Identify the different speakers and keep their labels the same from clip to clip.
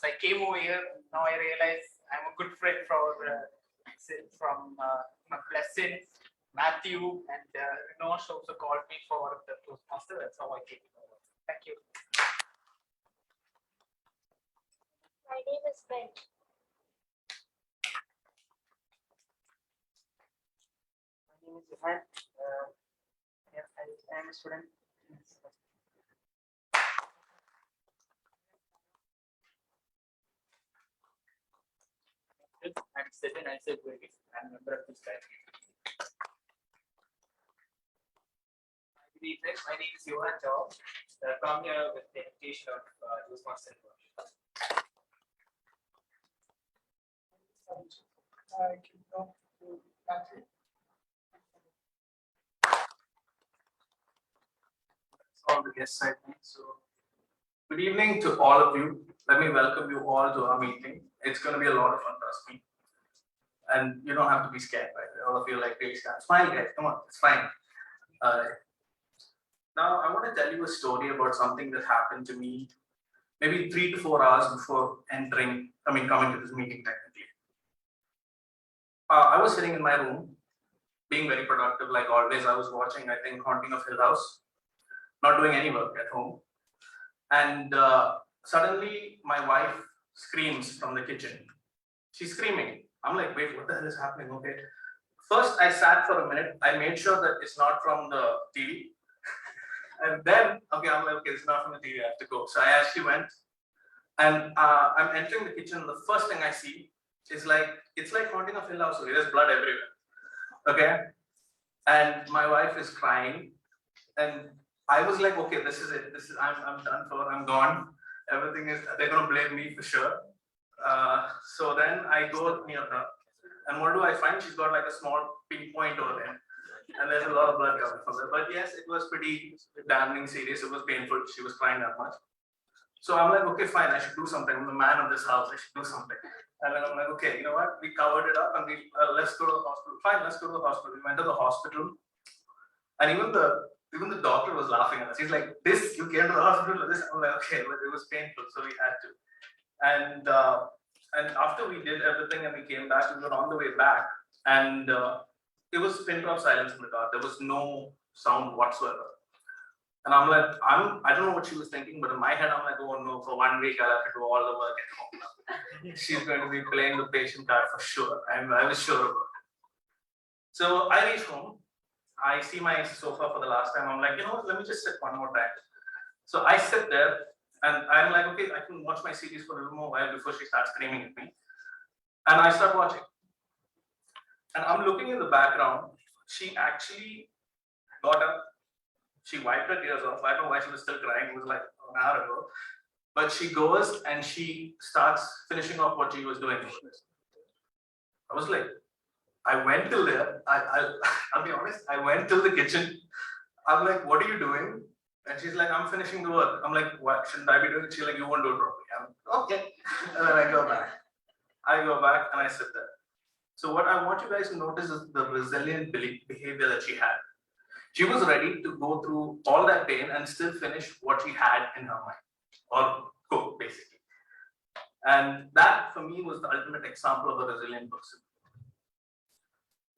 Speaker 1: once I came over here, now I realize I'm a good friend from my blessing, Matthew, and Rinosh also called me for the Toastmaster. That's how I came over. Thank you.
Speaker 2: My name is Ben.
Speaker 3: My name is Johan. I am a student.
Speaker 1: I'm Sitting. I said, I'm a member of this family. Good evening. My name is Johan Job. I come here with the invitation of Toastmaster.
Speaker 4: All the guests I think. So, good evening to all of you. Let me welcome you all to our meeting. It's going to be a lot of fun, trust me. And you don't have to be scared, right? All of you like really scared. Smile, guys. Come on, it's fine. Now, I want to tell you a story about something that happened to me maybe 3 to 4 hours before coming to this meeting technically. I was sitting in my room, being very productive like always. I was watching, I think, Haunting of Hill House, not doing any work at home. And suddenly my wife screams from the kitchen. She's screaming. I'm like, wait, what the hell is happening? Okay. First, I sat for a minute. I made sure that it's not from the TV. And then, okay, I'm like, okay, it's not from the TV. I have to go. So I actually went. And I'm entering the kitchen. The first thing I see is it's like Haunting of Hill House. Okay, there's blood everywhere. Okay. And my wife is crying. And I was like, okay, this is it. I'm done for. I'm gone. Everything is. They're gonna blame me for sure. So then I go near her, and what do I find? She's got like a small pink point over there, and there's a lot of blood coming from there. But yes, it was pretty damning serious. It was painful. She was crying that much. So I'm like, okay, fine. I should do something. I'm the man of this house. I should do something. And then I'm like, okay, you know what? We covered it up, and we let's go to the hospital. Fine, let's go to the hospital. We went to the hospital, and even the doctor was laughing at us. He's like, "This, you came to the hospital with this?" I'm like, okay, but it was painful, so we had to. And after we did everything and we came back, we were on the way back, and it was pin drop silence in the car. There was no sound whatsoever. And I'm like, I don't know what she was thinking, but in my head, I'm like, oh no, for 1 week I'll have to do all the work at home now. She's going to be playing the patient card for sure. I was sure about it. So I reach home. I see my sofa for the last time. I'm like, you know what, let me just sit one more time. So I sit there. And I'm like, okay, I can watch my series for a little more while before she starts screaming at me. And I start watching. And I'm looking in the background. She actually got up. She wiped her tears off. I don't know why she was still crying. It was like an hour ago. But she goes and she starts finishing off what she was doing. I was like, I went till there. I'll be honest. I went till the kitchen. I'm like, what are you doing? And she's like, I'm finishing the work. I'm like, what shouldn't I be doing? She's like, you won't do it properly. I'm like, okay. And then I go back. And I sit there. So what I want you guys to notice is the resilient behavior that she had. She was ready to go through all that pain and still finish what she had in her mind, or cook, basically. And that, for me, was the ultimate example of a resilient person.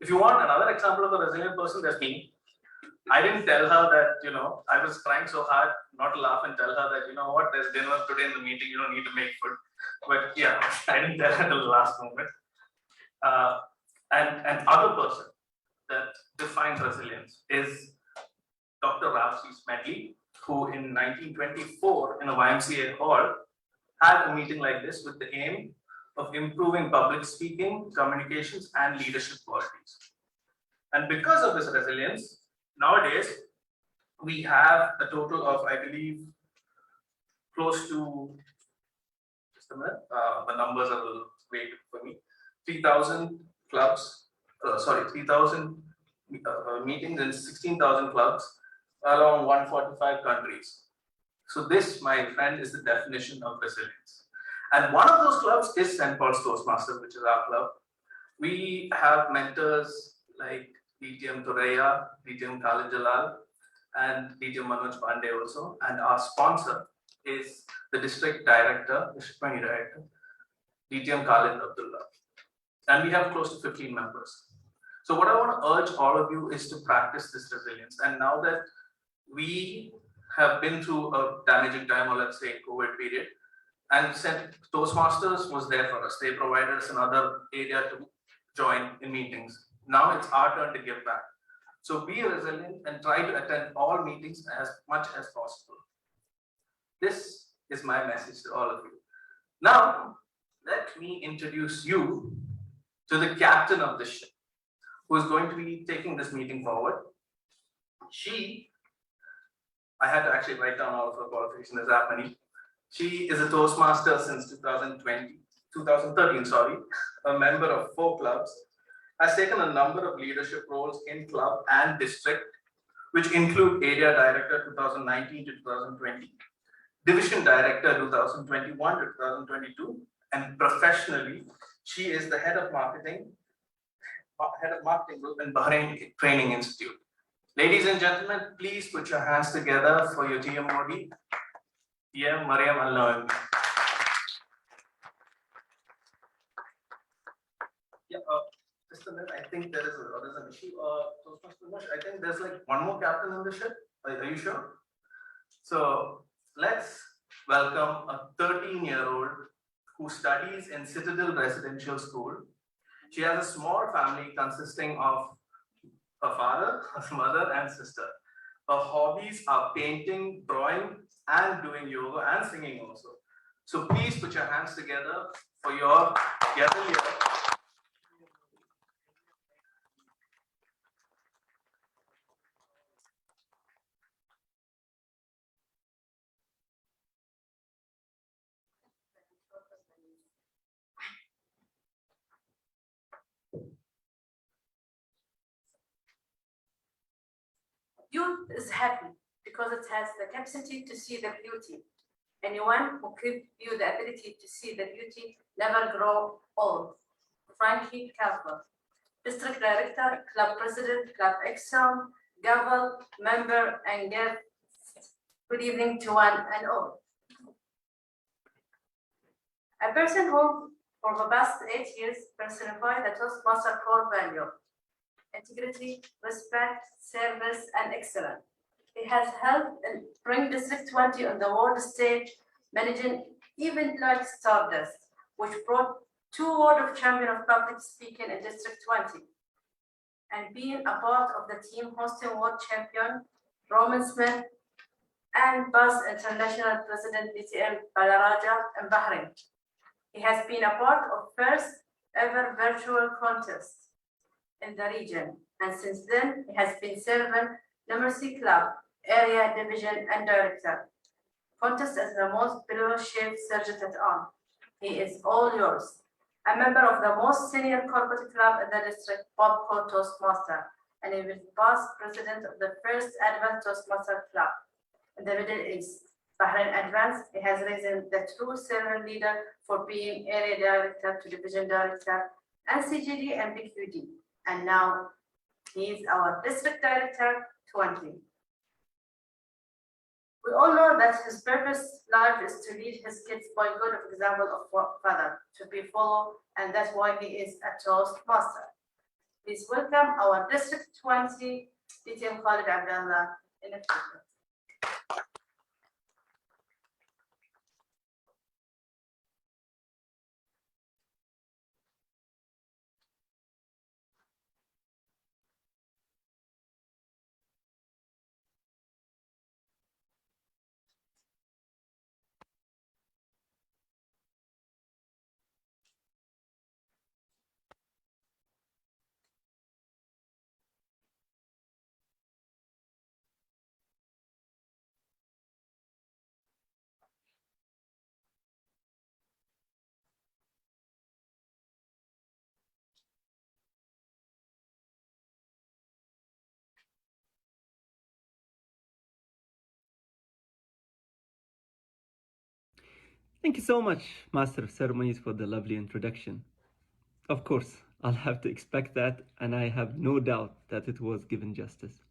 Speaker 4: If you want another example of a resilient person, there's me. I didn't tell her that, I was trying so hard not to laugh and tell her that, you know what, there's dinner today in the meeting, you don't need to make food. But yeah, I didn't tell her till the last moment. And other person that defines resilience is Dr. Ralph C. Smedley, who in 1924 in a YMCA hall had a meeting like this with the aim of improving public speaking, communications, and leadership qualities. And because of this resilience, nowadays, we have a total of, I believe, close to, just a minute, the numbers are a little vague for me, 3,000 clubs, 3,000 meetings in 16,000 clubs along 145 countries. So this, my friend, is the definition of resilience. And one of those clubs is St. Paul's Toastmasters, which is our club. We have mentors like DTM Thuraiya, DTM Khalid Jalal, and DTM Manoj Pandey also. And our sponsor is the district director, district 20 director, DTM Khalid Abdullah. And we have close to 15 members. So what I want to urge all of you is to practice this resilience. And now that we have been through a damaging time, or let's say COVID period, and said Toastmasters was there for us. They provided us another area to join in meetings. Now it's our turn to give back. So be resilient and try to attend all meetings as much as possible. This is my message to all of you. Now, let me introduce you to the captain of the ship, who is going to be taking this meeting forward. I had to actually write down all of her qualifications, there's that many. She is a Toastmaster since 2013, a member of 4 clubs, has taken a number of leadership roles in club and district, which include Area Director 2019 to 2020, Division Director 2021 to 2022, and professionally, she is the head of marketing group in Bahrain Training Institute. Ladies and gentlemen, please put your hands together for your TMOD, TM Mariam Al-Nawawi. Yeah, just a minute, I think there's an issue. I think there's like one more captain on the ship. Are you sure? So let's welcome a 13-year-old who studies in Citadel Residential School. She has a small family consisting of her father, her mother, and sister. Her hobbies are painting, drawing, and doing yoga and singing also. So please put your hands together for your Gavel.
Speaker 5: Youth is happy because it has the capacity to see the beauty. Anyone who gives you the ability to see the beauty never grow old. Frankie Calver, District Director, Club President, Club Exxon, Gavel, member, and guest. Good evening to one and all. A person who, for the past 8 years, personified the Toastmaster core value: integrity, respect, service, and excellence. He has helped bring District 20 on the world stage, managing events like Stardust, which brought 2 World of Champion of Public Speaking in District 20, and being a part of the team hosting World Champion Roman Smith and Buzz International President BTM Balaraja in Bahrain. He has been a part of first ever virtual contest in the region, and since then he has been serving Numeracy Club, Area Division, and Director. Contest as the most beloved chef sergeant at arms. He is all yours. A member of the most senior corporate club in the district, Bobco Toastmaster, and he was past president of the first Advanced Toastmaster Club in the Middle East. Bahrain Advanced, he has risen the true servant leader for being Area Director to Division Director, and CGD and BQD. And now he is our District Director 20. We all know that his purpose life is to lead his kids by good example of father to be followed, and that's why he is a Toastmaster. Please welcome our District 20, DTM Khalid Abdullah in the future.
Speaker 6: Thank you so much, Master of Ceremonies, for the lovely introduction. Of course, I'll have to expect that, and I have no doubt that it was given justice.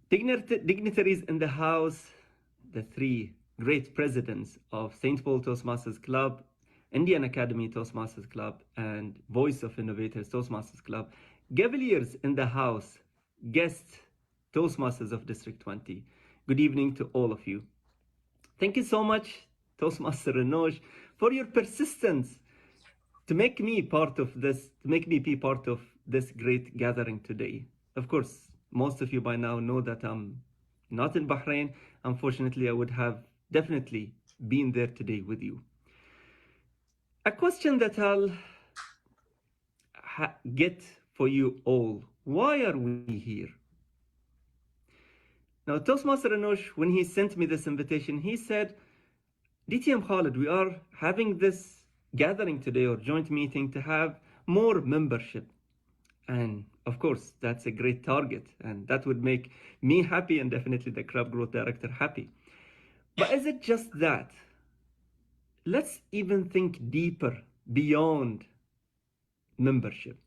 Speaker 6: Dignitaries in the house, the 3 great presidents of St. Paul Toastmasters Club, Indian Academy Toastmasters Club, and Voice of Innovators Toastmasters Club, Gaveliers in the house, guest Toastmasters of District 20. Good evening to all of you. Thank you so much, Toastmaster Renosh, for your persistence to make me part of this, to make me be part of this great gathering today. Of course, most of you by now know that I'm not in Bahrain. Unfortunately, I would have definitely been there today with you. A question that I'll get for you all: why are we here? Now, Toastmaster Anosh, when he sent me this invitation, he said, DTM Khalid, we are having this gathering today or joint meeting to have more membership. And of course, that's a great target, and that would make me happy and definitely the club growth director happy. But is it just that? Let's even think deeper beyond membership.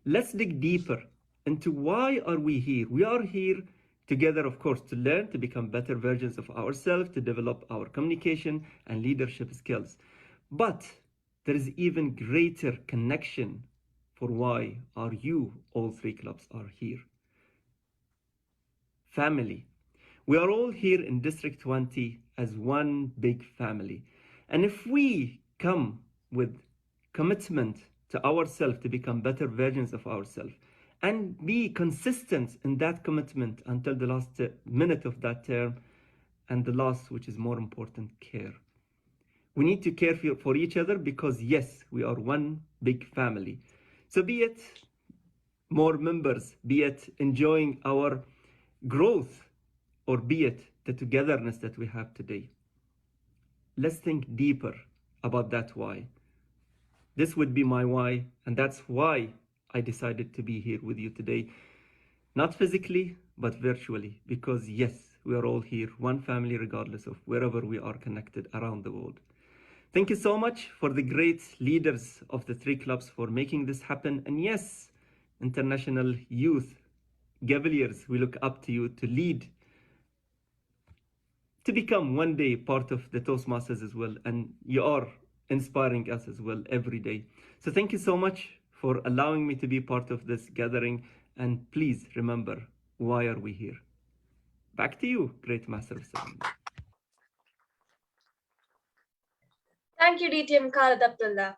Speaker 6: Let's dig deeper into why are we here. We are here together, of course, to learn, to become better versions of ourselves, to develop our communication and leadership skills. But there is even greater connection for why are you, all three clubs are here. Family. We are all here in District 20 as one big family. And if we come with commitment to ourselves to become better versions of ourselves and be consistent in that commitment until the last minute of that term, and the last, which is more important, care. We need to care for each other because, yes, we are one big family. So be it more members, be it enjoying our growth, or be it the togetherness that we have today. Let's think deeper about that why. This would be my why, and that's why I decided to be here with you today. Not physically, but virtually, because yes, we are all here, one family, regardless of wherever we are connected around the world. Thank you so much for the great leaders of the three clubs for making this happen. And yes, International Youth Gaveliers, we look up to you to lead, to become one day part of the Toastmasters as well. And you are inspiring us as well every day. So thank you so much for allowing me to be part of this gathering. And please remember, why are we here? Back to you, Great Master of Ceremony.
Speaker 2: Thank you, DTM Khalid Abdullah.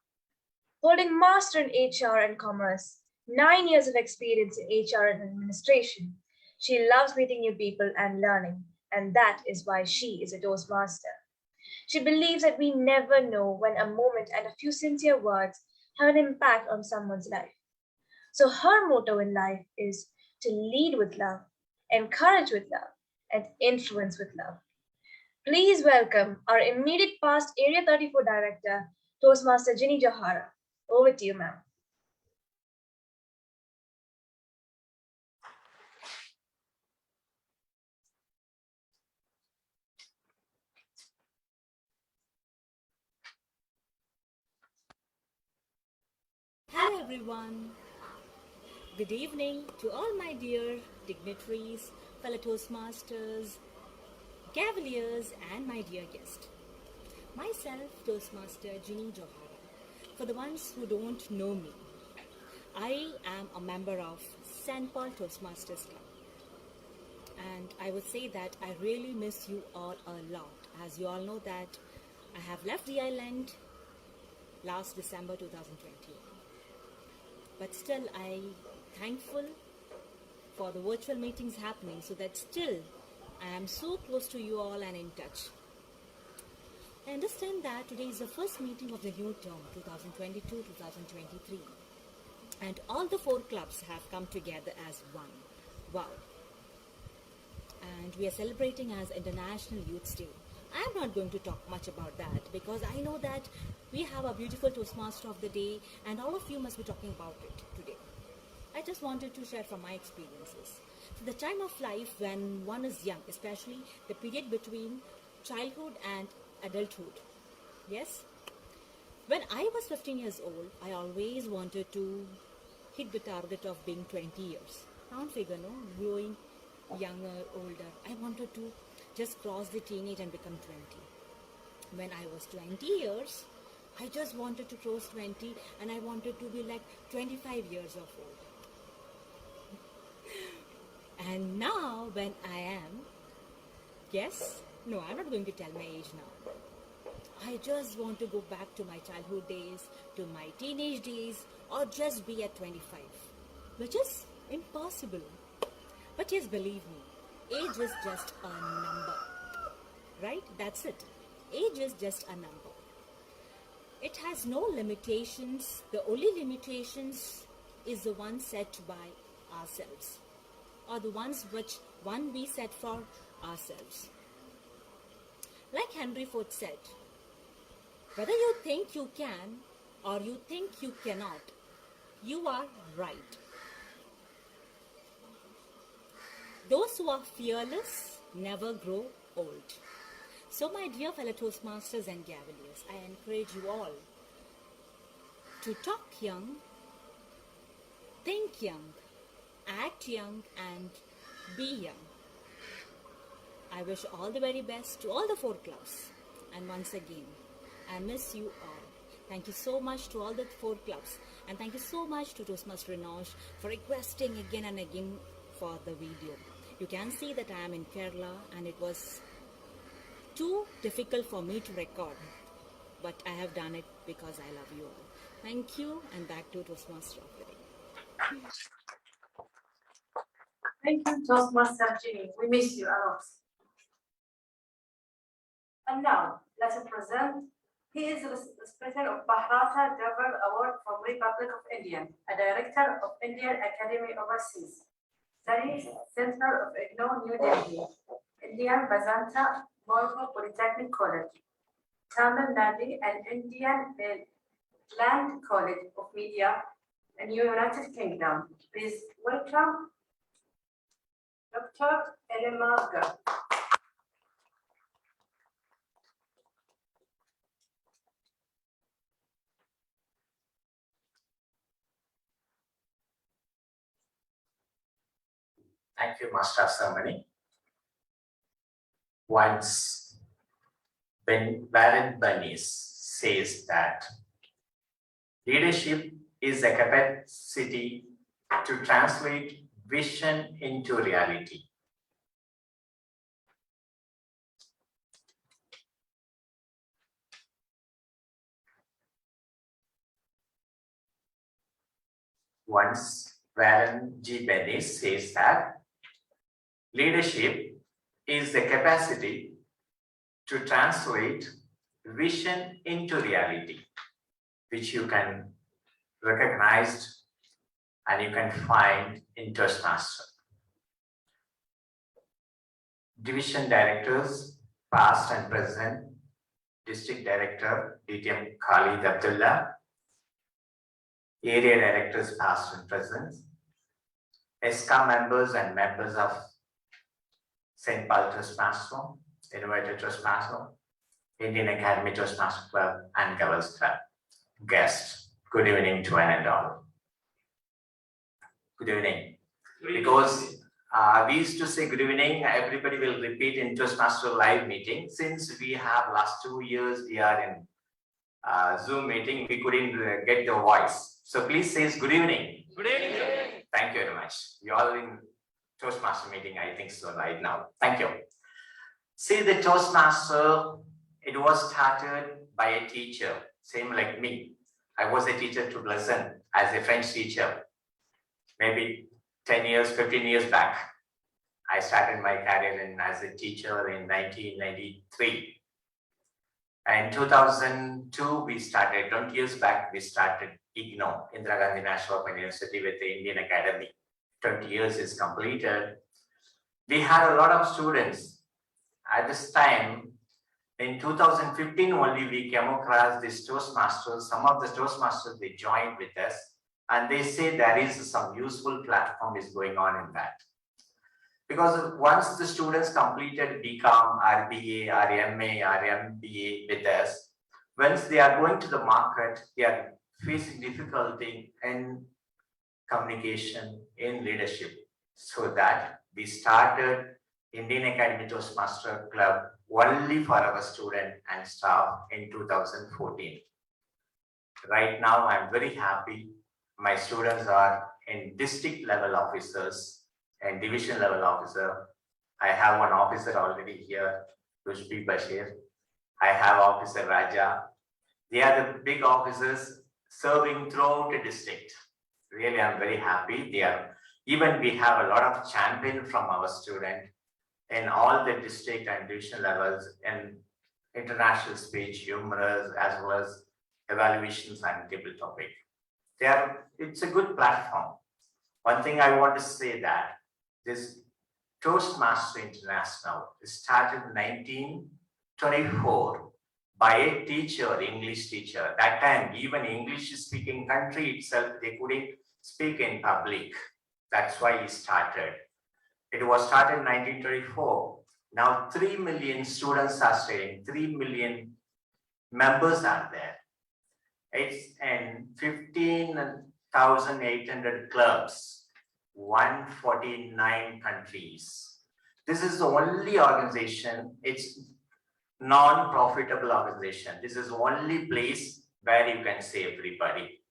Speaker 2: Holding Master in HR and Commerce, 9 years of experience in HR and administration. She loves meeting new people and learning, and that is why she is a Toastmaster. She believes that we never know when a moment and a few sincere words have an impact on someone's life. So her motto in life is to lead with love, encourage with love, and influence with love. Please welcome our immediate past Area 34 Director, Toastmaster Ginny Johara. Over to you, ma'am.
Speaker 7: Hello everyone. Good evening to all my dear dignitaries, fellow Toastmasters, Cavaliers, and my dear guest. Myself, Toastmaster Ginny Johara. For the ones who don't know me, I am a member of St. Paul Toastmasters Club. And I would say that I really miss you all a lot. As you all know that I have left the island last December 2021. But still, I'm thankful for the virtual meetings happening so that still I am so close to you all and in touch. I understand that today is the first meeting of the new term 2022-2023 and all the four clubs have come together as one. Wow. And we are celebrating as International Youth Day. I'm not going to talk much about that because I know that we have a beautiful Toastmaster of the day and all of you must be talking about it today. I just wanted to share from my experiences. So the time of life when one is young, especially the period between childhood and adulthood. Yes? When I was 15 years old, I always wanted to hit the target of being 20 years. Round figure, no? Growing younger, older. I wanted to just cross the teenage and become 20. when I was 20 years, I just wanted to cross 20 and I wanted to be like 25 years of old. And now when I am, yes, no, I'm not going to tell my age now. I just want to go back to my childhood days, to my teenage days, or just be at 25, which is impossible. But yes, believe me, age is just a number, right? That's it. Age is just a number. It has no limitations. The only limitations is the one set by ourselves, or the ones which one we set for ourselves. Like Henry Ford said, whether you think you can or you think you cannot, you are right. Those who are fearless never grow old. So my dear fellow Toastmasters and Gaveliers, I encourage you all to talk young, think young, act young and be young. I wish all the very best to all the 4 clubs. And once again, I miss you all. Thank you so much to all the 4 clubs. And thank you so much to Toastmaster Rinosh for requesting again and again for the video. You can see that I am in Kerala and it was too difficult for me to record. But I have done it because I love you all. Thank you, and back to Toastmaster of the day.
Speaker 5: Thank you, Toastmaster Jimmy. We miss you a lot. And now, let's present. He is the recipient of Bharata Gavel Award from Republic of India, a director of Indian Academy Overseas, Studies Center of IGNOU, New Delhi, Indian Bazanta Morpho Polytechnic College, Tamil Nadu, and Indian Land College of Media in United Kingdom. Please welcome Dr. Elima Gar.
Speaker 8: Thank you, Master Samani. Once, when Warren Bunnies says that leadership is a capacity to translate vision into reality. Once, Warren G. Bennis says that leadership is the capacity to translate vision into reality, which you can recognize and you can find in Toastmaster. Division directors, past and present, District Director, DTM Khalid Abdullah, Area Directors, past and present, ESCA members and members of St. Paul Toastmaster, Innovator Toastmaster, Indian Academy Toastmaster Club, and Gavels Club. Guests, good evening to one and all. Good evening. Because we used to say good evening, everybody will repeat in Toastmaster live meeting. Since we have last 2 years, we are in Zoom meeting, we couldn't get the voice. So please say good evening.
Speaker 1: Good evening.
Speaker 8: Thank you very much. You all in Toastmaster meeting, I think so right now. Thank you. See, the Toastmaster, it was started by a teacher, same like me. I was a teacher to Pleasant as a French teacher. Maybe 10 years, 15 years back. I started my career as a teacher in 1993. And 2002, we started, 20 years back, we started IGNOU, Indira Gandhi National Open University with the Indian Academy. 20 years is completed. We had a lot of students. At this time, in 2015 only, we came across these Toastmasters. Some of the Toastmasters, they joined with us and they say there is some useful platform is going on in that. Because once the students completed BCom, or BA, or MA, or MBA with us, once they are going to the market, they are facing difficulty in communication, in leadership. So that we started Indian Academy Toastmaster Club only for our student and staff in 2014. Right now, I'm very happy. My students are in district level officers and division level officer. I have one officer already here, Rushbi Bashir. I have Officer Raja. They are the big officers serving throughout the district. Really, I'm very happy. They are, even we have a lot of champion from our student in all the district and division levels in international speech, humorous, as well as evaluations and table topic. It's a good platform. One thing I want to say that this Toastmaster International started in 1924 by a teacher, English teacher. That time, even English speaking country itself, they couldn't speak in public. That's why he started. It was started in 1924. Now 3 million students are studying, 3 million members are there. It's in 15,800 clubs, 149 countries. This is the only organization, it's non-profitable organization. This is the only place where you can see everybody.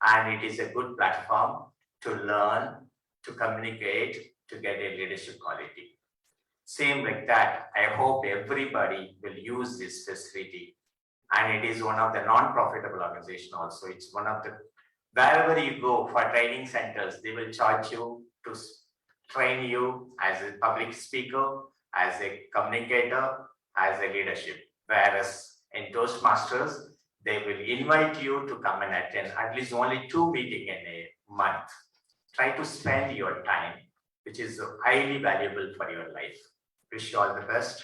Speaker 8: And it is a good platform to learn, to communicate, to get a leadership quality. Same like that, I hope everybody will use this facility. And it is one of the non-profitable organization also. It's one of the, wherever you go for training centers, they will charge you to train you as a public speaker, as a communicator, as a leadership. Whereas in Toastmasters, they will invite you to come and attend at least only 2 meetings in a month. Try to spend your time, which is highly valuable for your life. Wish you all the best.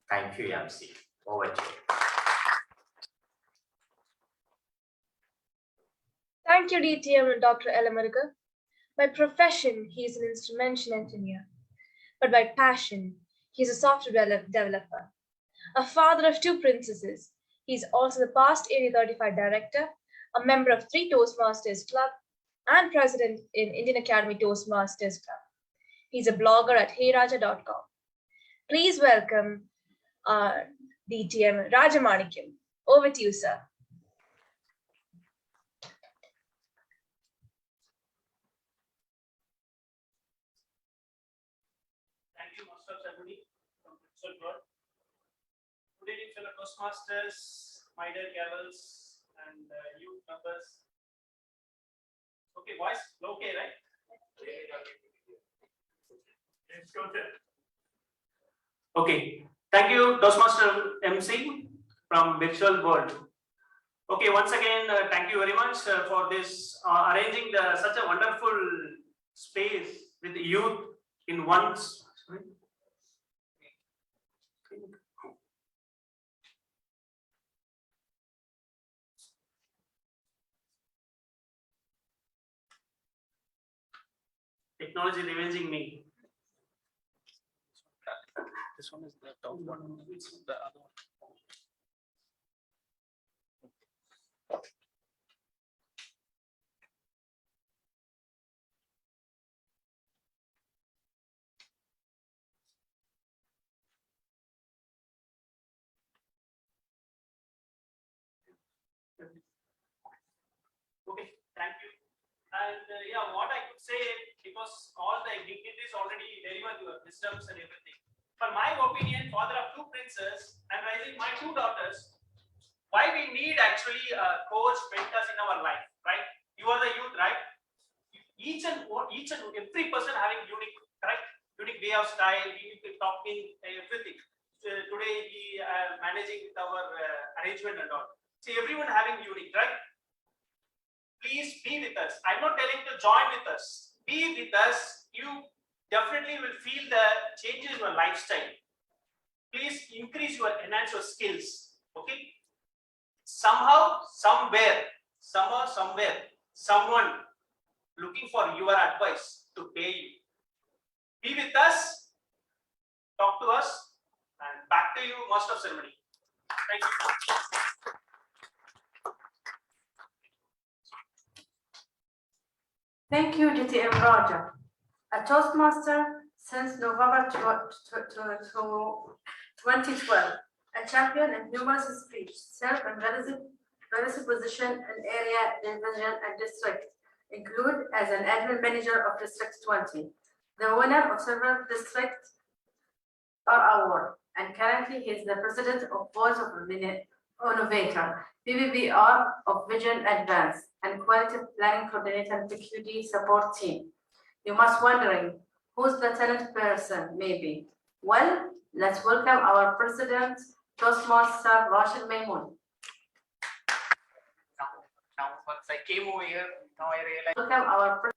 Speaker 8: Thank you, MC. Over to you.
Speaker 2: Thank you, DTM and Dr. Elamarika. By profession, he is an instrumentation engineer, but by passion, he is a software developer. A father of 2 princesses, he is also the past Area 35 director, a member of 3 Toastmasters Club, and president in Indian Academy Toastmasters Club. He's a blogger at heyraja.com. Please welcome DTM Rajamanikyam. Over to you, sir.
Speaker 9: Thank you, Master Sabuni from Bristol World. Good evening, fellow Toastmasters, my dear gavels, and youth members. Okay, voice, okay, right? Let's go there. Okay, thank you, Toastmaster MC from Virtual World. Okay, once again, thank you very much for this arranging such a wonderful space with the youth in one. Sorry. Technology revenging me. This one is the top one. It's the other one. Okay, thank you. And yeah, what I could say, because all the dignitaries already delivered your wisdoms and everything. For my opinion, father of 2 princes, I'm raising my 2 daughters. Why we need actually coach, mentors in our life, right? You are the youth, right? Each and every person having unique, correct? Unique way of style, unique talking, everything. Today we are managing with our arrangement and all. See, everyone having unique, right? Please be with us. I'm not telling to join with us. Be with us. You definitely will feel the changes in your lifestyle. Please enhance your skills. Okay. Somehow, somewhere, someone looking for your advice to pay you. Be with us. Talk to us. And back to you, Master of Ceremony. Thank you.
Speaker 5: Thank you, DTM Raja. A Toastmaster since November 2012, a champion in numerous speech, served in various positions in area, division, and district, include as an admin manager of District 20, the winner of several district award, and currently he is the president of Voice of Innovator, PBBR of Vision Advance, and Quality Planning Coordinator PQD Support Team. You must wondering who's the talented person, maybe. Well, let's welcome our president, Toastmaster Rashid Maymoon.
Speaker 1: Now, once I came over here, now I realized.
Speaker 5: Welcome our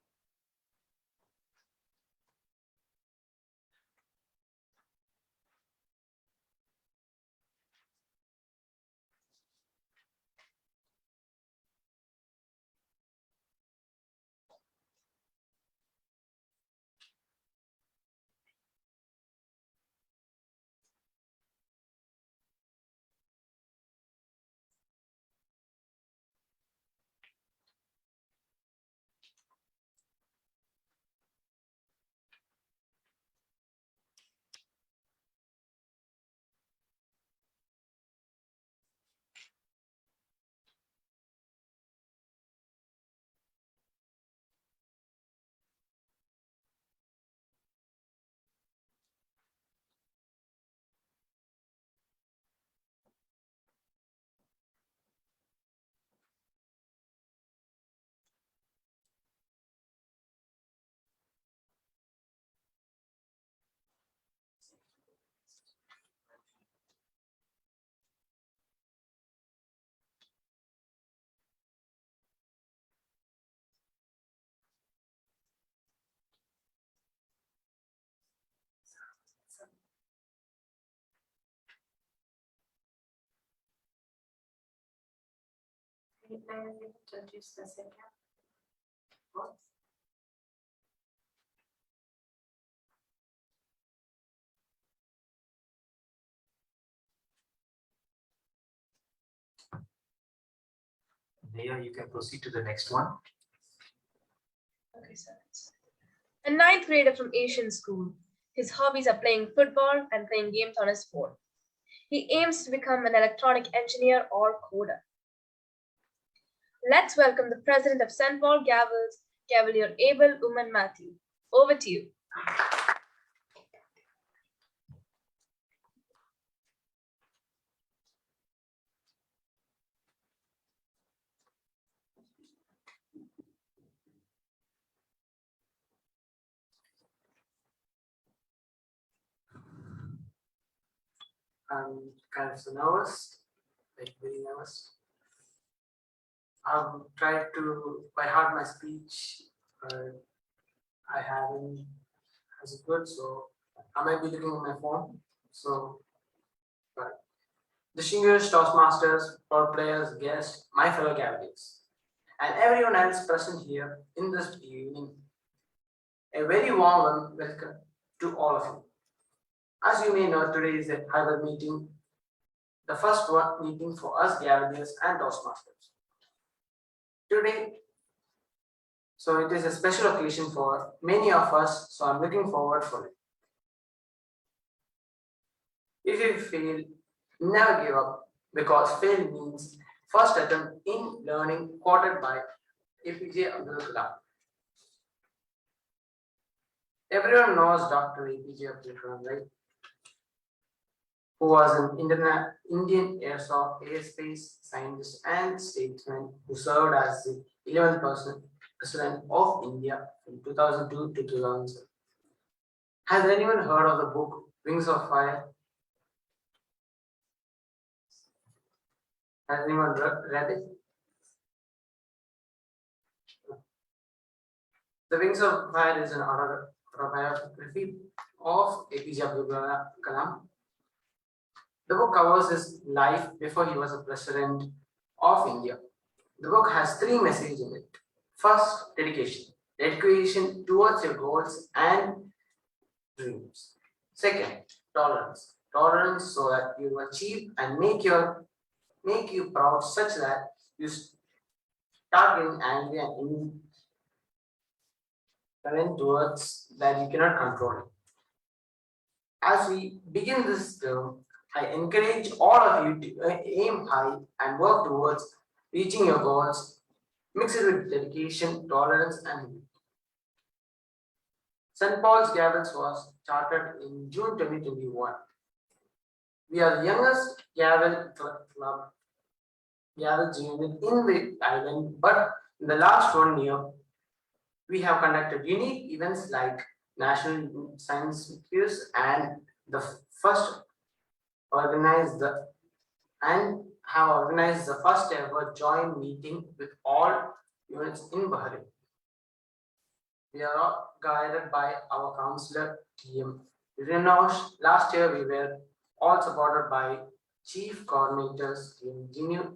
Speaker 5: introduce the second.
Speaker 8: Leah, you can proceed to the next one.
Speaker 2: Okay, sir. A ninth grader from Asian school. His hobbies are playing football and playing games on his phone. He aims to become an electronic engineer or coder. Let's welcome the president of St. Paul Gavels, Cavalier Abel Uman Matthew. Over to you.
Speaker 3: I'm kind of so nervous, like very nervous. I've tried to by heart my speech, but I haven't as good, so I might be looking at my phone. So, but distinguished Toastmasters, board players, guests, my fellow Cavaliers, and everyone else present here in this evening, a very warm welcome to all of you. As you may know, today is a hybrid meeting, the first one meeting for us Cavaliers and Toastmasters. Today, so it is a special occasion for many of us, so I'm looking forward for it. If you fail, never give up, because fail means first attempt in learning quoted by APJ Abdul Kalam. Everyone knows Dr. APJ Abdul Kalam, right? Who was an Indian airspace scientist and statesman who served as the 11th President of India from 2002 to 2007. Has anyone heard of the book Wings of Fire? Has anyone read it? The Wings of Fire is an autobiography of APJ Abdul Kalam. The book covers his life before he was a president of India. The book has 3 messages in it. First, dedication. Dedication towards your goals and dreams. Second, tolerance. Tolerance so that you achieve and make you proud such that you start getting angry and indifferent towards that you cannot control it. As we begin this term, I encourage all of you to aim high and work towards reaching your goals, mixed with dedication, tolerance, and humility. St. Paul's Gavels was started in June 2021. We are the youngest Gavels unit in the island, but in the last 1 year, we have conducted unique events like National Science Quiz and the first organized the and have organized the first ever joint meeting with all units in Bahrain. We are all guided by our counselor team. Last year we were all supported by chief coordinators Team Ginu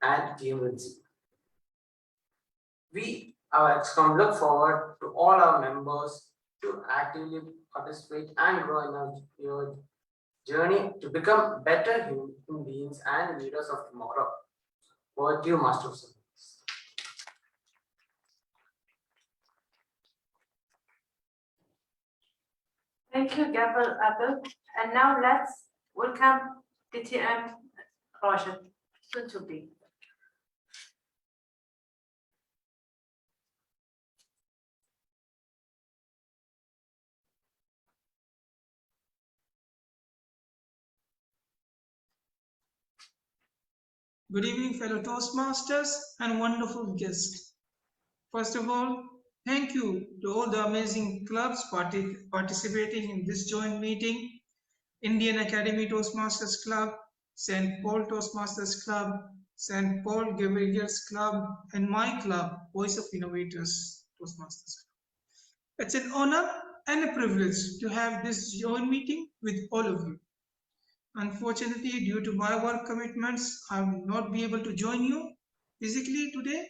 Speaker 3: and Team Vinci. We, our XCOM, look forward to all our members to actively participate and grow in your journey to become better human beings and leaders of tomorrow. Over to you, Master of Science.
Speaker 5: Thank you, Gabriel Abel. And now let's welcome DTM Rajat, soon to be.
Speaker 10: Good evening, fellow Toastmasters and wonderful guests. First of all, thank you to all the amazing clubs participating in this joint meeting. Indian Academy Toastmasters Club, St. Paul Toastmasters Club, St. Paul Gavels Club, and my club, Voice of Innovators Toastmasters Club. It's an honor and a privilege to have this joint meeting with all of you. Unfortunately, due to my work commitments, I will not be able to join you physically today.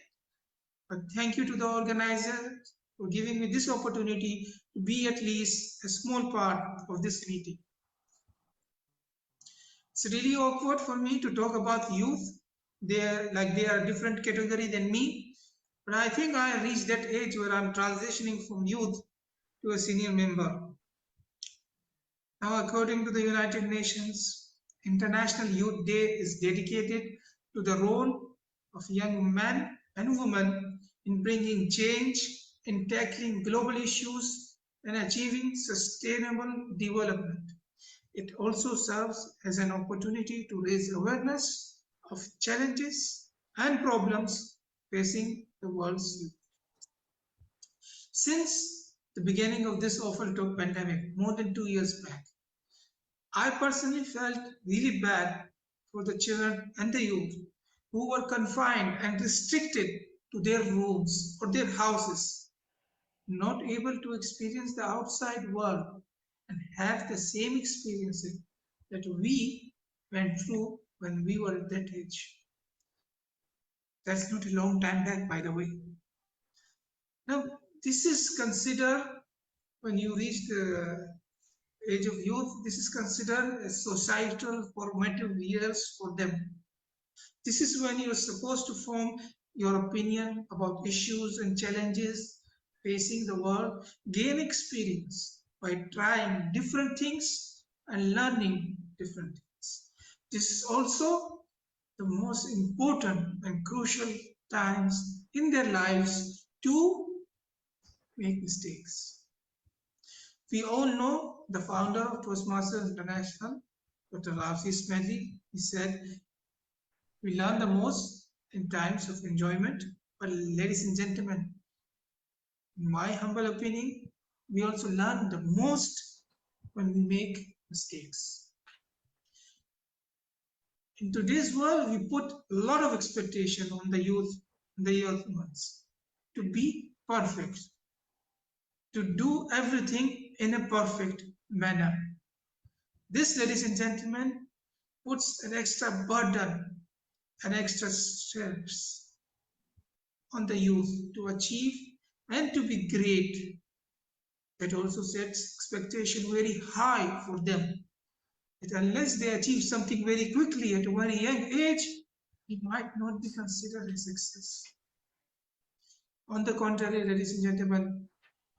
Speaker 10: But thank you to the organizers for giving me this opportunity to be at least a small part of this meeting. It's really awkward for me to talk about youth. They are a different category than me. But I think I reached that age where I'm transitioning from youth to a senior member. Now, according to the United Nations, International Youth Day is dedicated to the role of young men and women in bringing change, in tackling global issues, and achieving sustainable development. It also serves as an opportunity to raise awareness of challenges and problems facing the world's youth. Since the beginning of this awful pandemic, more than 2 years back, I personally felt really bad for the children and the youth who were confined and restricted to their rooms or their houses, not able to experience the outside world and have the same experiences that we went through when we were at that age. That's not a long time back, by the way. Now, this is considered, when you reach the age of youth, this is considered as societal formative years for them. This is when you're supposed to form your opinion about issues and challenges facing the world, gain experience by trying different things and learning different things. This is also the most important and crucial times in their lives to make mistakes. We all know the founder of Toastmasters International, Dr. Rafsi Smedley. He said, we learn the most in times of enjoyment. But ladies and gentlemen, in my humble opinion, we also learn the most when we make mistakes. In today's world, we put a lot of expectation on the youth and the young ones to be perfect, to do everything in a perfect manner. This, ladies and gentlemen, puts an extra burden, an extra stress on the youth to achieve and to be great. It also sets expectation very high for them, that unless they achieve something very quickly at a very young age, it might not be considered a success. On the contrary, ladies and gentlemen,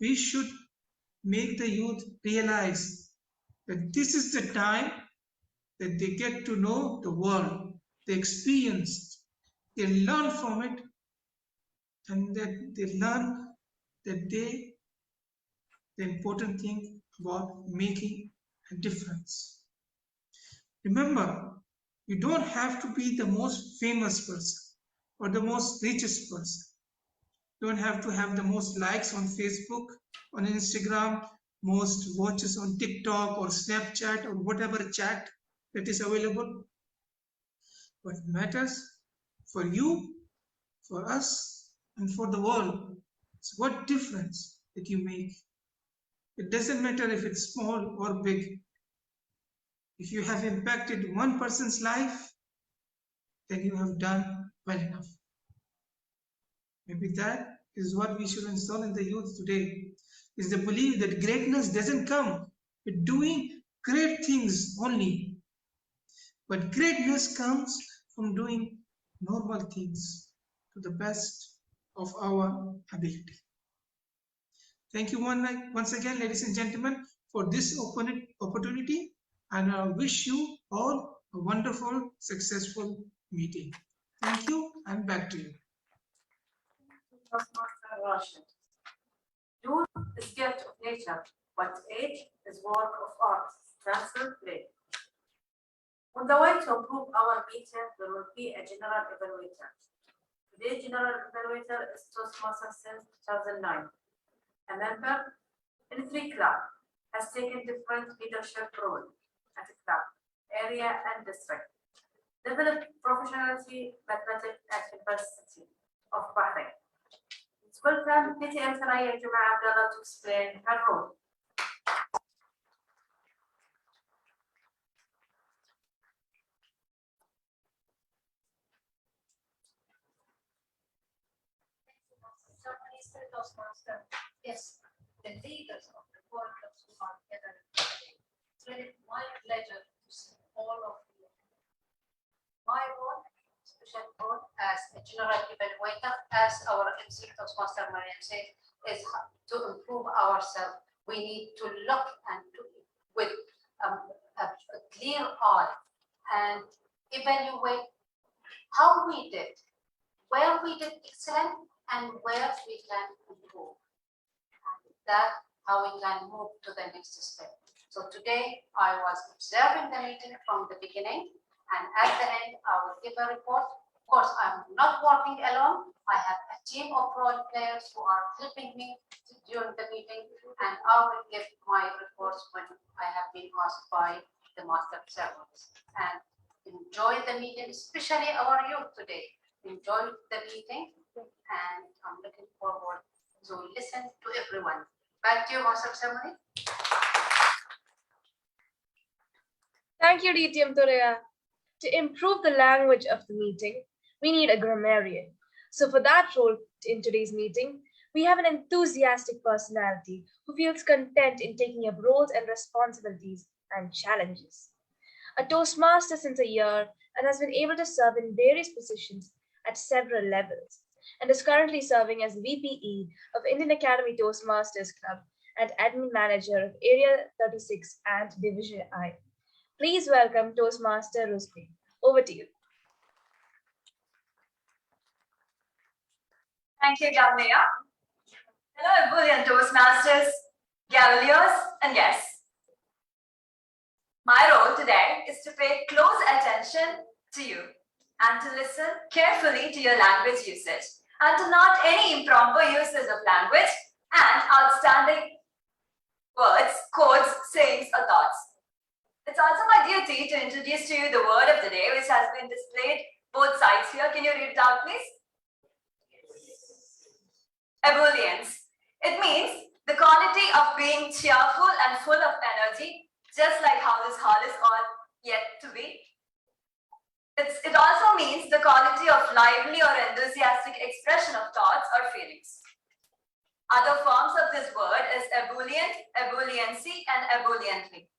Speaker 10: we should make the youth realize that this is the time that they get to know the world, they experience, they learn from it, and that they learn that the important thing about making a difference. Remember, you don't have to be the most famous person or the most richest person. You don't have to have the most likes on Facebook, on Instagram, most watches on TikTok or Snapchat or whatever chat that is available. What matters for you, for us, and for the world is what difference that you make. It doesn't matter if it's small or big. If you have impacted one person's life, then you have done well enough. Maybe that is what we should install in the youth today, is the belief that greatness doesn't come with doing great things only, but greatness comes from doing normal things to the best of our ability. Thank you once again, ladies and gentlemen, for this opportunity, and I wish you all a wonderful, successful meeting. Thank you, and back to you.
Speaker 5: Youth is gift of nature, but age is work of art, transfer play. On the way to improve our meeting, there will be a general evaluator. Today's general evaluator is Toastmasters since 2009. A member in 3 club has taken different leadership roles at a club, area, and district. Developed professionality mathematics at University of Bahrain. Let's welcome PTM Sanaya Juma Abdallah to explain her role.
Speaker 11: Toastmaster, yes, the leaders of the world clubs who are gathered today. It's really my pleasure to see all of you. My role, special role as a general evaluator, as our MC Toastmaster Mariam said, is to improve ourselves. We need to look and with a clear eye and evaluate how we did, where we did excellent, and where we can improve. And that how we can move to the next step. So today I was observing the meeting from the beginning, and at the end I will give a report. Of course, I'm not working alone. I have a team of role players who are helping me during the meeting, and I will give my reports when I have been asked by the master of ceremonies. And enjoy the meeting, especially our youth today. Enjoy the meeting, and I'm looking forward to listen to everyone. Back to you, Master of Ceremony.
Speaker 2: Thank you, DTM Torea. To improve the language of the meeting, we need a grammarian. So for that role in today's meeting, we have an enthusiastic personality who feels content in taking up roles and responsibilities and challenges. A Toastmaster since a year and has been able to serve in various positions at several levels, and is currently serving as VPE of Indian Academy Toastmasters Club and Admin Manager of Area 36 and Division I. Please welcome Toastmaster Rusby. Over to you.
Speaker 12: Thank you, Gamlia. Hello, brilliant Toastmasters, Gaveliers, and guests. My role today is to pay close attention to you and to listen carefully to your language usage and to note any improper uses of language and outstanding words, codes, sayings, or thoughts. It's also my duty to introduce to you the word of the day, which has been displayed both sides here. Can you read it out, please? Ebullience. It means the quality of being cheerful and full of energy, just like how this hall is all yet to be. It also means the quality of lively or enthusiastic expression of thoughts or feelings. Other forms of this word is ebullient, ebulliency, and ebulliently.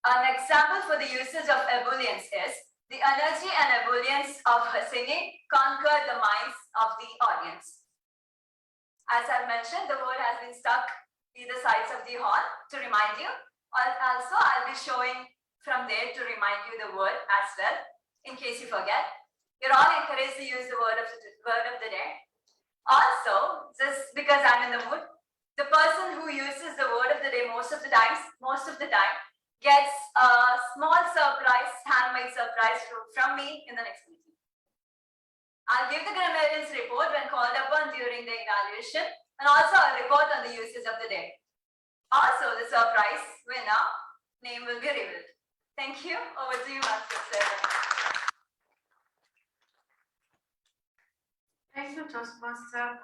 Speaker 12: An example for the usage of ebullience is the energy and ebullience of her singing conquered the minds of the audience. As I mentioned, the word has been stuck either sides of the hall to remind you. Also, I'll be showing from there to remind you the word as well, in case you forget. You're all encouraged to use the word of the day. Also, just because I'm in the mood, the person who uses the word of the day most of the time, gets a small surprise, handmade surprise from me in the next meeting. I'll give the grammarian's report when called upon during the evaluation, and also a report on the uses of the day. Also, the surprise winner name will be revealed. Thank you. Over to you, Master Sarah.
Speaker 5: Thank you, Toastmaster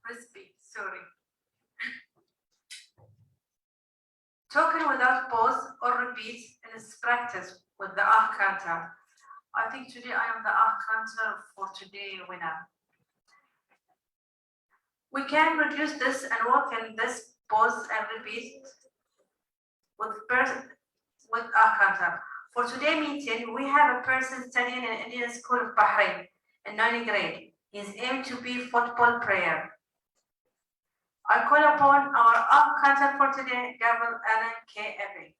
Speaker 5: Risby, sorry. Talking without pause or repeat is practice with the counter. I think today I am the counter for today winner. We can reduce this and work in this pause and repeat with counter. For today meeting, we have a person studying in Indian School of Bahrain in 9th grade. His aim to be football player. I call upon our counter for today, Gavel Allen K. Ebbing.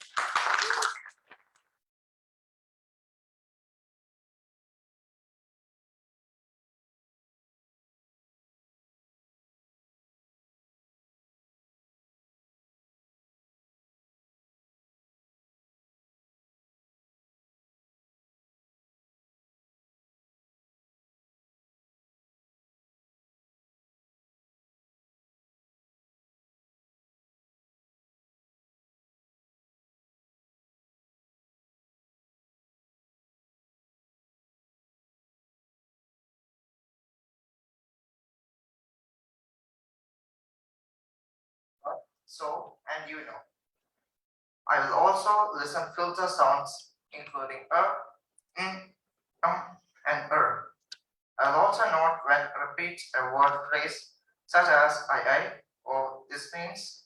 Speaker 13: So, and you know. I will also listen filter sounds including and I'll also note when repeat a word phrase such as I or this means.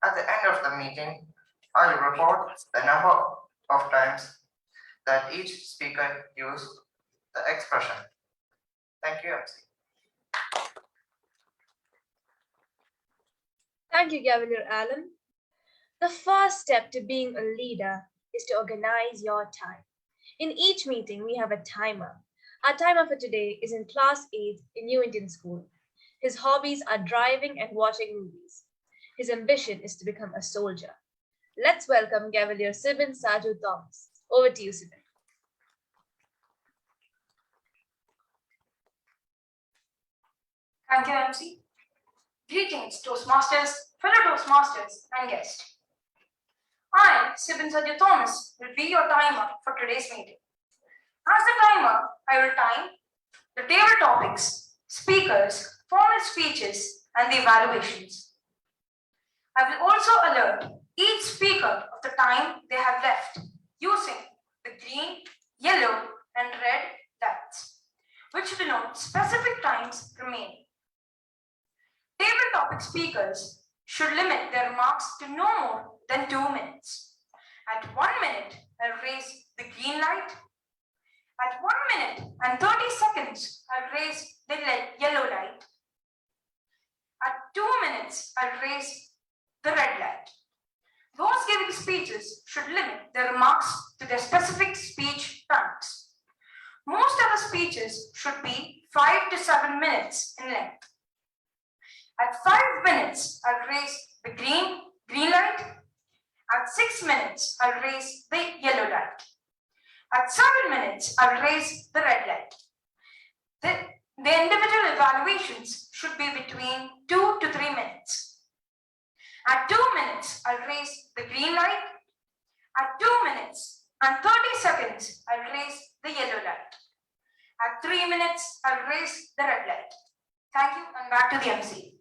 Speaker 13: At the end of the meeting, I will report the number of times that each speaker used the expression. Thank you, MC.
Speaker 2: Thank you, Governor Allen. The first step to being a leader is to organize your time. In each meeting, we have a timer. Our timer for today is in Class 8 in New Indian School. His hobbies are driving and watching movies. His ambition is to become a soldier. Let's welcome Cavalier Sibin Saju Thomas. Over to you, Sibin.
Speaker 14: Thank you, MC. Greetings, Toastmasters, fellow Toastmasters, and guests. I, Sibin Saju Thomas, will be your timer for today's meeting. As the timer, I will time the table topics, speakers, formal speeches, and the evaluations. I will also alert each speaker of the time they have left using the green, yellow, and red lights, which denote specific times remaining. Table topic speakers should limit their remarks to no more than 2 minutes. At 1 minute, I'll raise the green light. At 1 minute and 30 seconds, I'll raise the yellow light. At 2 minutes, I'll raise the red light. Those giving speeches should limit their remarks to their specific speech times. Most of the speeches should be 5 to 7 minutes in length. At 5 minutes, I'll raise the green light. At 6 minutes, I'll raise the yellow light. At 7 minutes, I'll raise the red light. The individual evaluations should be between 2 to 3 minutes. At 2 minutes, I'll raise the green light. At 2 minutes and 30 seconds, I'll raise the yellow light. At 3 minutes, I'll raise the red light. Thank you, and back to the MC.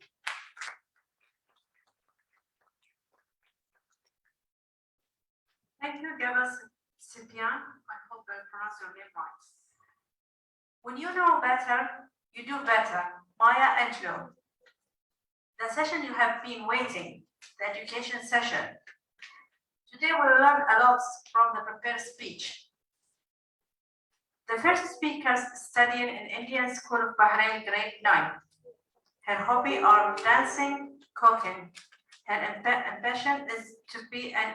Speaker 5: Thank you, Gavels Cyprian. I hope I pronounced your name right. When you know better, you do better. Maya Angelou. The session you have been waiting, the education session. Today we'll learn a lot from the prepared speech. The first speaker is studying in Indian School of Bahrain, grade 9. Her hobby are dancing, cooking. Her passion is to be an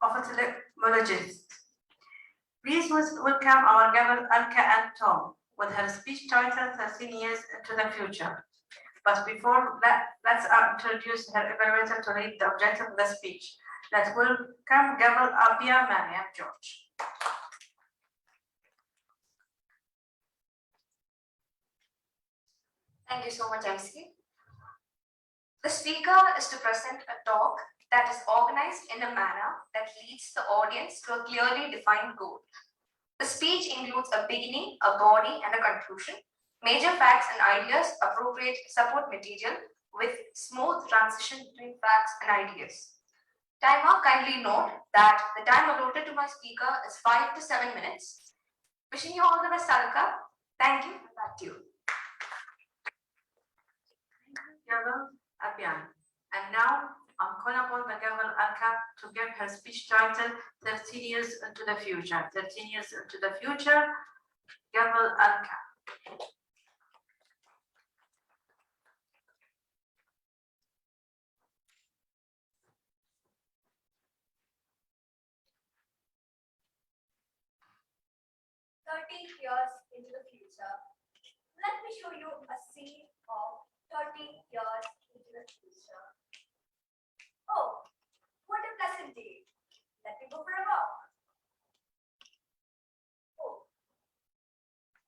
Speaker 5: ophthalmologist. Please welcome our gavel Alka and Tom with her speech title 13 Years into the Future. But before that, let's introduce her evaluator to read the objective of the speech. Let's welcome gavel Abia Mariam George.
Speaker 12: Thank you so much, MC. The speaker is to present a talk that is organized in a manner that leads the audience to a clearly defined goal. The speech includes a beginning, a body, and a conclusion, major facts and ideas, appropriate support material with smooth transition between facts and ideas. Timer, kindly note that the time allotted to my speaker is 5 to 7 minutes. Wishing you all the best, Alka. Thank you. Back to you.
Speaker 5: Gavel Abian. And now I'm calling upon the gavel Alka to give her speech title 13 Years into the Future. 13 Years into the Future, gavel Alka.
Speaker 15: Years into the future. Let me show you a scene of 30 years into the future. Oh, what a pleasant day. Let me go for a walk. Oh,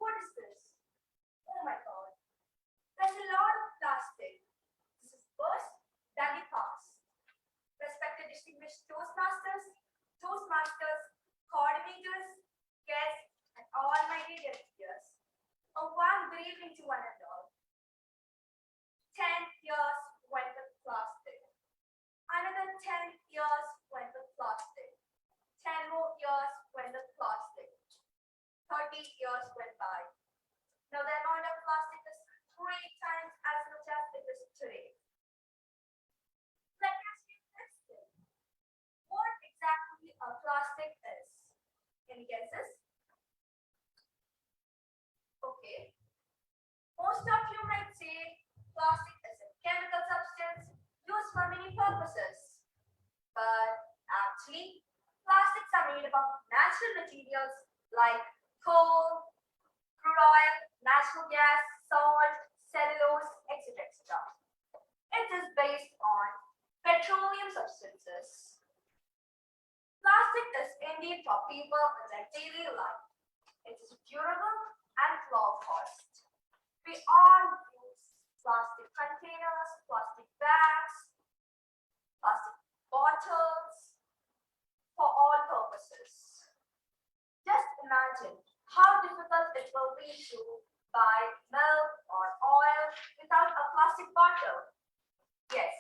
Speaker 15: what is this? Oh my God. There's a lot of plastic. This is worse than the past. Respected distinguished Toastmasters, coordinators, guests, and all my dear peers. A warm good evening to one and all. 10 years went with plastic. Another 10 years went with plastic. 10 more years went with plastic. 30 years went by. Now the amount of plastic is 3 times as much as it is today. Let me ask you a question. What exactly a plastic is? Any guesses? Okay. Most of you might say plastic is a chemical substance used for many purposes. But actually, plastics are made up of natural materials like coal, crude oil, natural gas, salt, cellulose, etc. etc. It is based on petroleum substances. Plastic is indeed for people in their daily life. It is durable and low cost. We all use plastic containers, plastic bags, plastic bottles for all purposes. Just imagine how difficult it will be to buy milk or oil without a plastic bottle. Yes,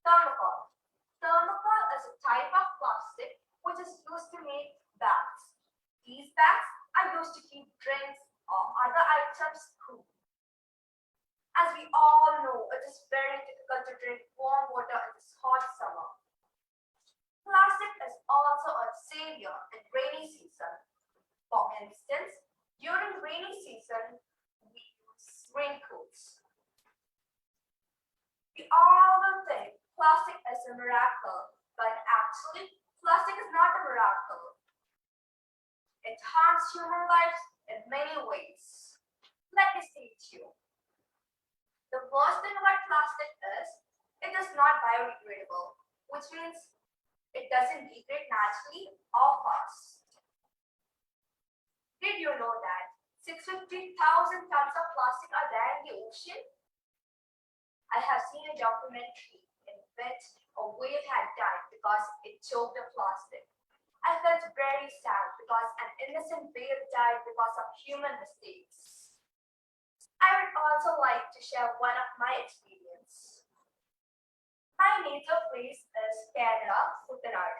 Speaker 15: thermocol. Thermocol is a type of plastic which is used to make bags. These bags are used to keep drinks or other items cool. As we all know, it is very difficult to drink warm water in this hot summer. Plastic is also a savior in rainy season. For instance, during rainy season, we use raincoats. We all will think plastic is a miracle, but actually, plastic is not a miracle. It harms human lives in many ways. Let me say it to you. The worst thing about plastic is it is not biodegradable, which means it doesn't degrade naturally or fast. Did you know that 650,000 tons of plastic are there in the ocean? I have seen a documentary in which a whale had died because it choked on plastic. I felt very sad because an innocent whale died because of human mistakes. I would also like to share one of my experience. My native place is Kerala, Kuttanad,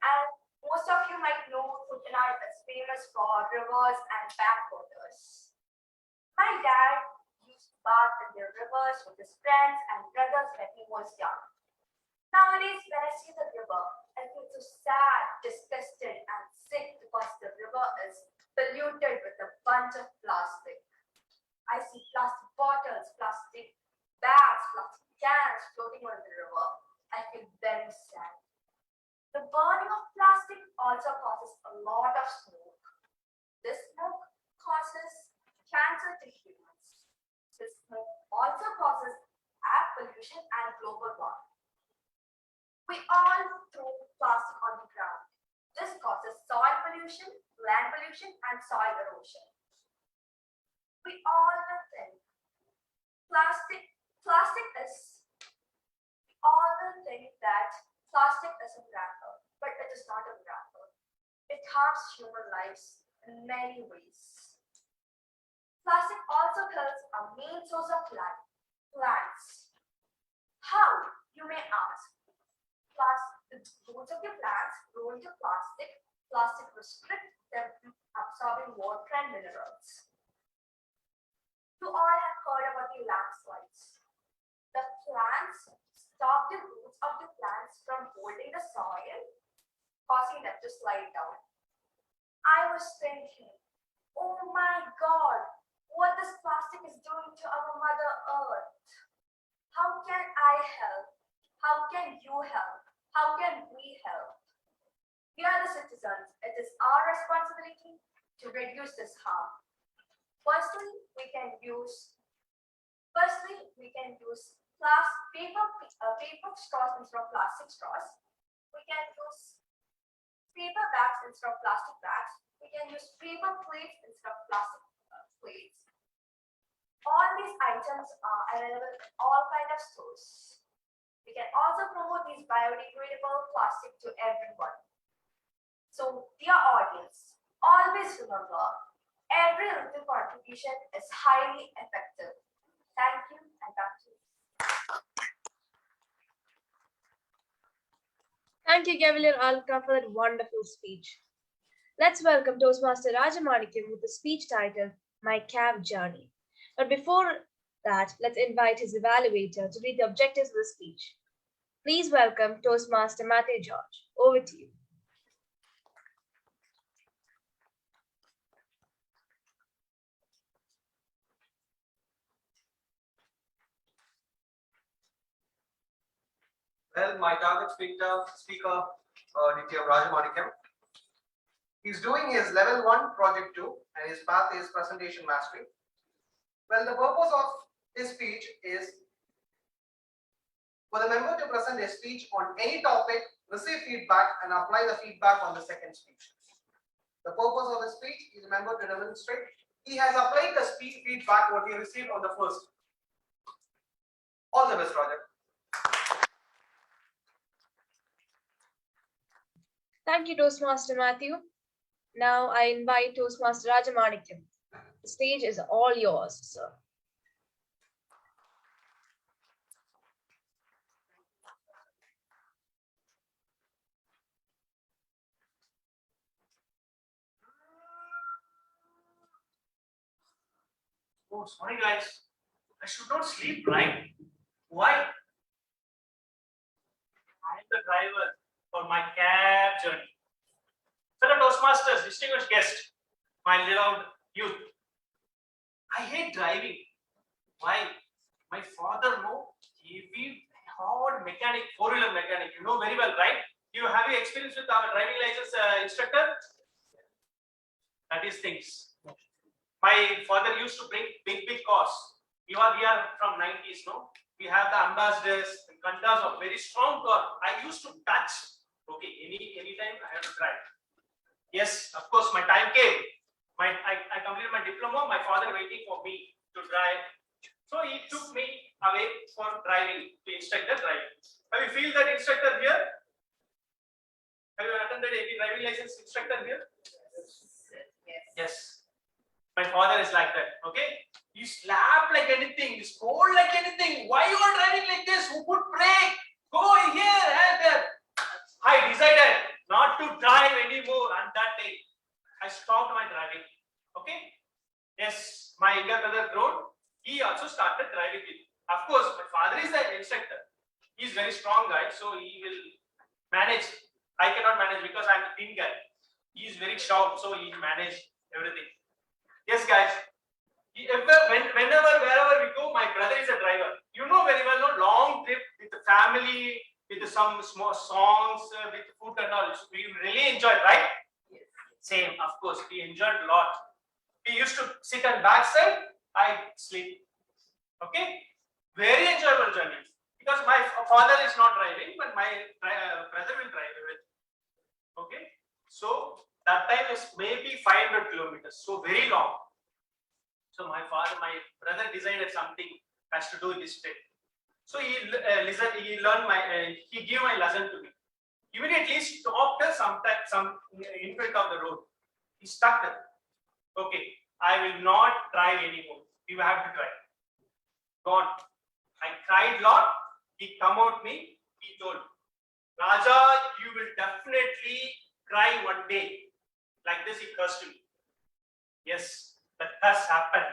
Speaker 15: and most of you might know Kuttanad is famous for rivers and backwaters. My dad used to bath in the rivers with his friends and brothers when he was young. Nowadays, when I see the river, I feel so sad, disgusted, and sick because the river is polluted with a bunch of plastic. I see plastic bottles, plastic bags, plastic cans floating on the river, I feel very sad. The burning of plastic also causes a lot of smoke. This smoke causes cancer to humans. This smoke also causes air pollution and global warming. We all throw plastic on the ground. This causes soil pollution, land pollution, and soil erosion. We all will think plastic is, we all will think that plastic is a miracle, but it is not a miracle. It harms human lives in many ways. Plastic also kills our main source of life, plants. How, you may ask? The roots of the plants grow into plastic. Plastic restricts them from absorbing water and minerals. You all have heard about the landslides. The plants stop the roots of the plants from holding the soil, causing them to slide down. I was thinking, oh my God, what this plastic is doing to our Mother Earth. How can I help? How can you help? How can we help? We are the citizens. It is our responsibility to reduce this harm. Firstly, we can use paper straws instead of plastic straws. We can use paper bags instead of plastic bags. We can use paper plates instead of plastic plates. All these items are available in all kinds of stores. We can also promote these biodegradable plastic to everyone. So, dear audience, always remember, every little contribution is highly effective. Thank you, and back to you.
Speaker 2: Thank you, Gavelier Alka, for that wonderful speech. Let's welcome Toastmaster Rajamanikam with the speech titled My Cab Journey. But before that, let's invite his evaluator to read the objectives of the speech. Please welcome Toastmaster Matthew George. Over to you.
Speaker 16: Well, my target speaker, DTM Rajamanikam. He's doing his level 1 project 2 and his path is presentation mastery. Well, the purpose of his speech is for the member to present a speech on any topic, receive feedback and apply the feedback on the second speech. The purpose of the speech is the member to demonstrate he has applied the feedback what he received on the first. All the best, Roger.
Speaker 2: Thank you, Toastmaster Matthew. Now I invite Toastmaster Rajamanikam. The stage is all yours, sir.
Speaker 9: Oh, sorry guys. I should not sleep, right? Why? I am the driver for my cab journey. Fellow Toastmasters, distinguished guest, my beloved youth. I hate driving. Why? My father, heavy, hard mechanic, four-wheeler mechanic. You know very well, right? Have you experience with our driving license instructor? That is things. My father used to bring big cars. We are from 90s, no? We have the ambassadors, the kantas of very strong car. I used to touch. Okay, anytime I have to drive. Yes, of course, my time came. I completed my diploma. My father waiting for me to drive. So he took me away for driving to instructor driving. Have you feel that instructor here? Have you attended any driving license instructor here? Yes. My father is like that. Okay. You slap like anything. You scold like anything. Why you are driving like this? Who put brake? Go here and there. I decided not to drive anymore. On that day, I stopped my driving. Okay. Yes. My younger brother grown. He also started driving with. Of course, my father is the instructor. He is very strong guy, so he will manage. I cannot manage because I am a thin guy. He is very sharp, so he manage everything. Yes, guys. Whenever, wherever we go, my brother is a driver. You know very well, no long trip with the family, with some small songs, with food and all. We really enjoyed, right? Same, of course, we enjoyed a lot. We used to sit on backside, I sleep. Okay, very enjoyable journey because my father is not driving, but my brother will drive with. Okay, so that time is maybe 500 kilometers, so very long. So my brother decided something has to do with this trip. So he gave my lesson to me. Immediately stopped some in front of the road. He stuck there. Okay, I will not drive anymore. You have to drive. Gone. I cried a lot. He come out me. He told, Raja, you will definitely cry one day. Like this, he cursed me. Yes, that has happened.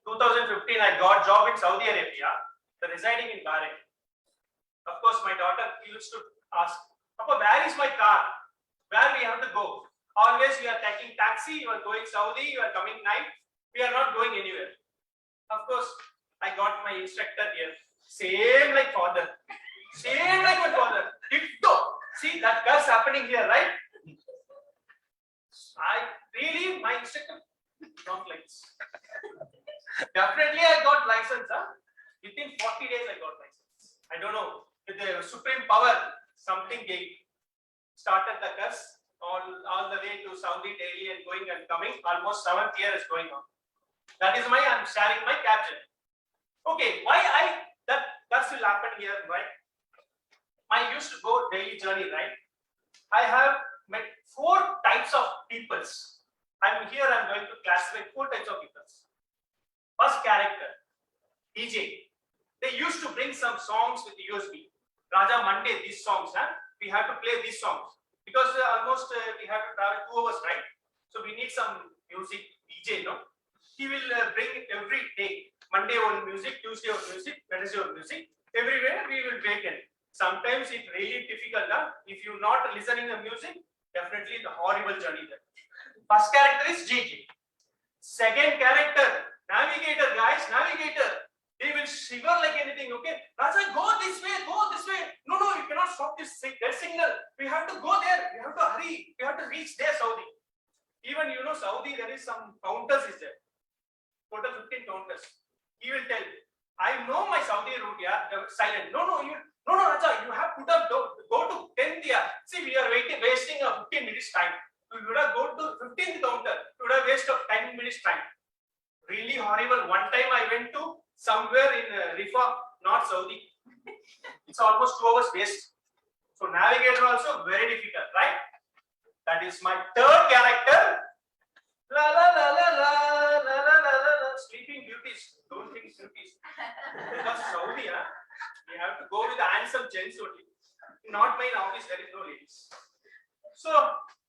Speaker 9: 2015, I got job in Saudi Arabia, residing in Bahrain. Of course, my daughter used to ask, Papa, where is my car? Where we have to go? Always we are taking taxi, you are going Saudi, you are coming night. We are not going anywhere. Of course, I got my instructor here. Same like father. Same like my father. Ditto. See, that curse happening here, right? My instructor, not like this. Definitely I got license. Within 40 days I got license. I don't know. With the supreme power, something gave. Started the curse all the way to Saudi, Delhi and going and coming. Almost 7th year is going on. That is why I'm sharing my caption. Okay, why that curse will happen here, right? I used to go daily journey, right? I have met 4 types of peoples. I'm going to classify 4 types of peoples. First character, DJ. They used to bring some songs with USB. Raja, Monday, these songs, we have to play these songs. Because almost we have to travel 2 hours, right? So we need some music, DJ, no? He will bring every day. Monday on music, Tuesday on music, Wednesday on music. Everywhere we will break in. Sometimes it's really difficult. If you're not listening to music, definitely the horrible journey there. First character is GG. Second character, navigator, guys, navigator. They will shiver like anything, okay? Raja, go this way, go this way. No, you cannot stop this red signal. We have to go there. We have to hurry. We have to reach there, Saudi. Even Saudi, there is some counters is there. Total 15 counters. He will tell, I know my Saudi route, yeah, silent. No, Raja, you have put up, go to 10th year. See, we are wasting a 15 minutes time. We would have go to 15th counter. We would have wasted 10 minutes time. Really horrible. One time I went to somewhere in Rifa, not Saudi. It's almost 2 hours waste. So navigator also very difficult, right? That is my third character. La la la la la la la la la. Sleeping beauties. Don't think beauties. Because Saudi, we have to go with the handsome gents only. Not my office, there is no ladies. So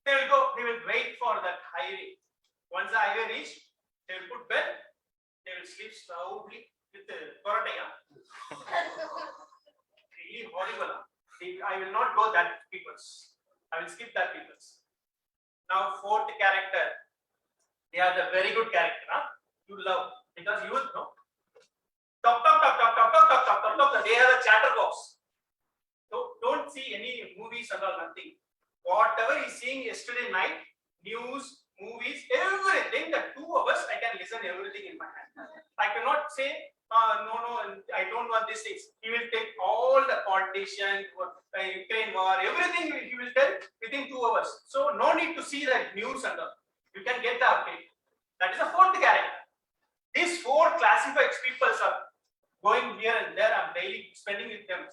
Speaker 9: they will go, they will wait for that highway. Once the highway reach, they will put bed, they will sleep soundly with the parataya. Really horrible. I will not go that people's. I will skip that people's. Now, 4th character. They are the very good character. You love because you will know. Talk. They are the chatterbox. So don't see any movies and all, nothing. Whatever he's seeing yesterday night, news, movies, everything, the 2 hours I can listen everything in my hand. I cannot say, no, I don't want this things. He will take all the politicians, Ukraine war, everything he will tell within 2 hours. So no need to see the news and all. You can get the update. That is the 4th character. These 4 classified people are going here and there. I'm daily spending with them.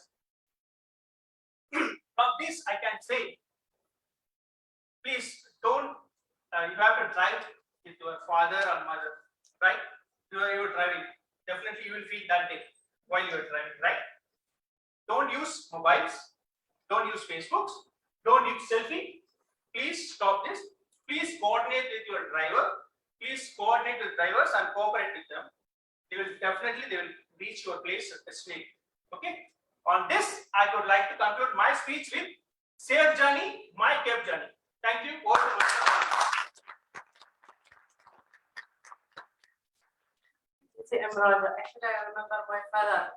Speaker 9: From this, I can say, please don't. You have to drive with your father or mother, right? You are driving. Definitely, you will feel that day while you are driving, right? Don't use mobiles. Don't use Facebooks. Don't use selfie. Please stop this. Please coordinate with your driver. Please coordinate with drivers and cooperate with them. They will reach your place at destination. Okay. On this, I would like to conclude my speech with safe journey, my kept journey. Thank you. Over to
Speaker 5: Excellency Emerald, actually I remember my father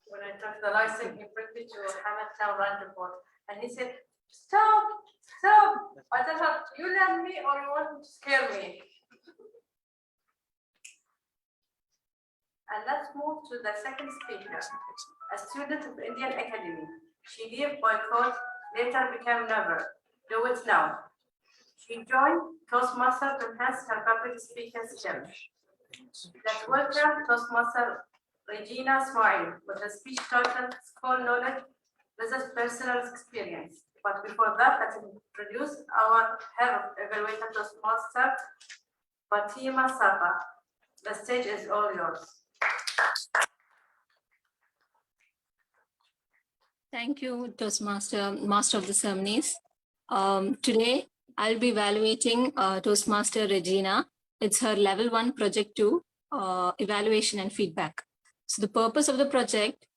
Speaker 5: when I took the license, he brought me to Hamad Town Report, and he said, "Stop, stop!" I told her, "You love me or you want to scare me?" And let's move to the second speaker, a student of Indian Academy. She lived boycott, later became never. Do it now. She joined Toastmasters to enhance her public speaking skills. Let's welcome Toastmaster Regina Ismail with a speech total school knowledge versus personal experience. But before that, let's introduce our head of evaluator Toastmaster, Fatima Saba. The stage is all yours.
Speaker 17: Thank you, Toastmaster, Master of the Ceremonies. Today, I'll be evaluating Toastmaster Regina. It's her level 1 project 2 evaluation and feedback. So the purpose of the project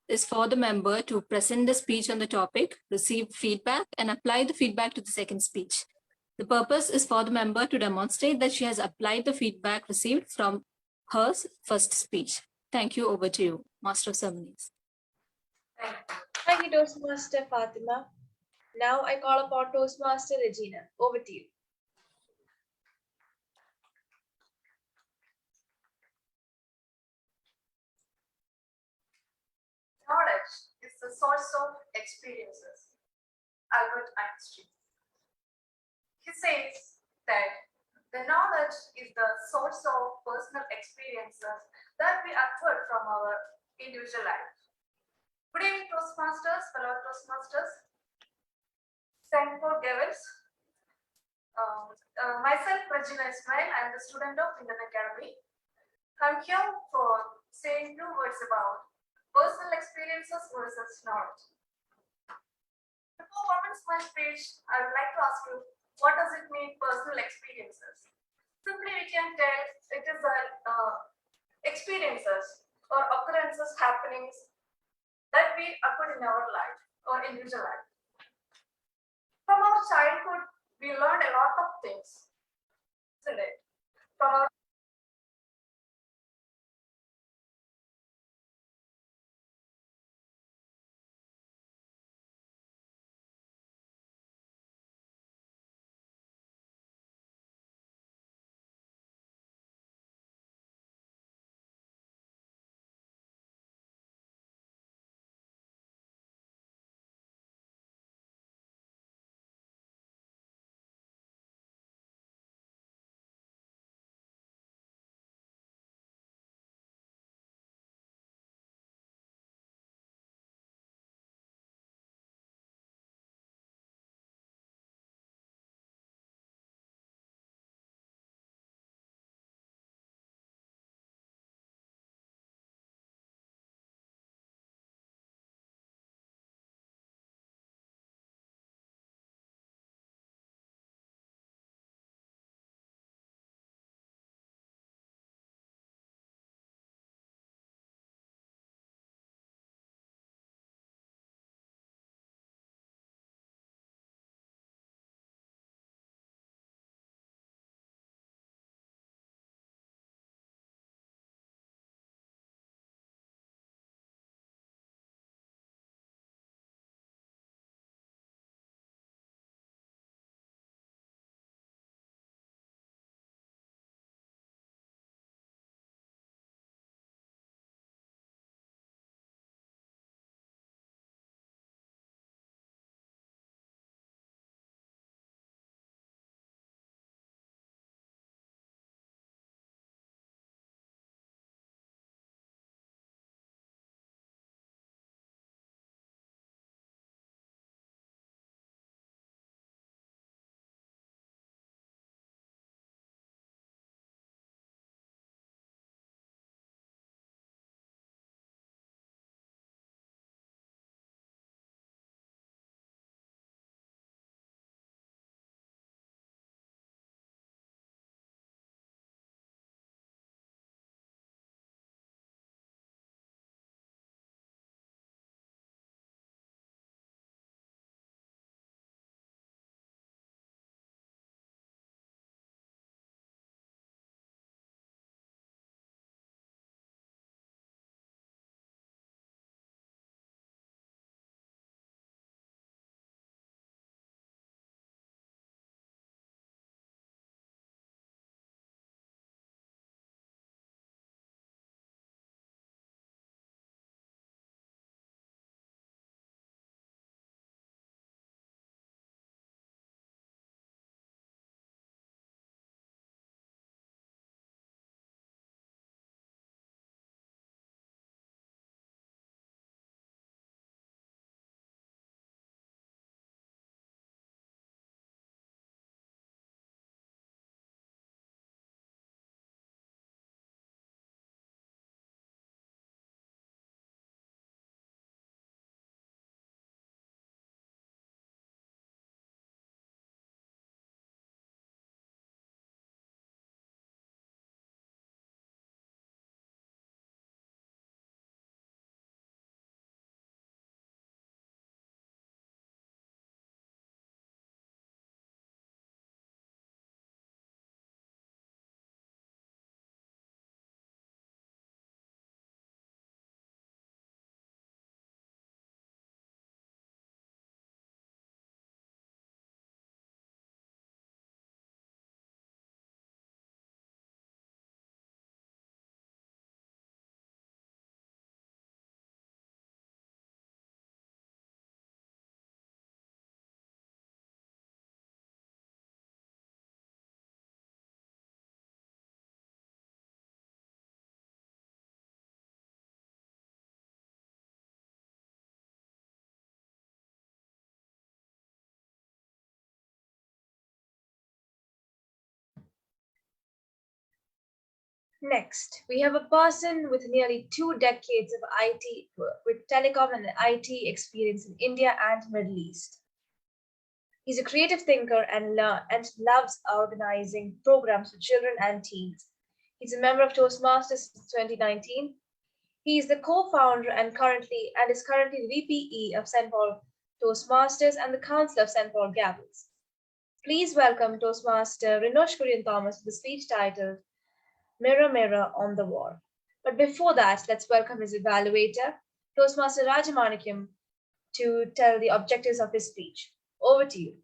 Speaker 17: is for the member to present the speech on the topic, receive feedback, and apply the feedback to the second speech. The purpose is for the member to demonstrate that she has applied the feedback received from her first speech. Thank you. Over to you, Master of Ceremonies.
Speaker 2: Thank you, Toastmaster Fatima. Now I call upon Toastmaster Regina. Over to you.
Speaker 18: Knowledge is the source of experiences. Albert Einstein. He says that the knowledge is the source of personal experiences that we acquire from our individual life. Good evening, Toastmasters, fellow Toastmasters. Thank for gavels. Myself, Regina Ismail, I am the student of Indian Academy. I'm here for saying 2 words about personal experiences versus knowledge. Before comments my speech, I would like to ask you, what does it mean, personal experiences? Simply, we can tell it is experiences or occurrences, happenings that we occurred in our life or individual life. From our childhood, we learned a lot of things, isn't it? From our
Speaker 2: Next, we have a person with nearly 2 decades of IT, with telecom and IT experience in India and Middle East. He's a creative thinker and loves organizing programs for children and teens. He's a member of Toastmasters since 2019. He is the co-founder and is currently the VPE of St. Paul Toastmasters and the Council of St. Paul Gavels. Please welcome Toastmaster Rinosh Kurian Thomas with the speech titled Mirror, Mirror on the Wall. But before that, let's welcome his evaluator, Toastmaster Rajamanikyam, to tell the objectives of his speech. Over to you.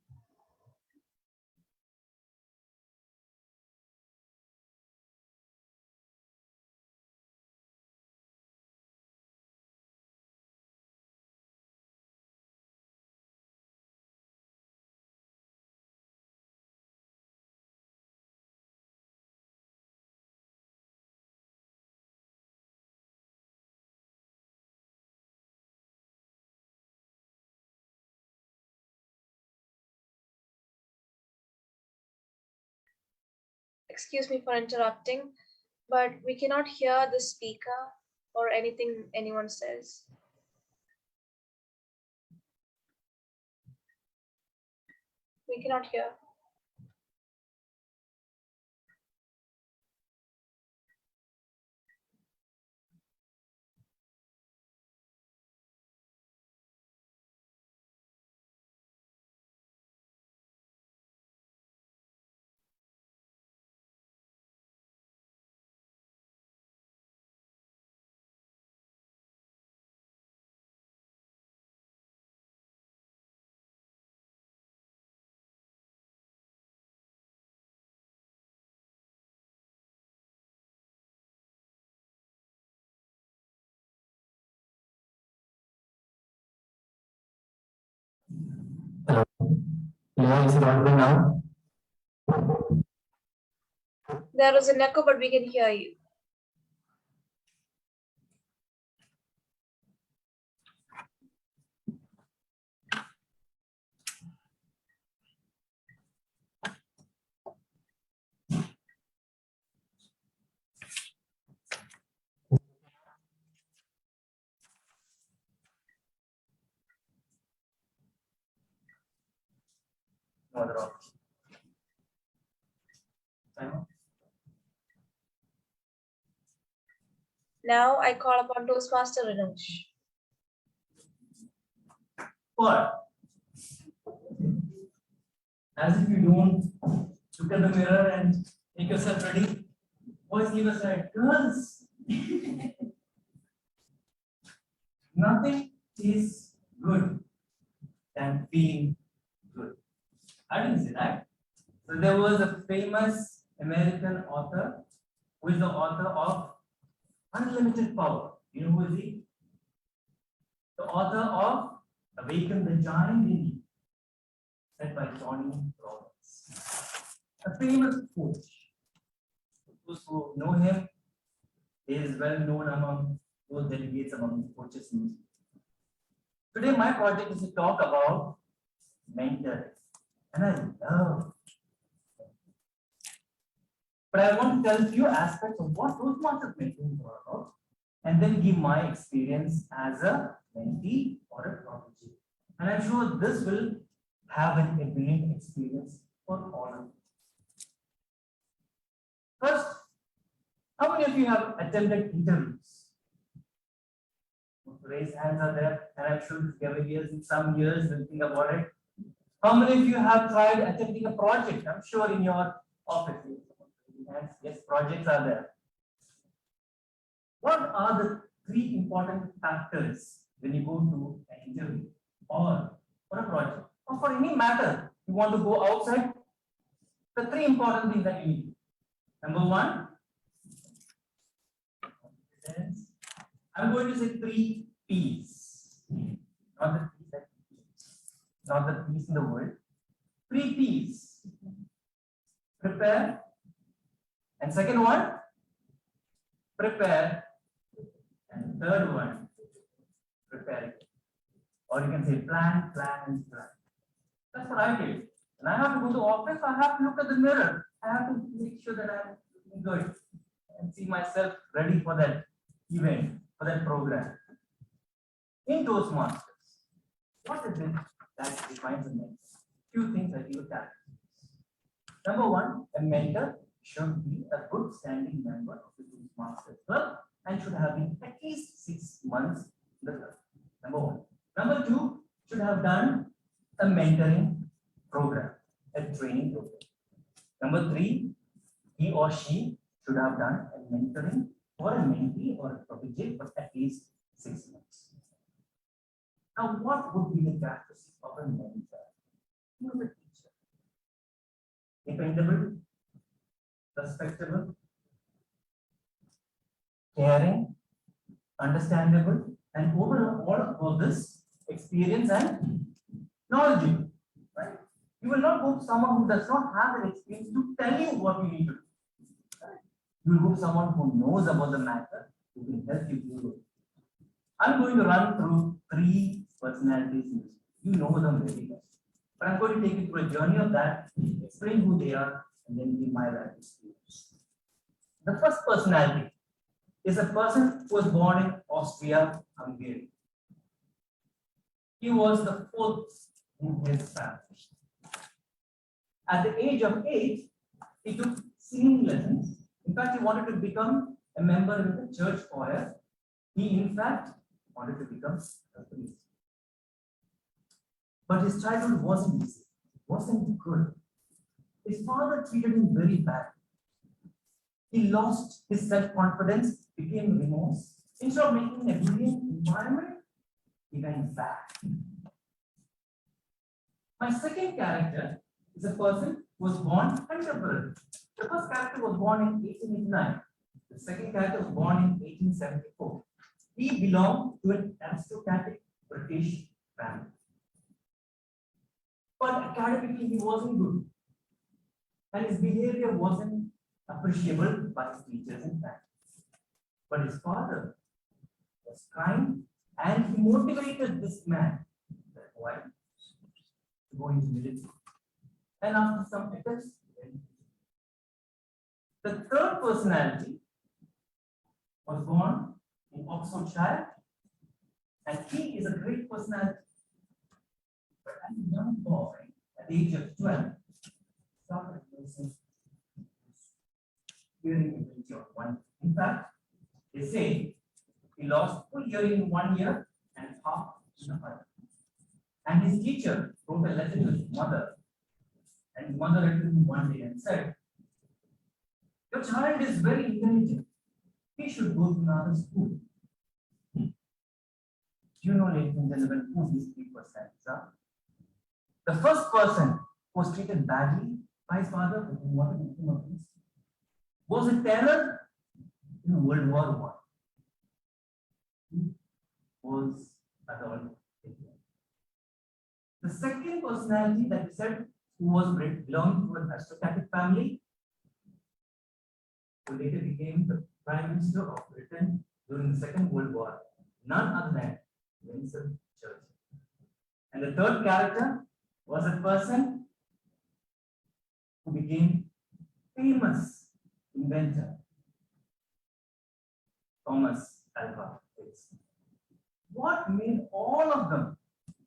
Speaker 2: Excuse me for interrupting, but we cannot hear the speaker or anything anyone says. We cannot hear.
Speaker 19: Hello, is it audible now?
Speaker 2: There is an echo, but we can hear you.
Speaker 19: No, they're off. Time.
Speaker 2: Now I call upon Toastmaster Rinosh.
Speaker 19: What? As if you don't look at the mirror and make yourself ready. Boys, leave aside. Girls. Nothing is good than being good. I didn't say that. So there was a famous American author who is the author of Unlimited Power. You know who is he? The author of Awaken the Giant in You, said by Tony Robbins. A famous coach. Those who know him, he is well known among those delegates, among the coaches. Today, my project is to talk about mentoring. And I love. But I want to tell a few aspects of what Toastmasters mentoring is all about, and then give my experience as a mentee or a protege. And I'm sure this will have an brilliant experience for all of you. First, how many of you have attended interviews? Raise hands are there, and I'm sure this Gaveliers in some years will think about it. How many of you have tried attempting a project? I'm sure in your office. Yes, projects are there. What are the 3 important factors when you go to an interview or for a project or for any matter you want to go outside? The 3 important things that you need. Number 1, I'm going to say 3 P's. Not the P's in the word. 3 P's. Prepare. And second one, prepare. And third one, prepare. Or you can say plan, plan, and plan. That's what I did. When I have to go to office, I have to look at the mirror. I have to make sure that I'm looking good. and see myself ready for that event, for that program. In Toastmasters, what is it that defines a mentor? Few things I feel that. Number one, a mentor should be a good standing member of the Toastmasters club and should have been at least 6 months in the club. Number one. Number two, should have done a mentoring program, a training program. Number three, he or she should have done a mentoring or a mentee or a protege for at least 6 months. Now, what would be the characteristics of a mentor? He was a teacher. Dependable, respectable, caring, understandable, and overall all of this experience and knowledgeable. Right? You will not go to someone who does not have an experience to tell you what you need to do. Right? You will go to someone who knows about the matter, who can help you through it. I'm going to run through 3 personalities. You know them very well. But I'm going to take you through a journey of that, explain who they are, and then give my life experience. The first personality is a person who was born in Austria, Hungary. He was the 4th in his family. At the age of 8, he took singing lessons. In fact, he wanted to become a member in the church choir. He, in fact, wanted to become a priest. But his childhood wasn't easy, wasn't good. His father treated him very badly. He lost his self-confidence, became remorse. Instead of making a brilliant environment, he went bad. My second character is a person who was born contemporary. The first character was born in 1889. The second character was born in 1874. He belonged to an aristocratic British family. But academically, he wasn't good. And his behavior wasn't appreciable by his teachers and family. But his father was kind and he motivated this man, that boy, to go into military. And after some efforts, the third personality was born in Oxfordshire, and he is a great personality. But as a young boy, at the age of 12, started losing hearing ability of one. In fact, they say he lost full hearing in 1 year and half in the other. And his teacher wrote a letter to his mother, and his mother wrote to him one day and said, "Your child is very intelligent. He should go to another school." Do you know, ladies and gentlemen, who these 3 personalities are? The first person was treated badly by his father, who wanted to become a priest, was a terror in World War I. He was adult. The second personality that we said, who was belonging to an aristocratic family, who later became the Prime Minister of Britain during the Second World War, none other than Winston Churchill. And the third character was a person who became famous inventor, Thomas Alva Edison. What made all of them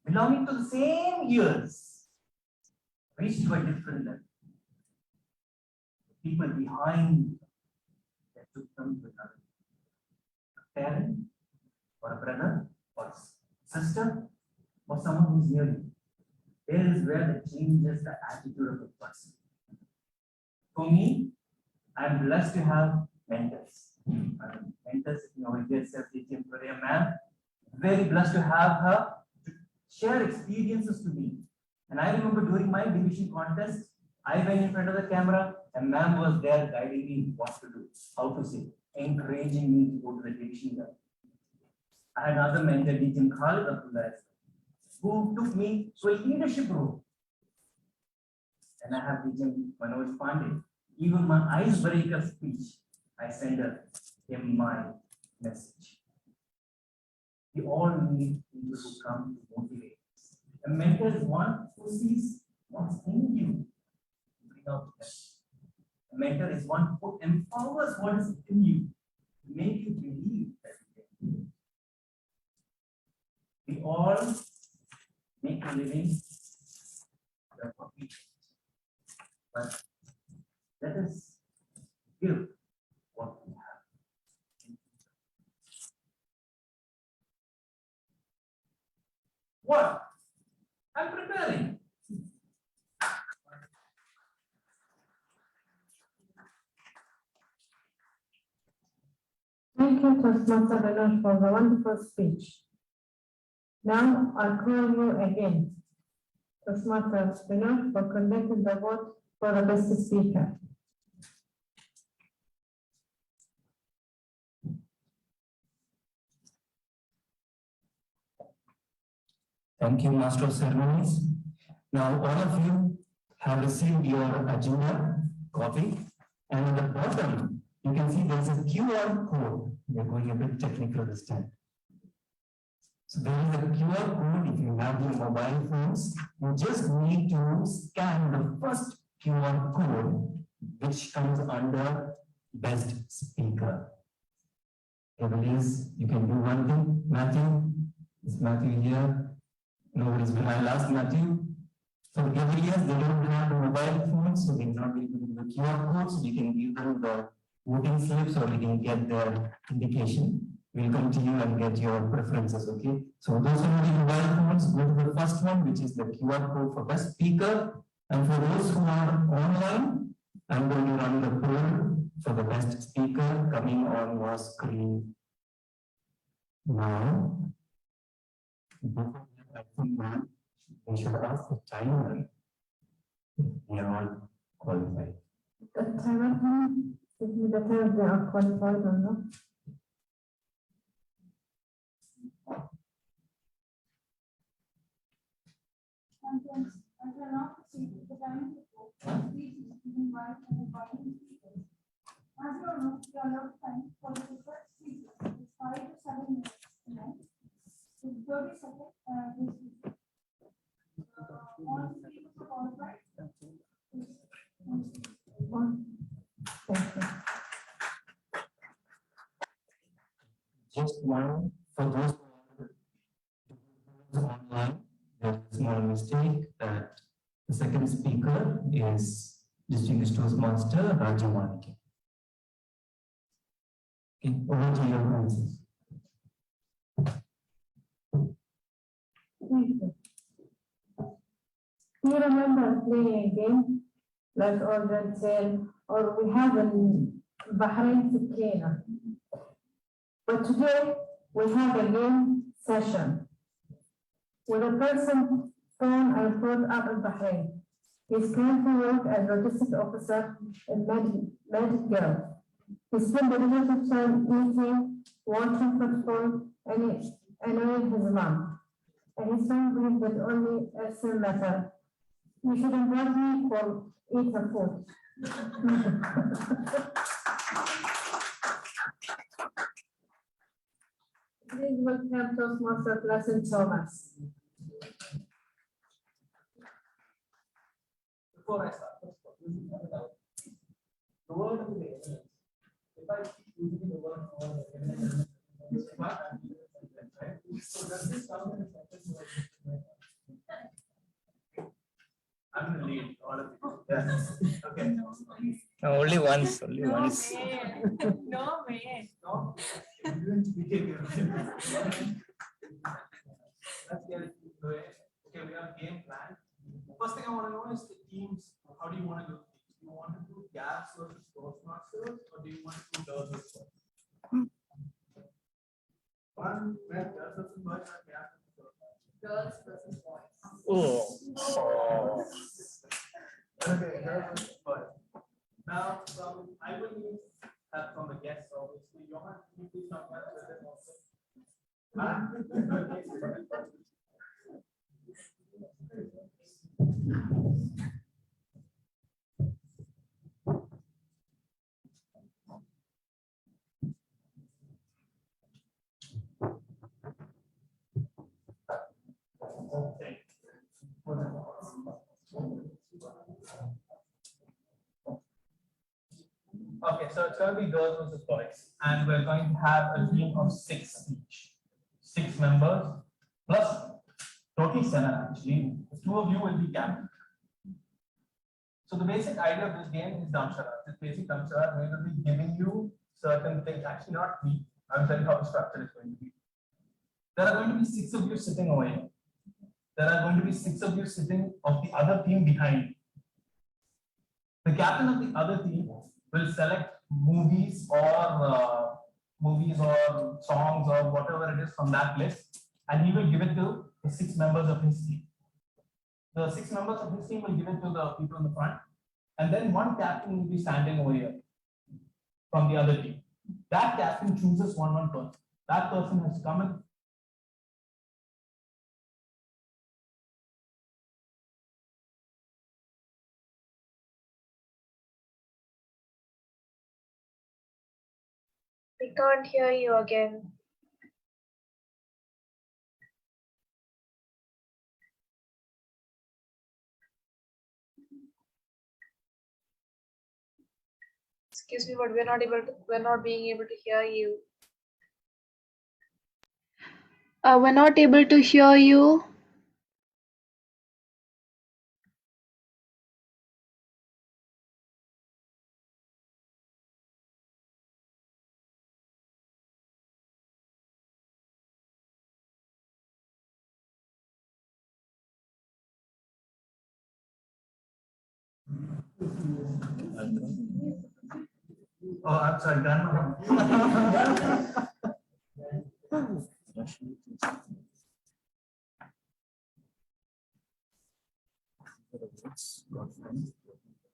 Speaker 19: belonging to the same years reach to a different level? The people behind that took them to another. A parent, or a brother, or sister, or someone who's near you. There is where that changes the attitude of the person. For me, I'm blessed to have mentors. Mentors, here says DTM Korea ma'am. Very blessed to have her to share experiences to me. And I remember during my division contest, I went in front of the camera and ma'am was there guiding me what to do, how to say, encouraging me to go to the division level. I had another mentor, DTM Khalid Abdullah, who took me to a leadership role. And I have DTM Manoj Pandey. Even my icebreaker speech, I send him my message. We all need people who come to motivate us. A mentor is one who sees what's in you, bring out the best. A mentor is one who empowers what is in you, make you believe that you can do it. We all make a living, that's what we do. But let us give what we have. What? I'm preparing.
Speaker 20: Thank you, Toastmaster Benoit, for the wonderful speech. Now I'll call you again, Toastmaster Benoit, for conducting the vote for the best speaker.
Speaker 19: Thank you, Master of Ceremonies. Now, all of you have received your agenda copy, and at the bottom, you can see there's a QR code. We're going a bit technical this time. So there is a QR code. If you have your mobile phones, you just need to scan the first QR code, which comes under Best Speaker. Please, you can do one thing. Matthew, is Matthew here? Nobody's been. I'll ask Matthew. So every year they don't have the mobile phones, so they cannot be given the QR code, so we can give them the voting slips or we can get their indication. We'll come to you and get your preferences, okay? So those who have the mobile phones, go to the first one, which is the QR code for best speaker. And for those who are online, I'm going to run the poll for the best speaker coming on your screen now. I think we should ask the timer. We are all qualified.
Speaker 20: The timer, give me the time they are qualified or not.
Speaker 11: I cannot see the time to speech is given by the following speakers. As you all know, the allowed time for the first speaker is 5 to 7 minutes tonight. With 30 seconds, all speakers are qualified.
Speaker 19: Just one for those online. There is a small mistake that the second speaker is Distinguished Toastmaster Rajamanike. Okay, over to your answers.
Speaker 20: Thank you. Do you remember playing a game like Organ Sale, or we have in Bahrain Tikena? But today we have a game session with a person born and brought up in Bahrain. He's currently work as a logistics officer in Medical. He spent a lot of time eating, watching football, and annoying his mom. And his son believes that only a sin matter. You should invite me for eat her food. Please welcome Toastmaster Blessing Thomas.
Speaker 21: Before I start, the word of the day, if I keep using the word or right? So does this come in a sentence? I'm going to lead all of you. Yes. Okay.
Speaker 22: No, only once. Only once.
Speaker 21: No way. No. You didn't behave. Let's get it going. Okay, we have game plan. First thing I want to know is the teams. How do you want to do teams? Do you want to do gaps versus Toastmasters, or do you want to do girls versus boys? One, girls versus boys, or gaps versus boys?
Speaker 11: Girls versus boys.
Speaker 22: Oh.
Speaker 21: Okay, girls versus boys. Now, I will need help from the guests, obviously. Johan, can you please talk about this also? Okay. Okay, so it's going to be girls versus boys, and we're going to have a team of 6 each. 6 members, plus total 7 actually. The 2 of you will be captain. So the basic idea of this game is Damshara. This basic Damshara, we will be giving you certain things, actually not me, I'll tell you how the structure is going to be. There are going to be 6 of you sitting over here. There are going to be 6 of you sitting of the other team behind you. The captain of the other team will select movies or songs or whatever it is from that list, and he will give it to the 6 members of his team. The 6 members of his team will give it to the people in the front, and then one captain will be standing over here from the other team. That captain chooses one person. That person has come in.
Speaker 2: We can't hear you again. Excuse me, but we're not being able to hear you.
Speaker 4: We're not able to hear you.
Speaker 21: Oh, I'm sorry, Dharma.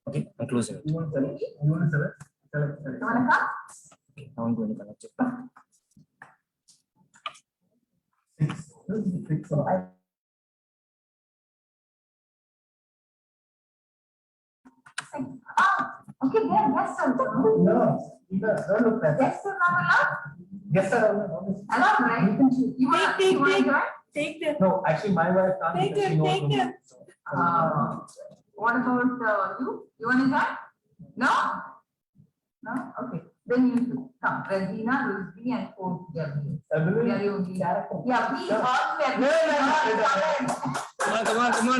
Speaker 22: Okay, I'm closing it.
Speaker 21: You want to select? You want to select? Select.
Speaker 12: You want to come?
Speaker 22: Okay, now I'm going to connect it.
Speaker 21: 6.
Speaker 12: Okay, they are guests also.
Speaker 21: No, don't look at
Speaker 12: Guests are not allowed?
Speaker 21: Guests are allowed.
Speaker 12: Allowed, right? You want to join?
Speaker 21: Take them. No, actually, my wife can't.
Speaker 12: Take
Speaker 21: because she
Speaker 12: them,
Speaker 21: knows
Speaker 12: take
Speaker 21: me.
Speaker 12: them. What about you? You want to join? No? No? Okay. Then you two. Come. Regina, Rusby, and 4 Gabriel. We are your lead. Yeah, please, all we are.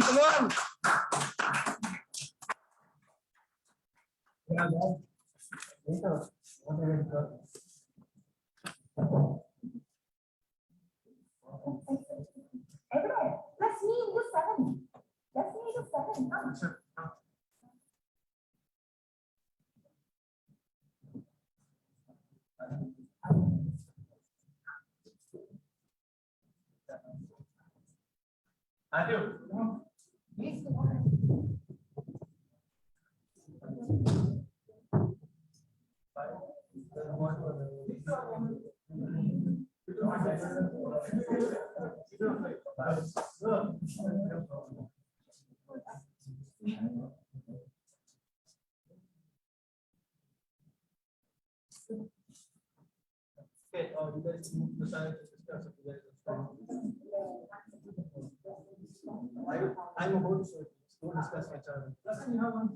Speaker 22: Come on.
Speaker 21: Yeah, no. Later, whatever it
Speaker 12: Everywhere. Let's meet you 7. Let's meet you 7. Come.
Speaker 21: Sure. Matthew, come on.
Speaker 12: Please, come on.
Speaker 21: Okay, you guys move to the side to discuss if you guys are strong. I'm about to go discuss my child. Listen, you have one.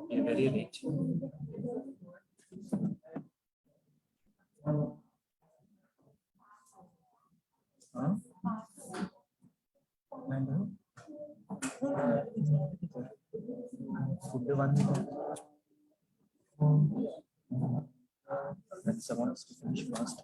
Speaker 22: You're very late. Huh? Food one. That's someone else to finish fast.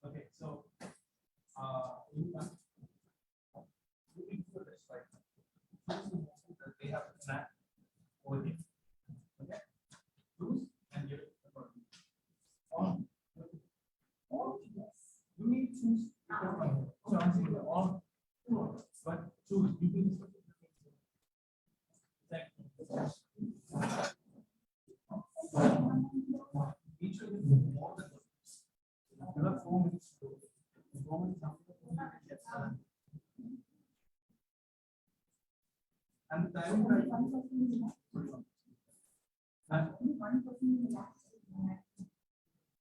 Speaker 21: Okay, so looking for this, right? They have a snack over here. Okay, choose and give it a button. On. You need to choose. So I'm saying all, but choose. You can. Each of them more than you have 4 minutes to go. 4 minutes after the gets done. And the time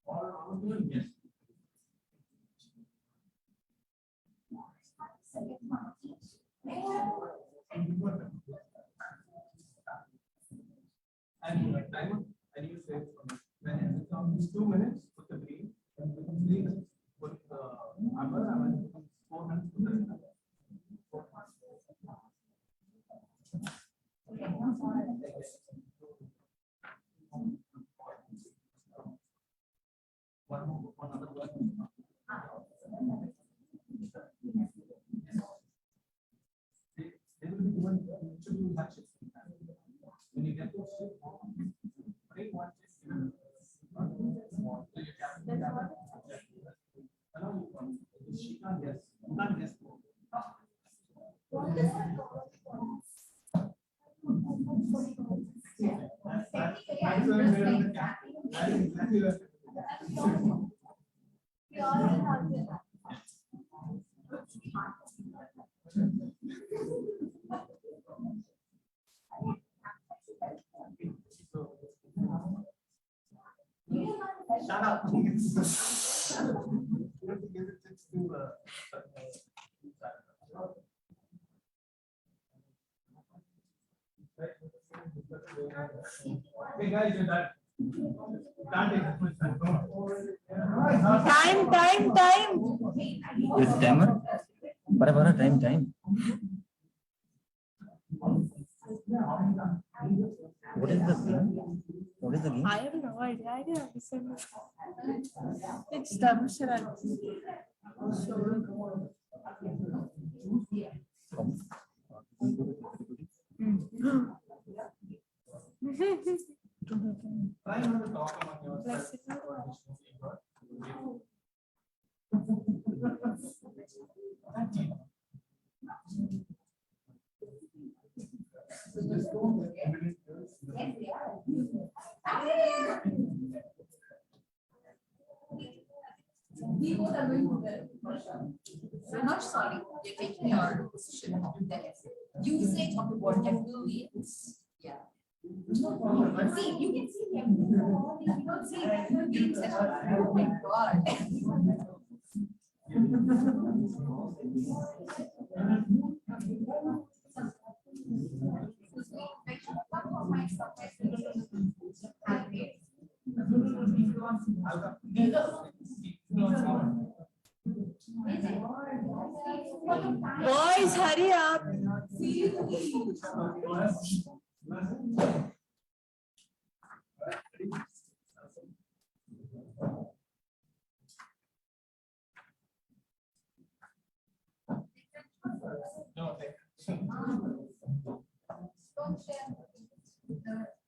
Speaker 21: all doing yes. And the timer, and you say when it becomes 2 minutes, put the green, and becomes 3 minutes, put the amber, and when it becomes 4 minutes, put the red. One other word. They will be given interview matches. When you get those break one test, so you can hello, she can't guess. You can't guess. Shut up. Hey guys, you're done. Can't take this much time.
Speaker 6: Time. With timer? Bara time. What is the game? What is the game?
Speaker 4: I have no idea. I didn't understand. It's double charade.
Speaker 21: Try not to talk among yourself. Just don't
Speaker 11: You're not sorry, you're taking your position of the usage of the word effluents. Yeah. But see, you can see them. You don't see effluents at all. Oh my God.
Speaker 4: Boys, hurry up.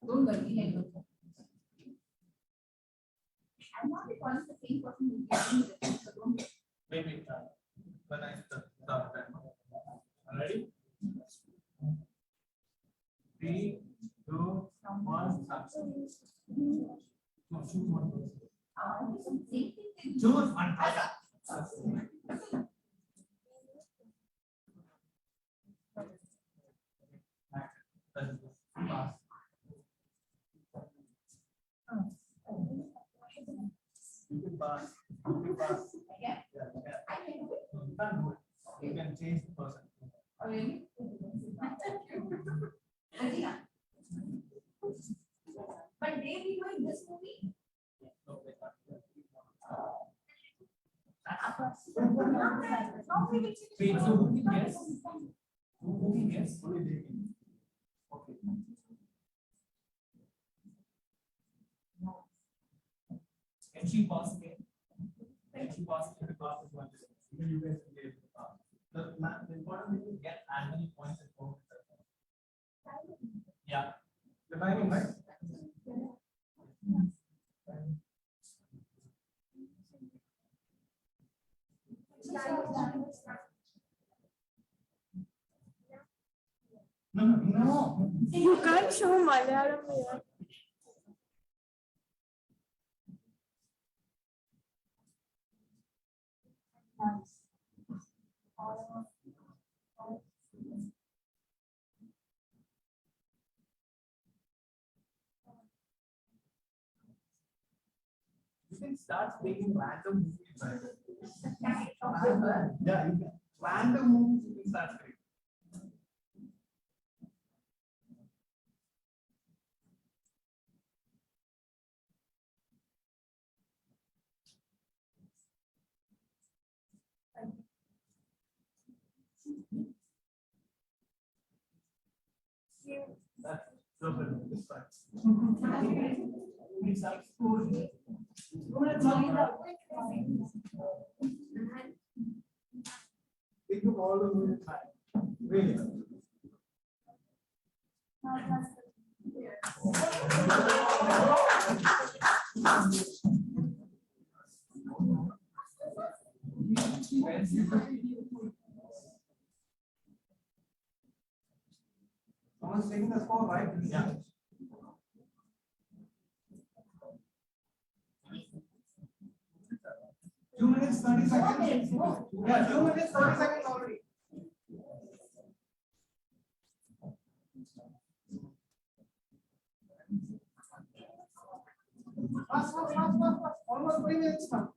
Speaker 11: Don't worry. I'm not the one the same person who gets me the so don't worry.
Speaker 21: Wait. When I start time. Ready? 3, 2, 1, start. Choose one. Choose one. You can pass.
Speaker 11: Yeah.
Speaker 21: I can do it. You can't do it. You can change the person.
Speaker 11: Oh, really? Yeah. But they be doing this movie?
Speaker 21: No, they can't. Wait, so who can guess? Who can guess? Only they can. Okay. Can she pass again? Can she pass if the class is one? Even you guys can be able to pass. The important thing is get as many points as possible. Yeah. The timing, right? No.
Speaker 4: You can't show Malayalam here.
Speaker 21: You can start speaking random movies. Yeah, you can. Random movies you can start speaking. That's so good. This part. We start schooling. Think of all the movies time. Really. Someone's taking the score, right? Yeah. Two minutes, 30 seconds. Yeah, 2 minutes, 30 seconds already. Fast. Almost 3 minutes now.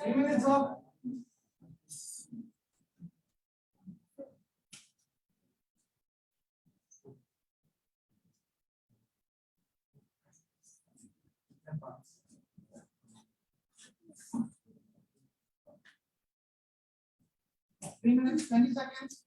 Speaker 21: Three minutes up. Three minutes, 20 seconds.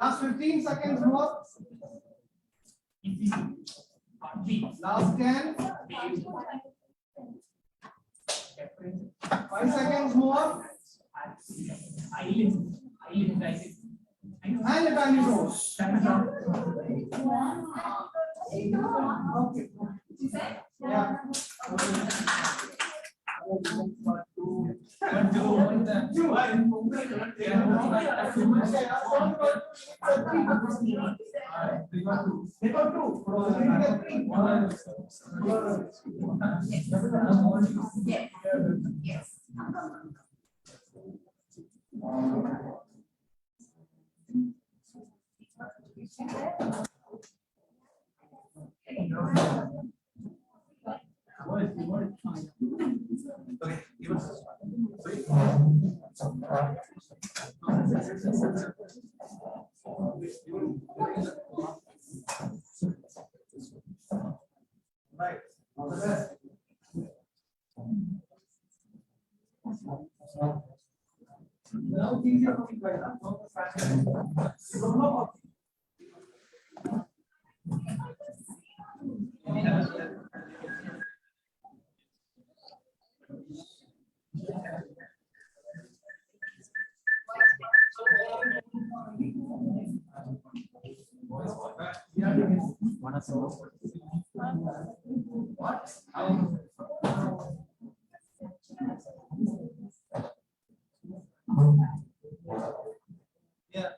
Speaker 21: Last 15 seconds more. Last 10.
Speaker 16: 5 seconds more. And the time is over. Okay. Yeah.
Speaker 11: Yes.
Speaker 16: Right. All the best. Now it's easier for me right now. Yeah.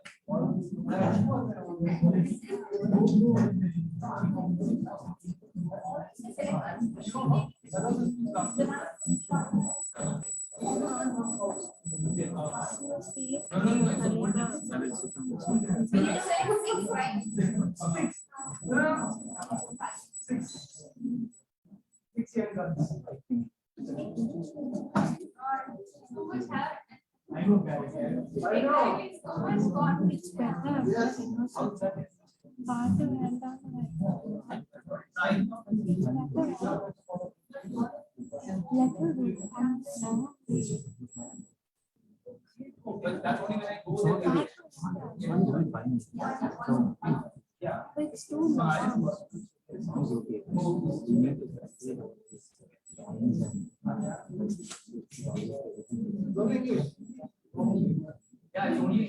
Speaker 16: I know.
Speaker 4: It's better. പാട്ട്
Speaker 16: But that's only when I go there. Yeah.
Speaker 4: It's too long.
Speaker 16: Yeah, it's only.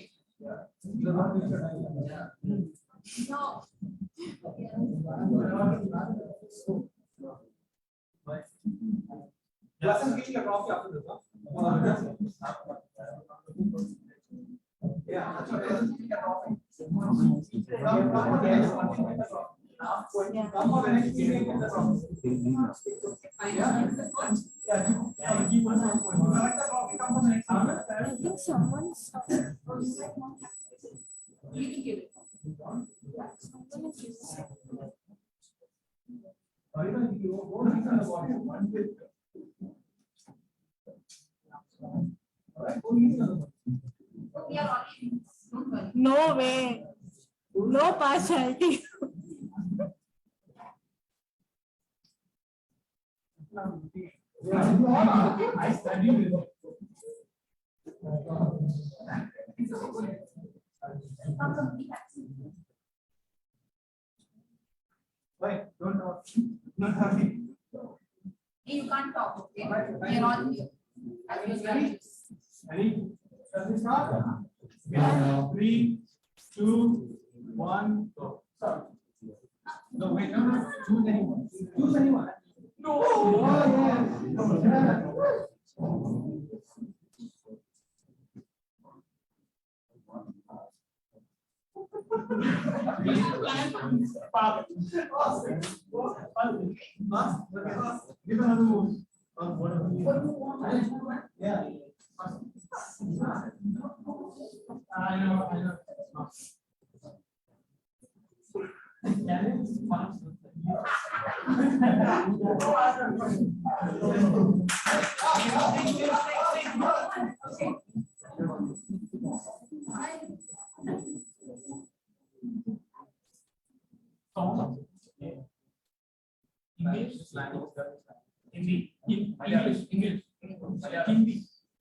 Speaker 16: Wasn't getting a trophy after this, huh? Yeah, that's what I was getting a trophy. Come for the next one, get the trophy. Come for the next meeting, get the trophy. Yeah. Yeah, keep on going. Collect the trophy, come for the next one.
Speaker 4: I think someone's no way, no partiality.
Speaker 16: I studied with Wait, don't talk. Not hurry.
Speaker 11: You can't talk, okay? You're all here.
Speaker 16: Ready? Ready? Shall we start? 3, 2, 1, go. Start. No, wait, no. Choose anyone. Choose anyone. No! Oh, yeah. Give another move. Yeah. I know.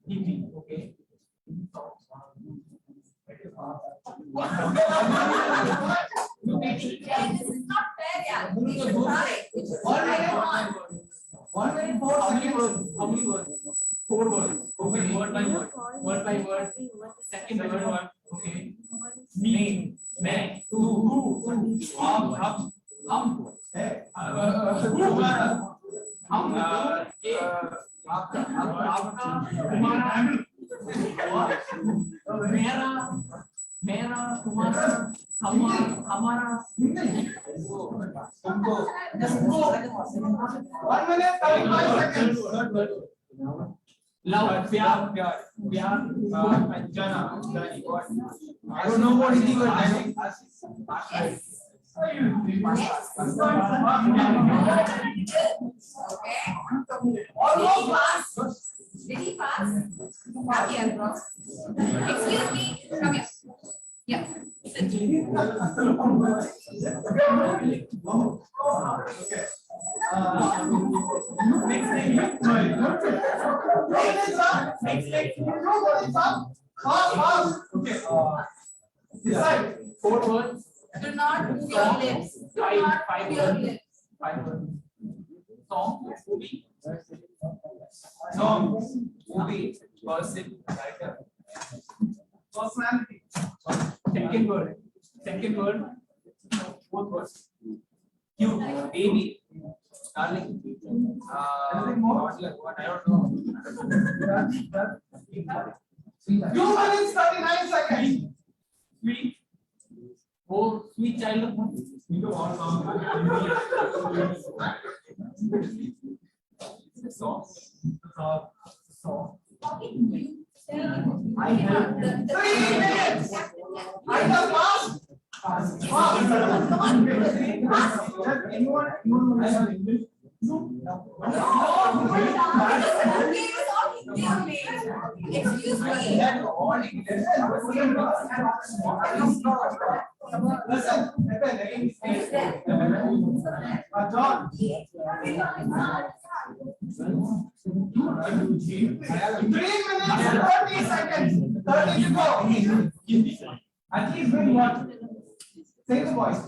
Speaker 16: Hindi. Okay.
Speaker 11: This is not fair, yeah. We should try.
Speaker 21: 1 minute, 4 How many words? How many words? 4 words. Okay, word by word. Word by word. Second word. Okay. Me. Me. Who. Hum. मेरा तुम्हारा हमारा तुमको 1 minute 35 seconds love प्यार जाना I don't know what is the word
Speaker 15: Almost fast. Very fast. Come here, bro. Excuse me. Come here. Yeah.
Speaker 21: Decide 4 words.
Speaker 15: Do not move your lips. Do not move your lips.
Speaker 21: 5 words. Song, movie, person, writer. Personality. Second word. Fourth word. Cute, baby, darling. Toddler, what I don't know. 2 minutes 39 seconds. Sweet. Oh, sweet child of mine. Song. I have 3 minutes. I have passed. Come on. Anyone I have English? No.
Speaker 15: Excuse me.
Speaker 21: Listen. John. 3 minutes 30 seconds. 30 to go. And he's doing what? Say the voice.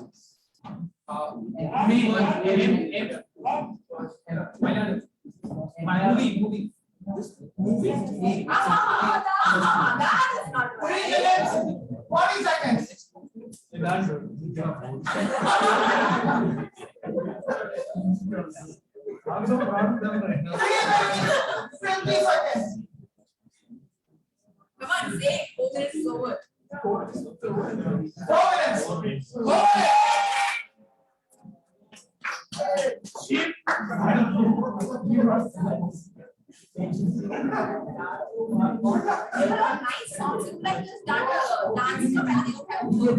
Speaker 21: Movie. 3 minutes 40 seconds. I'm so proud of them right now. 3 minutes 50 seconds.
Speaker 15: Come on, say 4 minutes is over.
Speaker 21: 4 minutes.
Speaker 15: Nice songs. It's like just start dancing and you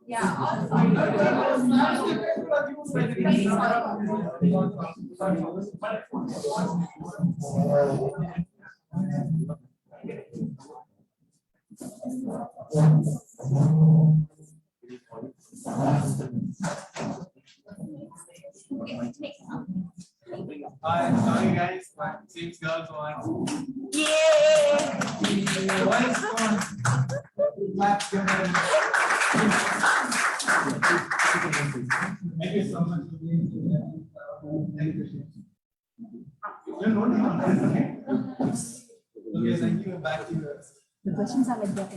Speaker 15: yeah, all
Speaker 21: Sorry guys, but 6 girls won.
Speaker 15: yeah.
Speaker 21: Once won. Clap your hands. Thank you so much for being here. Thank you. You're not okay. Okay, thank you. Back to you.
Speaker 17: The questions are like that.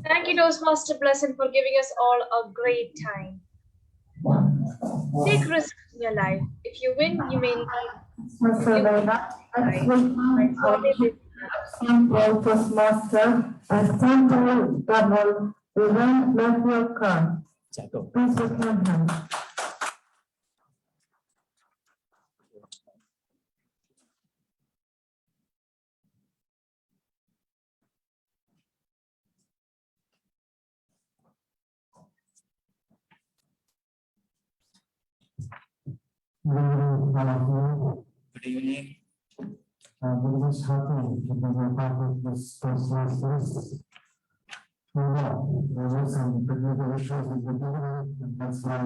Speaker 2: Thank you, Toastmaster Blessing, for giving us all a great time. Take risks in your life. If you win, you may
Speaker 20: Sample Toastmaster and sample double event left your card. Please put your hand.
Speaker 6: Good evening.
Speaker 20: What is happening because I'm part of this Toastmasters? There were some technical issues with the beginning, and that's why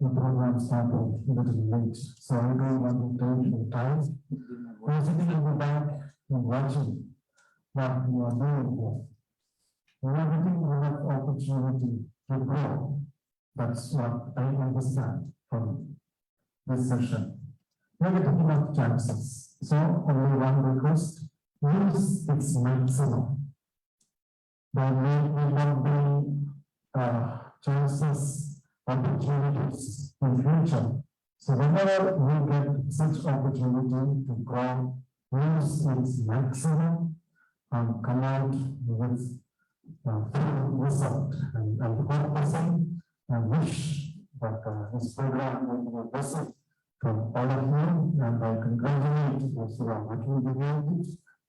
Speaker 20: the program started a little late. So I don't want to take the time. We're sitting in the back and watching.
Speaker 1: what you are doing here. You are getting enough opportunity to grow. That's what I understand from this session. You are getting enough chances. So only one request, use its maximum. There will not be chances, opportunities in future. So whenever we get such opportunity to grow, use its maximum and come out with result and purposing and wish that this program will be a blessing from all of you, and I congratulate those who are working behind it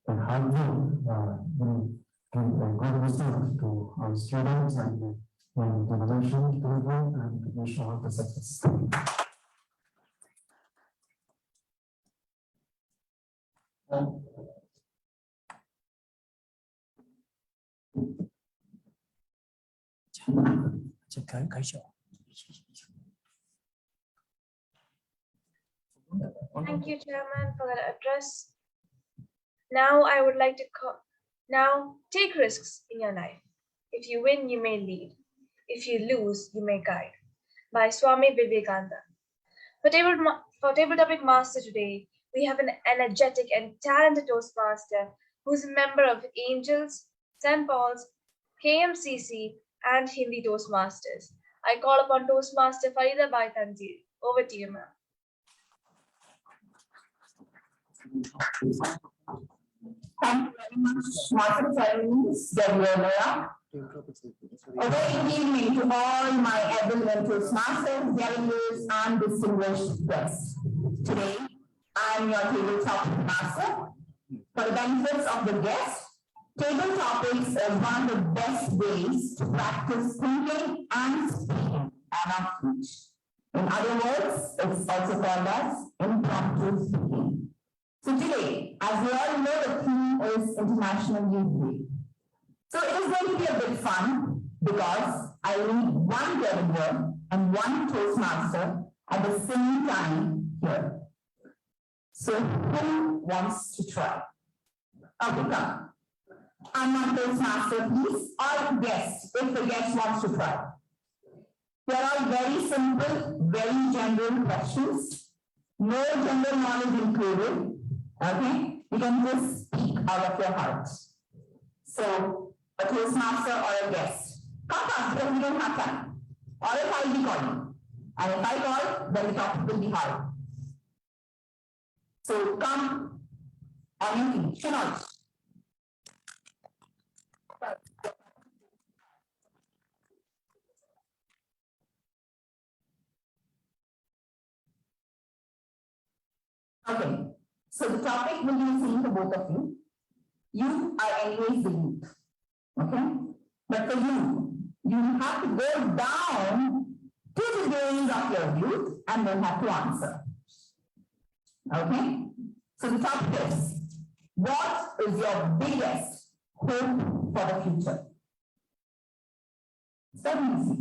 Speaker 1: and how you will give a good result to our students and the generation program, and wish all the success.
Speaker 2: Thank you, Chairman, for that address. Now I would like to now take risks in your life. If you win, you may lead. If you lose, you may guide. By Swami Vivekananda. For table topic master today, we have an energetic and talented Toastmaster who's a member of Angels, St. Paul's, KMCC, and Hindi Toastmasters. I call upon Toastmaster Farida Bai Tanzir. Over to you, ma'am.
Speaker 20: Thank you very much, Master Ceremonies, Gabriela. A very good evening to all my able and Toastmasters, Gabriels, and distinguished guests. Today, I am your table topic master. For the benefits of the guests, table topics is one of the best ways to practice thinking and speaking and of speech. In other words, it's also called as impromptu speaking. So today, as we all know, the theme is International Youth Day. So it is going to be a bit fun because I need one Gavel and one Toastmaster at the same time here. So who wants to try? Okay, come. I'm not Toastmaster, please. Or guest, if the guest wants to try. They are all very simple, very general questions. No general knowledge included. Okay? You can just speak out of your hearts. So, a Toastmaster or a guest. Come fast because we don't have time. Or if I'll be calling. And if I call, then the topic will be hard. So, come on your feet. Should not. Okay. So the topic will be the same for both of you. You are anyways the youth. Okay? But for you, you have to go down to the days of your youth and then have to answer. Okay? So the topic is, what is your biggest hope for the future? It's very easy.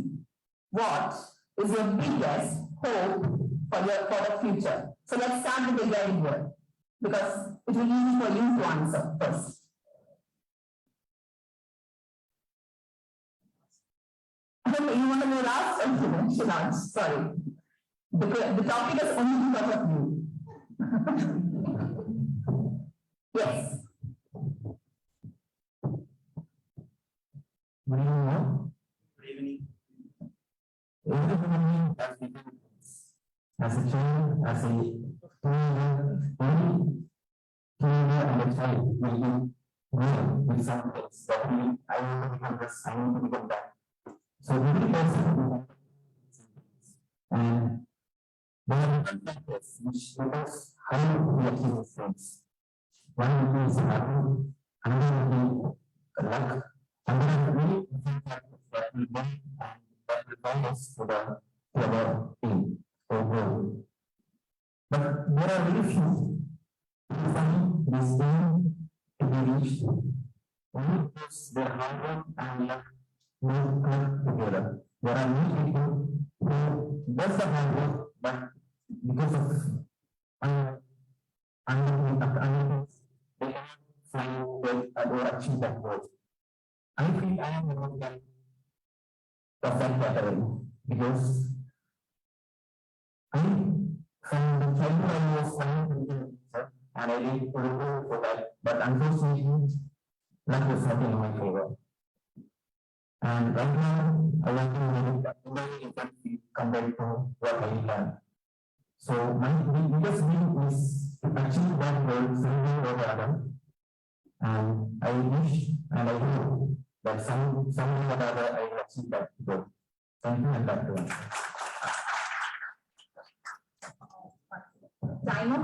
Speaker 20: What is your biggest hope for the future? So let's start with the very word, because it will be easy for you to answer first. You want to go last? Okay, should answer. Sorry. The topic is only because of you. Yes.
Speaker 1: Good evening. Good evening. Everyone as a child, as a teenager, and a child will be growing with some things that I want to become this, I want to become that. So every person and there are different factors which let us how we achieve these things. One will be survival, another will be luck, another will be different factors that will bring and that will bring us to our aim or goal. But there are very few who find this aim to be reached only because their hard work and luck will come together. There are many people who does the hard work, but because of they cannot find with or achieve that goal. I feel I am one of them of that category because I from the childhood I was finding and I really prepared for that, but unfortunately luck was not in my favor. And right now I want to very different field compared to what I learned. So my biggest dream is to achieve that goal someday or the other. And I wish and I hope that someday or the other I will achieve that goal. Thank you and back to you.
Speaker 20: Time up.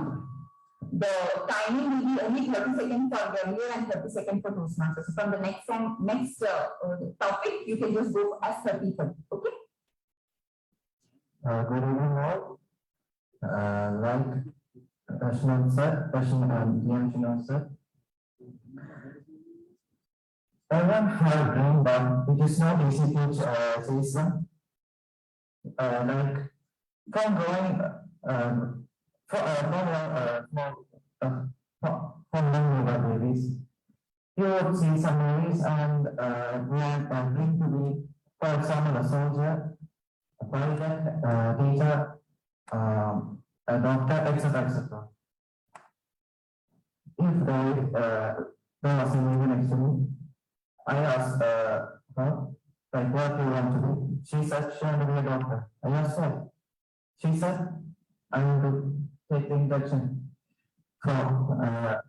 Speaker 20: The timing will be only 30 seconds for Gavelier and 30 seconds for Toastmasters. So from the next topic, you can just go as 30 seconds. Okay?
Speaker 1: Good evening all. Like Ashman said, Ashman said, everyone have a dream, but it is not easy to chase them. Like from growing from young babies, you would see some movies and we have dream to be, for example, a soldier, a pilot, teacher, a doctor, etc., etc. If there was a movie next to me, I asked her, like, what do you want to do? She said she wanted to be a doctor. I asked her. She said, I want to take the injection for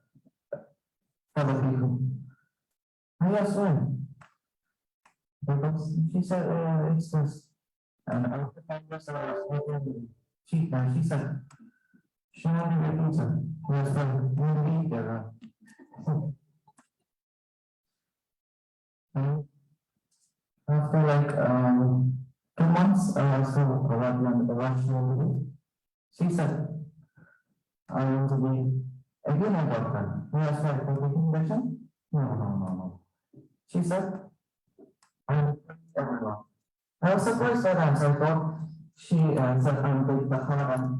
Speaker 1: the people. I asked her. Because she said, it's this. And after 5 years, she said, she wanted to be a teacher. Yes, we'll be there. And after like 2 months, I also what she wanted to do. She said, I want to be again a doctor. Yes, right, for the injection? No. She said, I want to everyone. I was surprised at her, so I thought she said, I'm going to her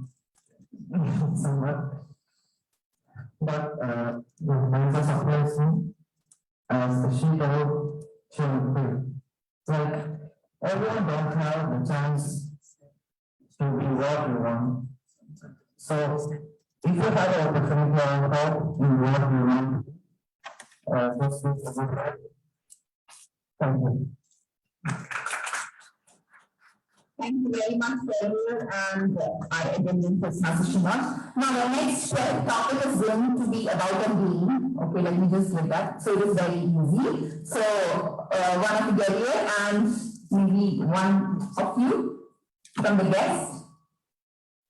Speaker 1: and somewhat. But my first surprised me as she told she would do. Like, everyone don't have the chance to be what you want. So, if you have an opportunity to help in what you want, this is a good way. Thank you.
Speaker 20: Thank you very much, Gavelier, and I again link this message Now, the next topic is going to be about a game. Okay, let me just get that. So, it is very easy. So, one of the Gavelier and maybe one of you from the guests.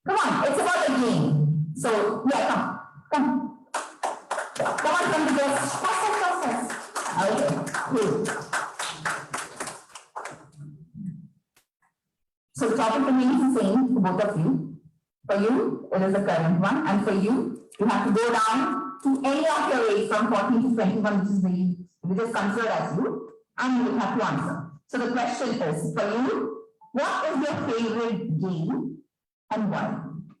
Speaker 20: Come on, it's about a game. So, yeah, come. Come on from the guests. Fast. Okay, cool. So the topic remains the same for both of you. For you, it is the current one, and for you, you have to go down to any of your age from 14 to 21, which is considered as you, and you will have to answer. So the question is, for you, what is your favorite game and why?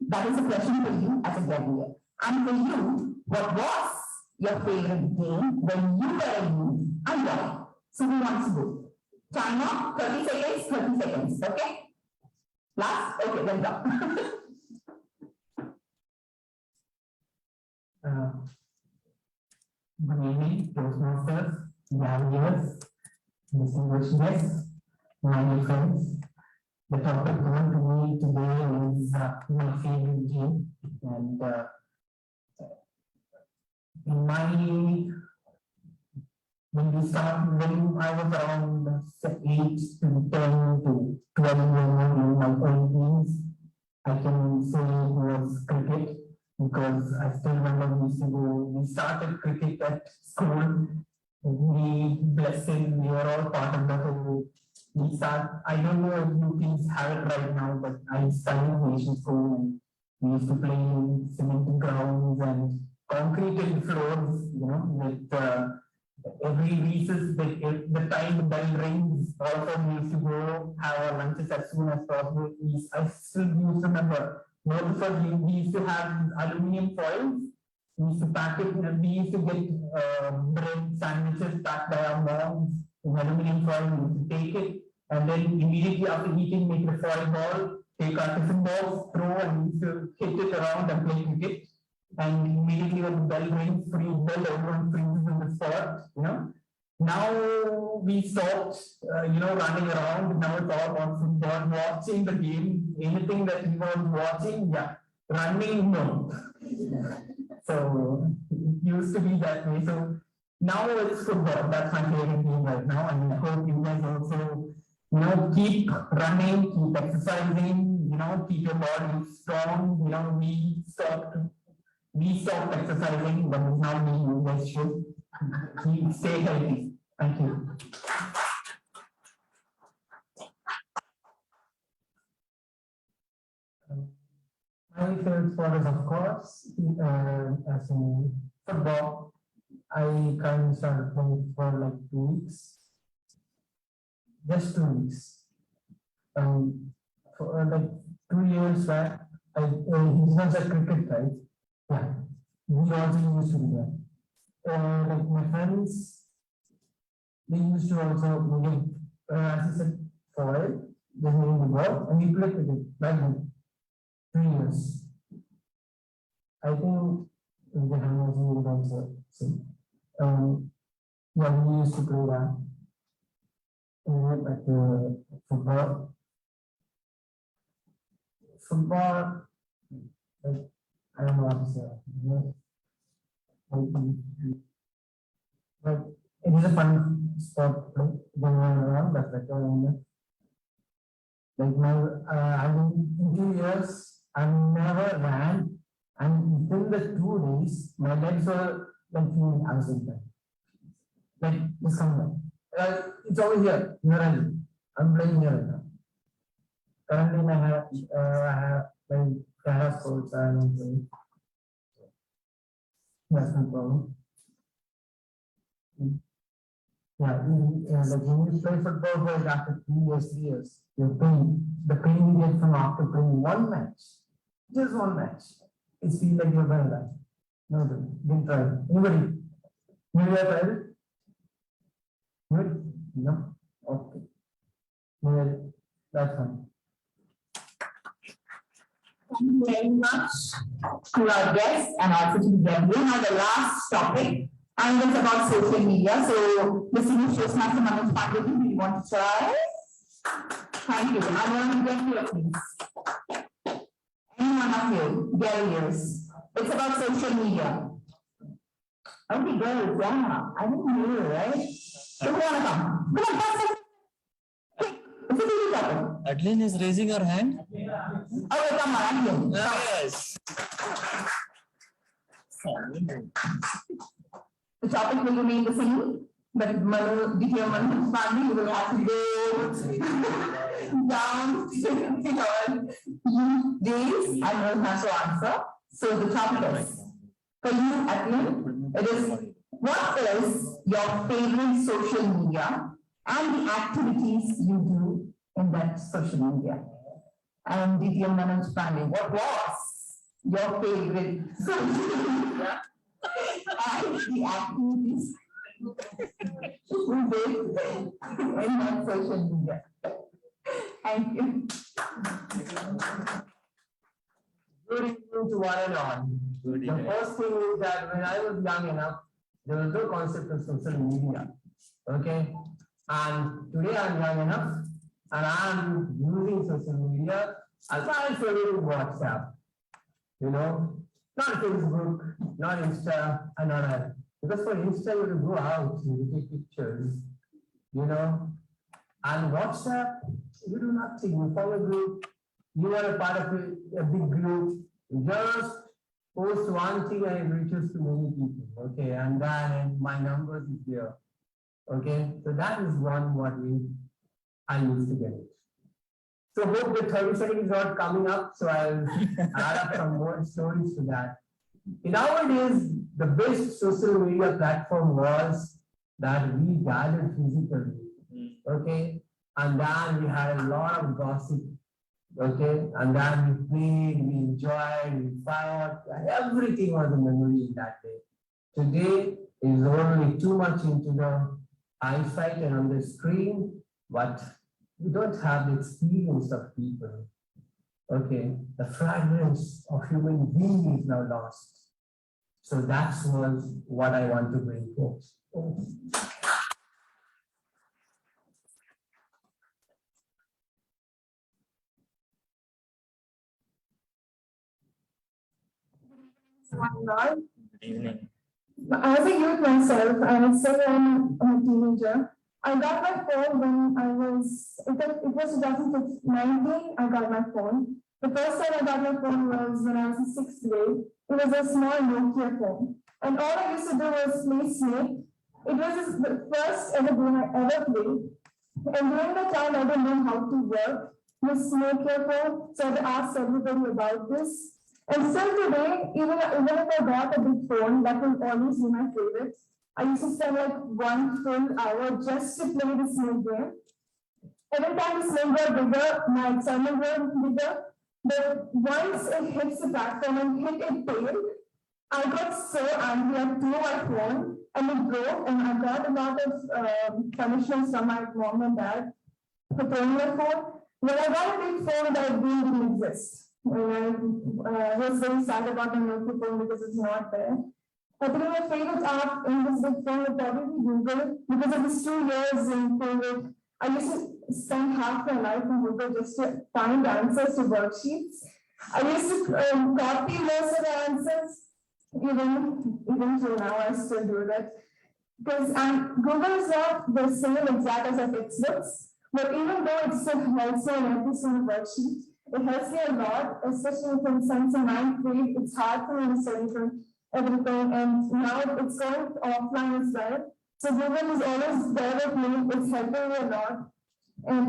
Speaker 20: That is a question for you as a Gavelier. And for you, what was your favorite game when you were a youth and why? So who wants to go? China, 30 seconds, okay? Last? Okay, then go.
Speaker 1: Good evening, Toastmasters, Gaveliers, distinguished guests, my dear friends. The topic given to me today is my favorite game, and when I was around 8 to 10 to 12 in my early teens, I can say it was cricket, because I still remember we started cricket at school. We were all part of the whole. I don't know if you kids have it right now, but I studied in Asian school and we used to play in cement grounds and concreted floors, with every recess, the time the bell rings, also we used to go have our lunches as soon as possible. I still used to remember, we used to have aluminum foils We used to pack it, we used to get bread sandwiches packed by our moms in aluminum foil. We used to take it and then immediately after eating, make a foil ball, take our tiffin balls, throw, and we used to hit it around and play cricket. And immediately when the bell rings, freeze bell, everyone freezes in the spot, you know. Now we stopped, running around. Now it's all on football, watching the game, anything that we were watching, yeah. Running, no. So it used to be that way. So now it's football. That's my favorite game right now. And I hope you guys also, keep running, keep exercising, keep your body strong. We stopped exercising, but now you guys should stay healthy. Thank you. My favorite sport is, of course, as in football. I kind of started playing for like 2 weeks. Just 2 weeks. For like 2 years back, it's not like cricket, right? Yeah, we also used to do that. Like my friends, they used to also give, as I said, foil, just moving the ball, and we played with it like that. 3 years. I think the Hammers would also see. Yeah, we used to play that. Like football. Football, like, I don't know what to say. But it is a fun sport, like going around, but like I mean, in 2 years, I never ran, and within the 2 days, my legs were like feeling uncertain. Like this somewhere. It's over here. I'm playing here right now. Currently, I have like para sports. I don't play. That's no problem. Yeah, like when you play football, like after 2 years, 3 years, the pain you get from after playing one match, just one match, it feels like you're better than. No, didn't try it. Anybody? Maybe I tried it? Good? No? Okay. Well, that's fine.
Speaker 7: Thank you very much to our guests and also to the gathering. Now the last topic, and it's about social media. So, Mr. Toastmaster Manoj Pandey, do you want to try? Thank you. I want to get here, please. Anyone of you, Gavels. It's about social media. Okay, girls, yeah. I didn't know, right? So, who want to come? Come on, pass it.
Speaker 6: Adeline is raising her hand.
Speaker 7: Okay, come on, Adeline.
Speaker 6: Yes.
Speaker 7: The topic will remain the same, but DTM Manoj Pandey, you will have to go down to your days and will have to answer. So the topic is, for you, Adeline, it is, what is your favorite social media and the activities you do in that social media? And DTM Manoj Pandey, what was your favorite social media and the activities you did in that social media? Thank you.
Speaker 1: Good evening to one and all. The first thing is that when I was young enough, there was no concept of social media. Okay? And today I'm young enough and I'm using social media. I'll try to show you WhatsApp. Not Facebook, not Insta, and not that. Because for Insta, you have to go out, you take pictures, And WhatsApp, you do nothing. You follow a group, you are a part of a big group, you just post one thing and it reaches to many people. Okay, and then my numbers is there. Okay, so that is I used to get it. So hope the 30 seconds is not coming up, so I'll add up some more stories to that. Nowadays, the best social media platform was that we gathered physically, okay? And then we had a lot of gossip,
Speaker 3: Okay, and then we played, we enjoyed, we fought, and everything was a memory in that day. Today is only too much into the eyesight and on the screen, but we don't have the experience of people. Okay, the fragrance of human being is now lost. So that was what I want to bring forth.
Speaker 1: Good
Speaker 6: evening.
Speaker 1: As a youth myself, I would say I'm a teenager. I got my phone when I was, it was 2019, I got my phone. The first time I got my phone was when I was in sixth grade. It was a small Nokia phone. And all I used to do was play Snake. It was the first ever game I ever played. And during the time, I didn't know how to work with Nokia phone, so I asked everybody about this. And still today, even if I got a big phone, that will always be my favorite. I used to spend like 1 full hour just to play the Snake game. Every time the Snake got bigger, my excitement got bigger. But once it hits the platform and hit it tail, I got so angry, I threw my phone and it broke, and I got a lot of punishments from my mom and dad for throwing my phone. When I got a big phone, that didn't exist. And I was very sad about the Nokia phone because it's not there. I think my favorite app in this big phone would probably be Google, because of these 2 years in COVID. I used to spend half my life in Google just to find answers to worksheets. I used to copy most of the answers. Even till now, I still do that. Because Google is not the same exact as a textbooks, but even though it still helps you in every single worksheet, it helps me a lot, especially from since in ninth grade. It's hard for me to study from everything, and now it's going offline as well. So Google is always there with me. It's helping me a lot, and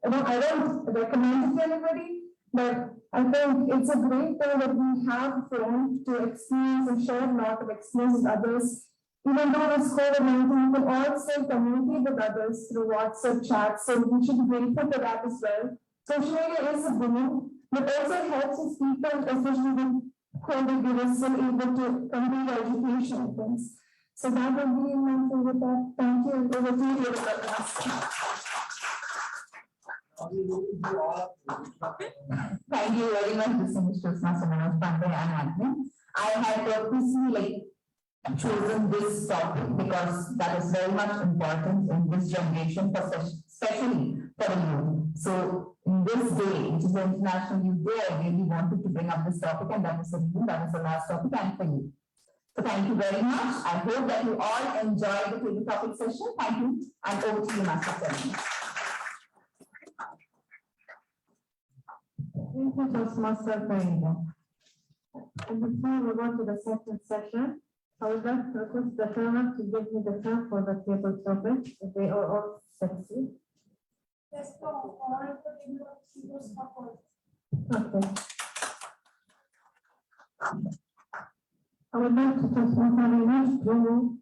Speaker 1: I don't recommend it to anybody, but I think it's a great thing that we have a phone to experience and share a lot of experience with others. Even though it's COVID-19, we can all still communicate with others through WhatsApp chats, so we should be grateful for that as well. Social media is a boom, but also helps us people, especially when COVID give us still able to complete education and things. So that would be my favorite part. Thank you. Over to you,
Speaker 7: Thank you very much, distinguished Toastmaster Manoj Pandey and admin. I had purposely chosen this topic because that is very much important in this generation, especially for the youth. So in this day, which is the International Youth Day, I really wanted to bring up this topic, and that is the reason that is the last topic and for you. So thank you very much. I hope that you all enjoyed the table topic session. Thank you, and over to you, Master Chairman.
Speaker 1: Thank you, Toastmaster Parinda. And before we go to the second session, I would like to request the chairman to give me the term for the table topic. They are all sexy.
Speaker 15: Yes, no,
Speaker 1: Okay. I would like to to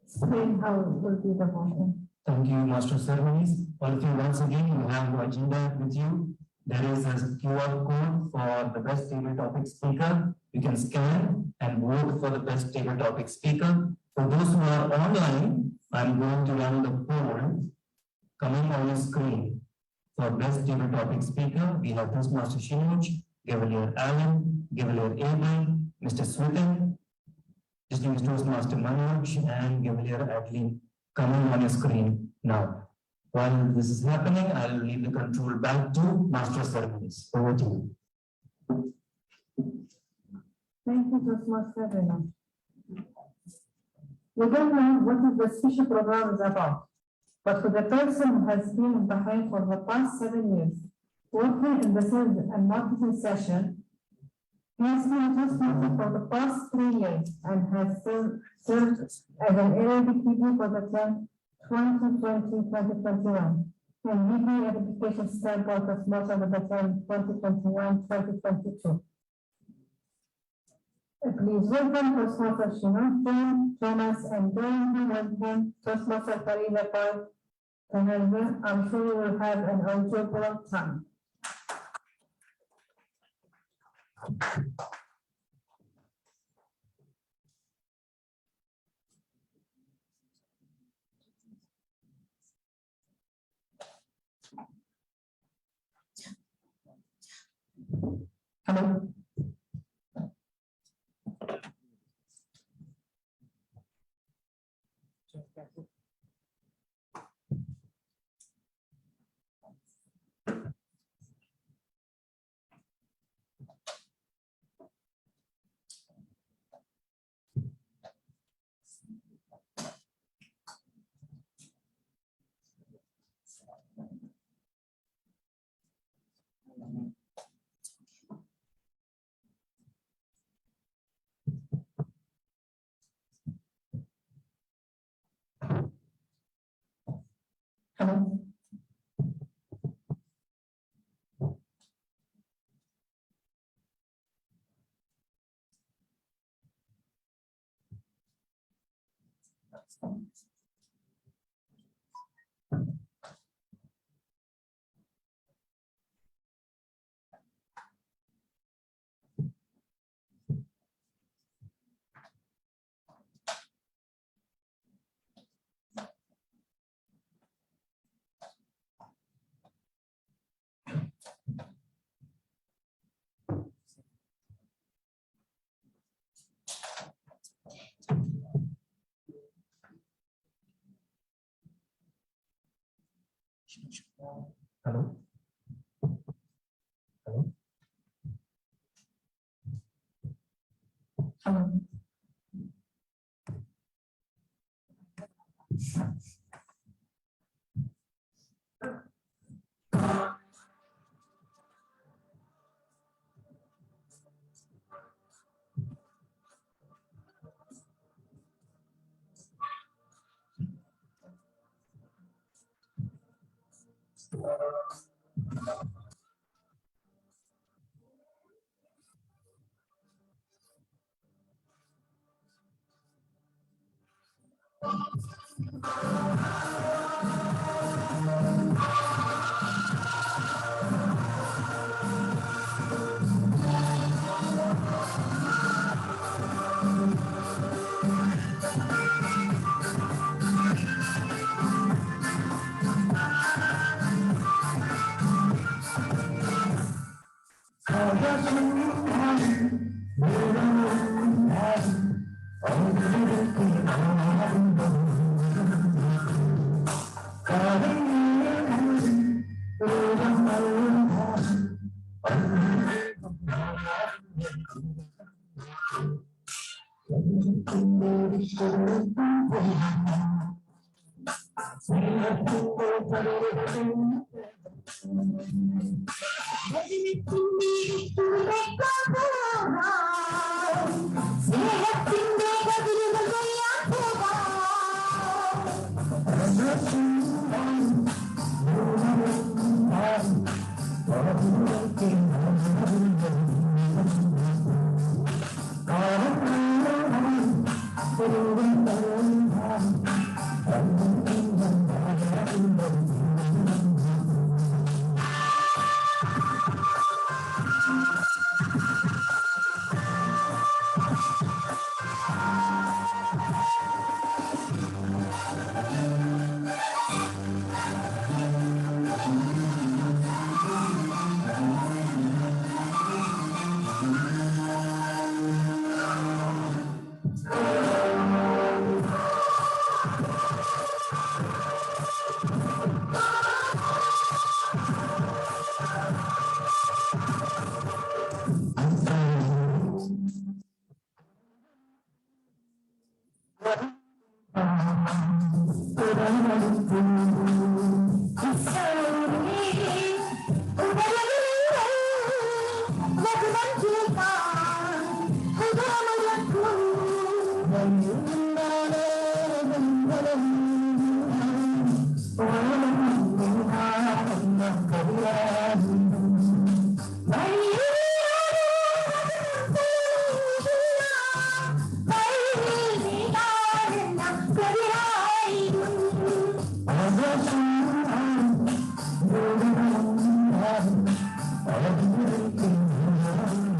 Speaker 1: explain how it will be the voting.
Speaker 3: Thank you, Master of Ceremonies. All of you, once again, you have the agenda with you. There is a QR code for the best table topic speaker. You can scan and vote for the best table topic speaker. For those who are online, I'm going to run the poll coming on the screen. For best table topic speaker, we have Toastmaster Shinoj, Gavelier Allen, Gavelier Abel, Mr. Swithin, distinguished Toastmaster Manoj, and Gavelier Adeline coming on your screen now. While this is happening, I'll leave the control back to Master of Ceremonies. Over to you.
Speaker 1: Thank you, Toastmaster Rena. We don't know what the special program is about, but for the person who has been in Bahrain for the past 7 years, working in the sales and marketing session, he has been a Toastmaster for the past 3 years and has served as an LLB for the term 2020-2021 and VP Education Stamp for the Toastmaster of the term 2021-2022. Please welcome Toastmaster Shinoff, Thomas, and join me welcome Toastmaster Farida Park. I'm sure you will have an enjoyable time. Hello. Hello. Hello. Hello.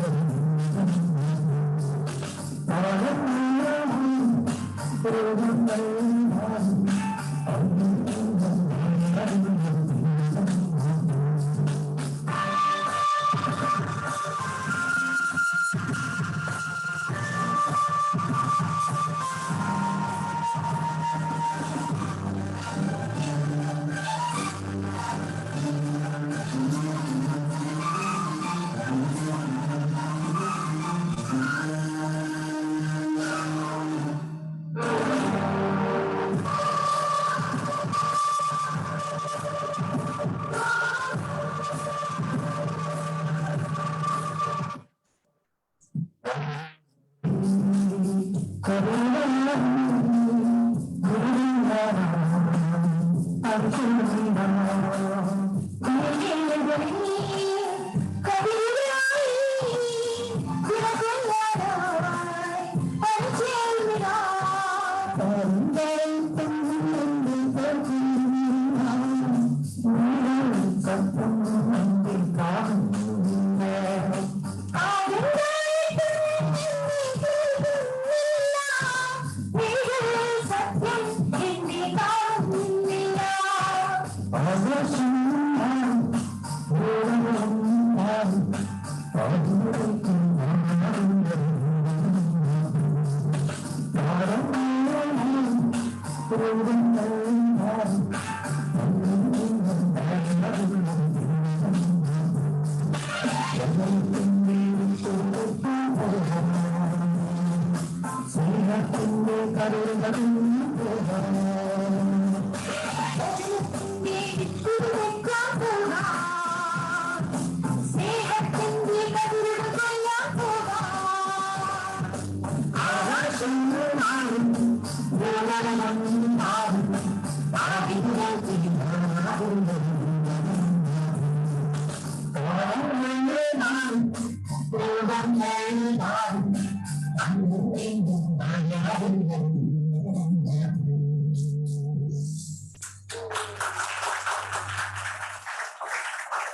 Speaker 1: Hello.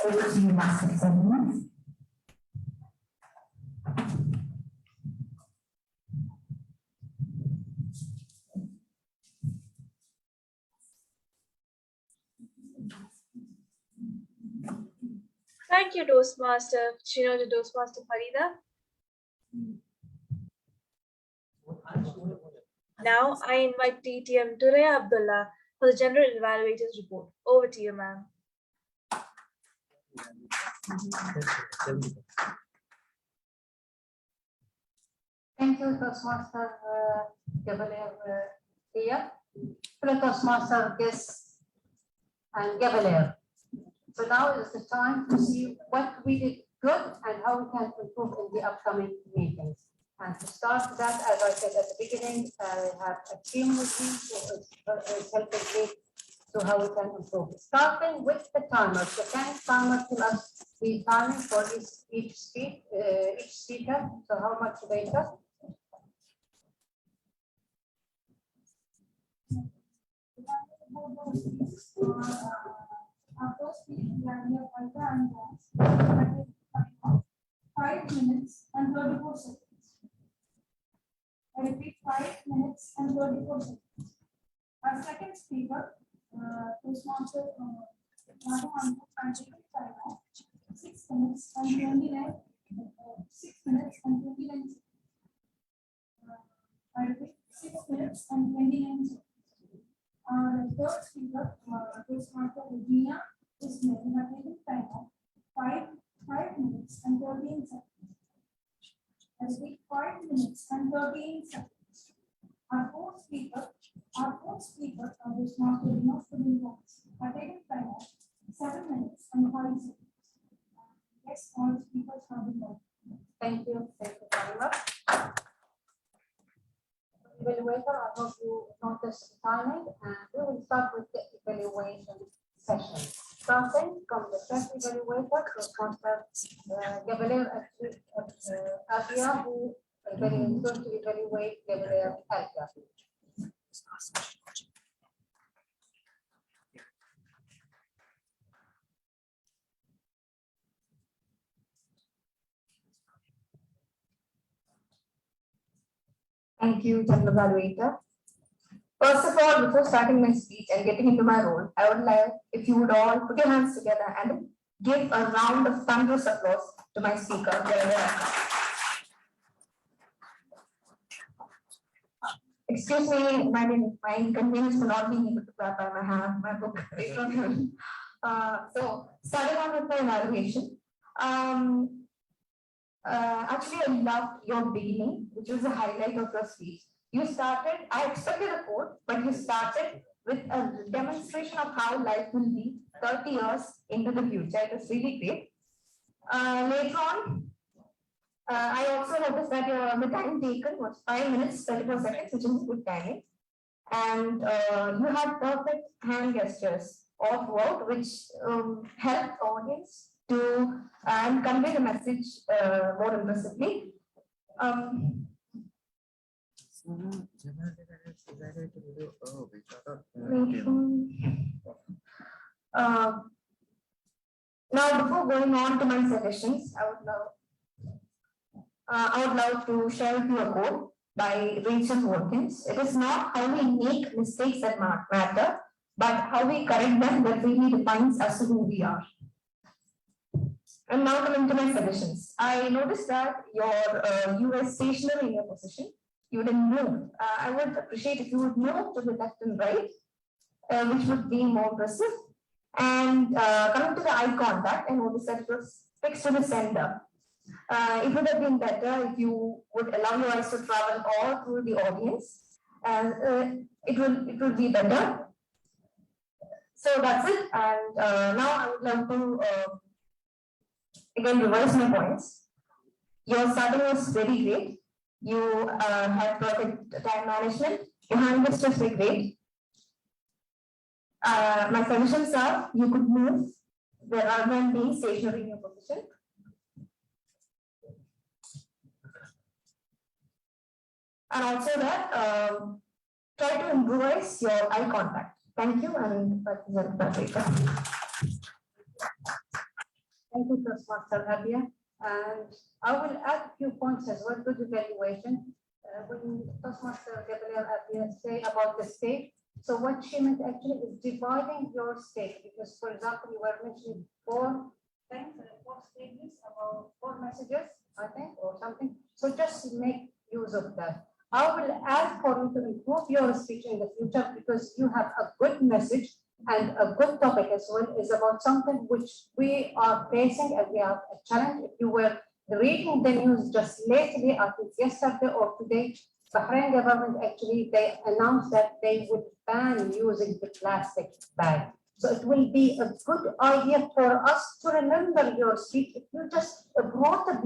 Speaker 7: Over to you, Master Ceremonies.
Speaker 2: Thank you, Toastmaster Chino to Toastmaster Farida. Now I invite DTM Turea Abdullah for the General Evaluators Report. Over to you, ma'am.
Speaker 11: Thank you, Toastmaster Gavelier here. Hello, Toastmaster guests and Gavelier. So now is the time to see what we did good and how we can improve in the upcoming meetings. And to start that, as I said at the beginning, I have a team with me who is helping me to how we can improve. Starting with the timer. So can timer tell us the time for each speaker? So how much data?
Speaker 8: Our first speaker, Gavelier, 5 minutes and 34 seconds. I repeat, 5 minutes and 34 seconds. Our second speaker, Toastmaster Madhu, 6 minutes and 29. 6 minutes and 29 seconds. I repeat, 6 minutes and 29 seconds. Our third speaker, Toastmaster Regina, is taking time of 5 minutes and 13 seconds. I repeat, 5 minutes and 13 seconds. Our fourth speaker, Toastmaster Renos are taking time of 7 minutes and 5 seconds. Yes, all speakers have been done.
Speaker 11: Thank you. Thank you very much. Evaluator, I hope you notice the timing, and we will start with the evaluation session. Starting from the first evaluator, Toastmaster Gavelier Abia, who is going to evaluate Gavelier Abia.
Speaker 7: Thank you, General Evaluator. First of all, before starting my speech and getting into my role, I would like if you would all put your hands together and give a round of thunderous applause to my speaker. Excuse me, my inconvenience for not being able to grab by my book. So, starting on with my evaluation. Actually, I loved your beginning, which was the highlight of your speech. You started, I expected a quote, but you started with a demonstration of how life will be 30 years into the future. It was really great. Later on, I also noticed that the time taken was 5 minutes, 34 seconds, which is good timing. And you had perfect hand gestures all throughout, which helped the audience to and convey the message more impressively. Now, before going on to my suggestions, I would love to share with you a quote by Rachel Watkins. It is not how we make mistakes that matter, but how we correct them that really defines us who we are. And now coming to my suggestions. I noticed that you were stationary in your position. You didn't move. I would appreciate if you would move to the left and right, which would be more impressive. And coming to the eye contact, I noticed that it was fixed to the center. It would have been better if you would allow your eyes to travel all through the audience. It will be better. So that's it. And now I would love to again revise my points. Your starting was very great. You had perfect time management. Your hand gestures were great. My suggestions are you could move rather than being stationary in your position. And also that try to improvise your eye contact. Thank you, and Representative Patricia.
Speaker 10: Thank you, Toastmaster Abia. And I will add a few points as well to the evaluation. When Toastmaster Gabriel Abia say about the state, so what she meant actually is dividing your state, because for example, you were mentioning 4 things and 4 stages about 4 messages, I think, or something. So just make use of that. I will ask for you to improve your speech in the future because you have a good message and a good topic as well is about something which we are facing and we have a challenge. If you were reading the news just lately, I think yesterday or today, Bahrain government actually, they announced that they would ban using the plastic bag. So it will be a good idea for us to remember your speech if you just brought a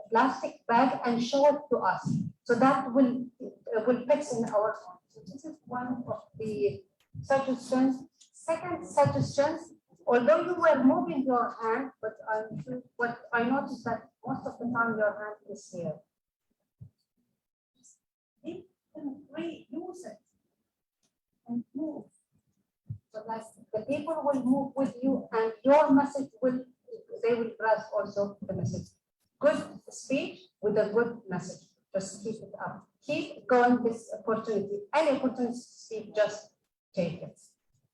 Speaker 10: plastic bag and show it to us. So that will fix in our mind. So this is one of the suggestions. Second suggestions, although you were moving your hand, but I noticed that most of the time your hand is here. You can reuse it and move. So that the people will move with you and your message they will grasp also the message. Good speech with a good message. Just keep it up. Keep going this opportunity. Any opportunity to speak, just take it.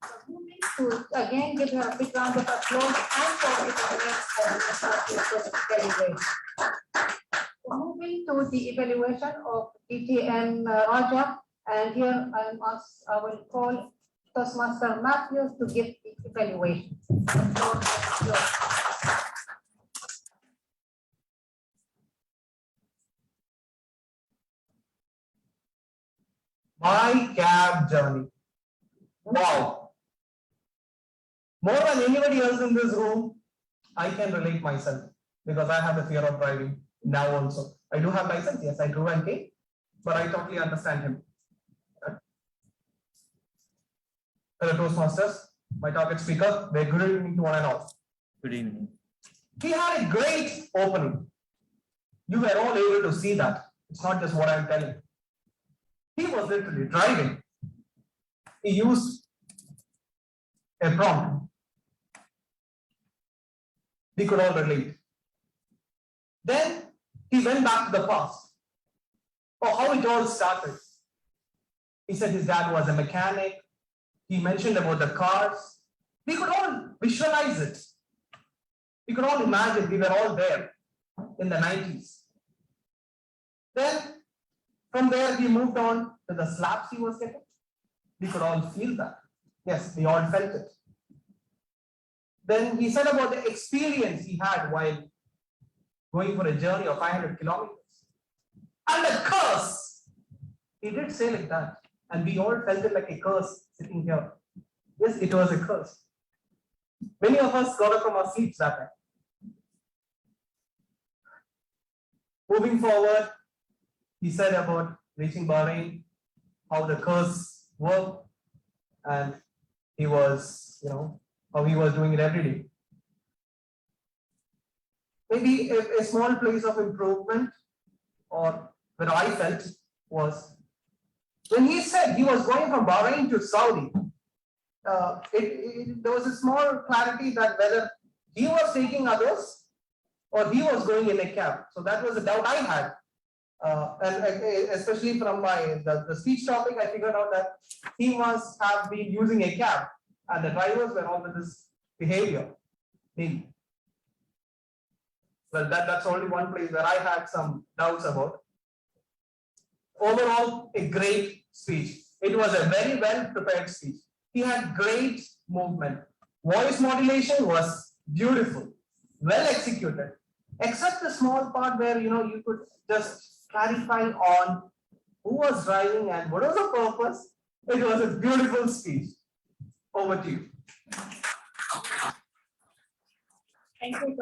Speaker 10: So moving to again give her a big round of applause and for the evaluation. Moving to the evaluation of DTM Raja, and here I will call Toastmaster Matthews to give the evaluation.
Speaker 16: My cab journey. Wow. More than anybody else in this room, I can relate myself because I have the fear of driving now also. I do have license, yes, I drove and came, but I totally understand him. Hello, Toastmasters, my target speaker, very good evening to one and all.
Speaker 3: Good evening.
Speaker 16: He had a great opening. You were all able to see that. It's not just what I'm telling. He was literally driving. He used a prompt. We could all relate. Then he went back to the past. Oh, how it all started. He said his dad was a mechanic. He mentioned about the cars. We could all visualize it. We could all imagine we were all there in the 90s. Then from there we moved on to the slaps he was getting. We could all feel that. Yes, we all felt it. Then he said about the experience he had while going for a journey of 500 kilometers. And the curse. He did say like that. And we all felt it like a curse sitting here. Yes, it was a curse. Many of us got up from our sleeps that time. Moving forward, he said about reaching Bahrain, how the curse worked, and he was, how he was doing it every day. maybe a small place of improvement, or where I felt, was when he said he was going from Bahrain to Saudi. There was a small clarity that whether he was taking others or he was going in a cab. So that was a doubt I had. And especially from the speech topic, I figured out that he must have been using a cab and the drivers were all with this behavior. Maybe. Well, that's only one place where I had some doubts about. Overall, a great speech. It was a very well prepared speech. He had great movement. Voice modulation was beautiful, well executed, except the small part where you could just clarify on who was driving and what was the purpose. It was a beautiful speech. Over to you.
Speaker 10: Thank you,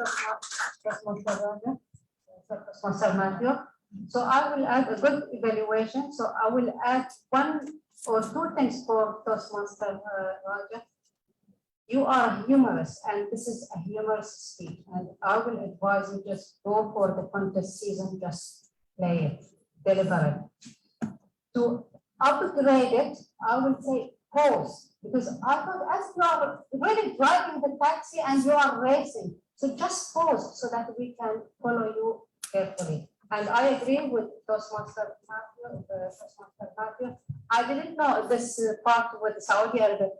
Speaker 10: Toastmaster Matthew. So I will add a good evaluation. So I will add one or two things for Toastmaster Raja. You are humorous, and this is a humorous speech. And I will advise you just go for the contest season, just play it, deliver it. To upgrade it, I will say pause, because I thought as you are really driving the taxi and you are racing, so just pause so that we can follow you carefully. And I agree with Toastmaster Matthew. I didn't know this part with Saudi Arabia.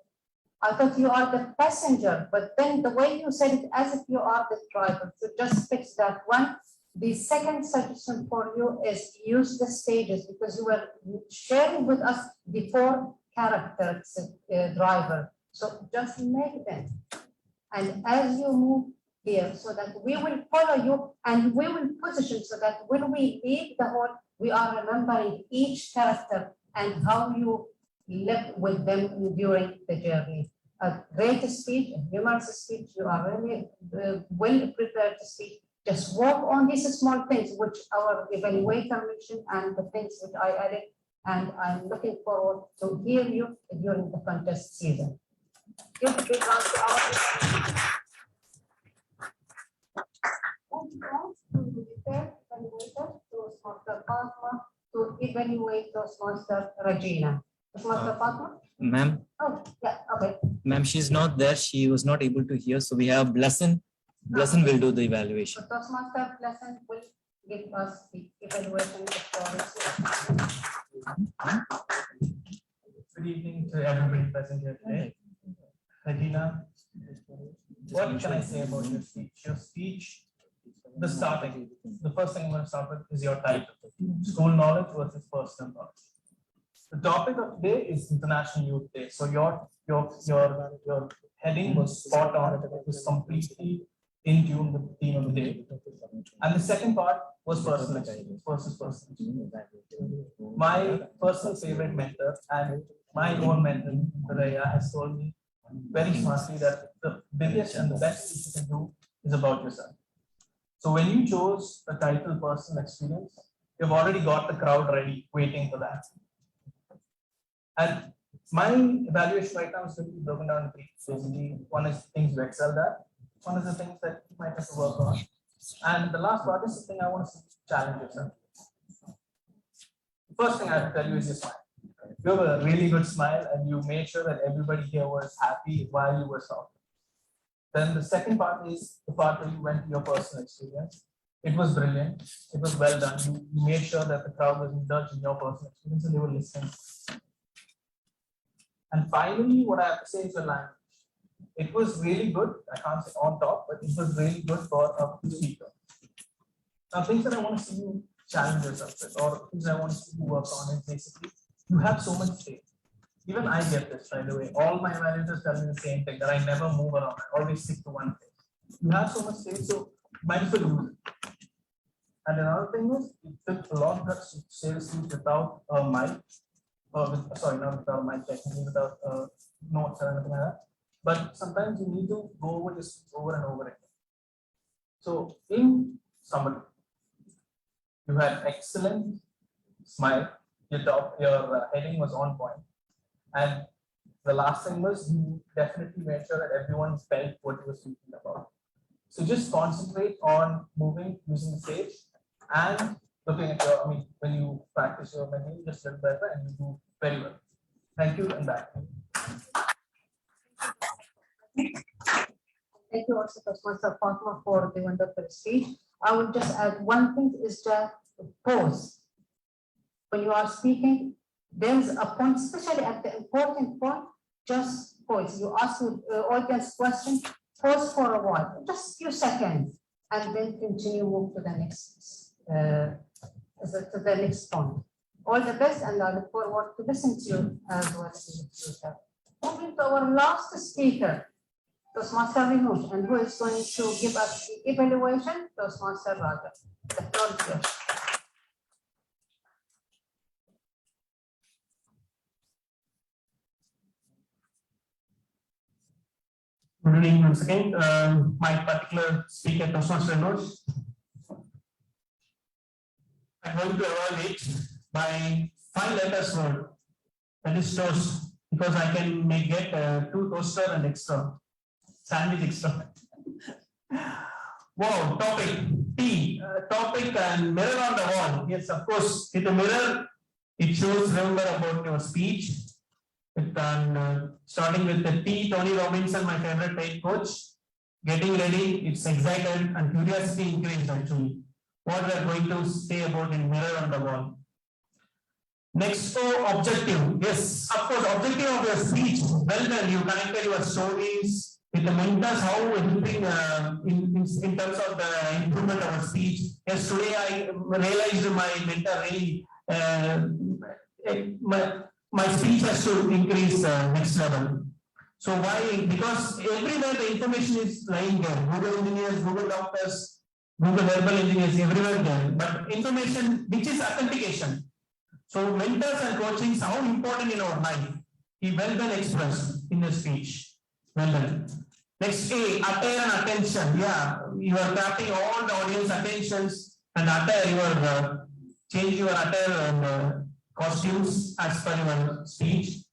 Speaker 10: I thought you are the passenger, but then the way you said it as if you are the driver. So just fix that one. The second suggestion for you is use the stages, because you were sharing with us the 4 characters driver. So just make them. And as you move here, so that we will follow you and we will position so that when we leave the hall, we are remembering each character and how you live with them during the journey. A great speech, a humorous speech, you are really well prepared to speak. Just work on these small things which our evaluator mentioned and the things which I added, and I'm looking forward to hear you during the contest season. Give a big round to our Toastmaster Fatma to evaluate Toastmaster Regina. Toastmaster Fatma?
Speaker 6: Ma'am.
Speaker 10: Oh, yeah, okay.
Speaker 6: Ma'am, she's not there. She was not able to hear. So we have Blessin. Blessin will do the evaluation.
Speaker 10: So Toastmaster Blessin will give us the evaluation.
Speaker 21: Good evening to everybody present here today. Regina, what can I say about your speech? Your speech, the starting, the first thing I'm going to start with is your title, School Knowledge versus Personal Knowledge. The topic of today is International Youth Day. So your heading was spot on. It was completely in tune with the theme of the day. And the second part was personal experience versus personal experience. My personal favorite mentor and my own mentor, Raya, has told me very smartly that the biggest and the best thing you can do is about yourself. So when you chose the title personal experience, you've already got the crowd ready, waiting for that. And my evaluation right now is going to be broken down into 3. Basically, one is things you excelled at, one is the things that you might have to work on, and the last part is the thing I want to challenge yourself. The first thing I have to tell you is your smile. You have a really good smile and you made sure that everybody here was happy while you were talking. Then the second part is the part where you went to your personal experience. It was brilliant. It was well done. You made sure that the crowd was indulged in your personal experience and they were listening. And finally, what I have to say is your language. It was really good. I can't say on top, but it was really good for a speaker. Now, things that I want to see you challenge yourself with, or things I want to see you work on, is basically you have so much faith. Even I get this, by the way. All my evaluators tell me the same thing, that I never move around. I always stick to one thing. You have so much faith, so might as well use it. And another thing is, it took a lot of that sales speech without a mic, sorry, not without a mic, technically without notes or anything like that. But sometimes you need to go over this over and over again. So, in summary, you had excellent smile. Your heading was on point. And the last thing was you definitely made sure that everyone felt what you were speaking about. So just concentrate on moving using the stage and looking at your, when you practice your menu, just look better and you do very well. Thank you and back.
Speaker 10: Thank you also, Toastmaster Fatma, for the wonderful speech. I will just add one thing is to pause. When you are speaking, there's a point, especially at the important point, just pause. You ask the audience question, pause for a while, just a few seconds, and then continue move to the next point. All the best, and I look forward to listening to you as well in the future. Moving to our last speaker, Toastmaster Vinush, and who is going to give us the evaluation, Toastmaster Raja. The floor is yours.
Speaker 13: Good evening once again. My particular speaker, Toastmaster Vinush. I'm going to evaluate by 5 letters word, that is toast, because I can get 2 toaster and extra. Sandwich extra. Wow, topic T, topic and mirror on the wall. Yes, of course, with the mirror, it shows, remember about your speech. Starting with the T, Tony Robinson, my favorite paid coach. Getting ready, it's excited and curiosity increased actually. What we are going to say about in mirror on the wall. Next, objective. Yes, of course, objective of your speech. Well done, you connected your stories with the mentors, how helping in terms of the improvement of our speech. Yes, today I realized my mentor really, my speech has to increase next level. So why? Because everywhere the information is lying there. Google engineers, Google doctors, Google verbal engineers, everywhere there. But information which is authentication. So mentors and coaching is how important in our life. He well done expressed in the speech. Well done. Next A, attire and attention. Yeah, you are capturing all the audience attentions and attire. You are change your attire and costumes as per your speech.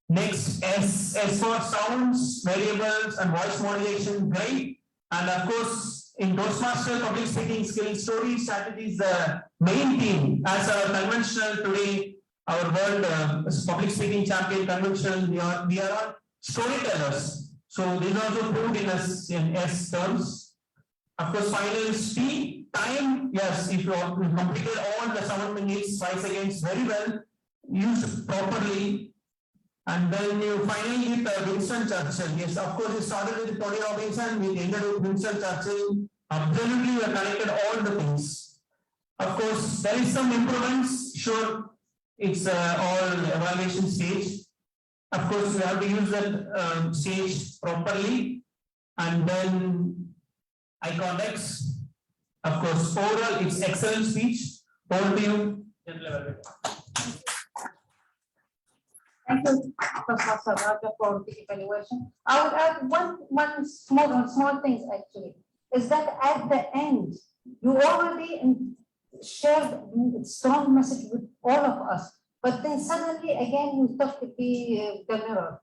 Speaker 13: Next, S for sounds, variables, and voice modulation. Great. And of course, in Toastmaster public speaking skills, story strategy is the main theme. As our conventional today, our world public speaking champion conventional, we are all storytellers. So these are also proved in S terms. Of course, final T, time. Yes, if you completed all the 7 minutes, 5 seconds very well, used properly. And then you finally hit Winston Churchill. Yes, of course, you started with Tony Robinson, we ended with Winston Churchill. Absolutely, you have connected all the things. Of course, there is some improvements. Sure, it's all evaluation stage. Of course, you have to use that stage properly. And then eye contacts. Of course, overall, it's excellent speech. Over to you.
Speaker 10: Thank you, Professor Raja, for the evaluation. I would add one small thing actually, is that at the end, you already shared a strong message with all of us, but then suddenly again you took the mirror.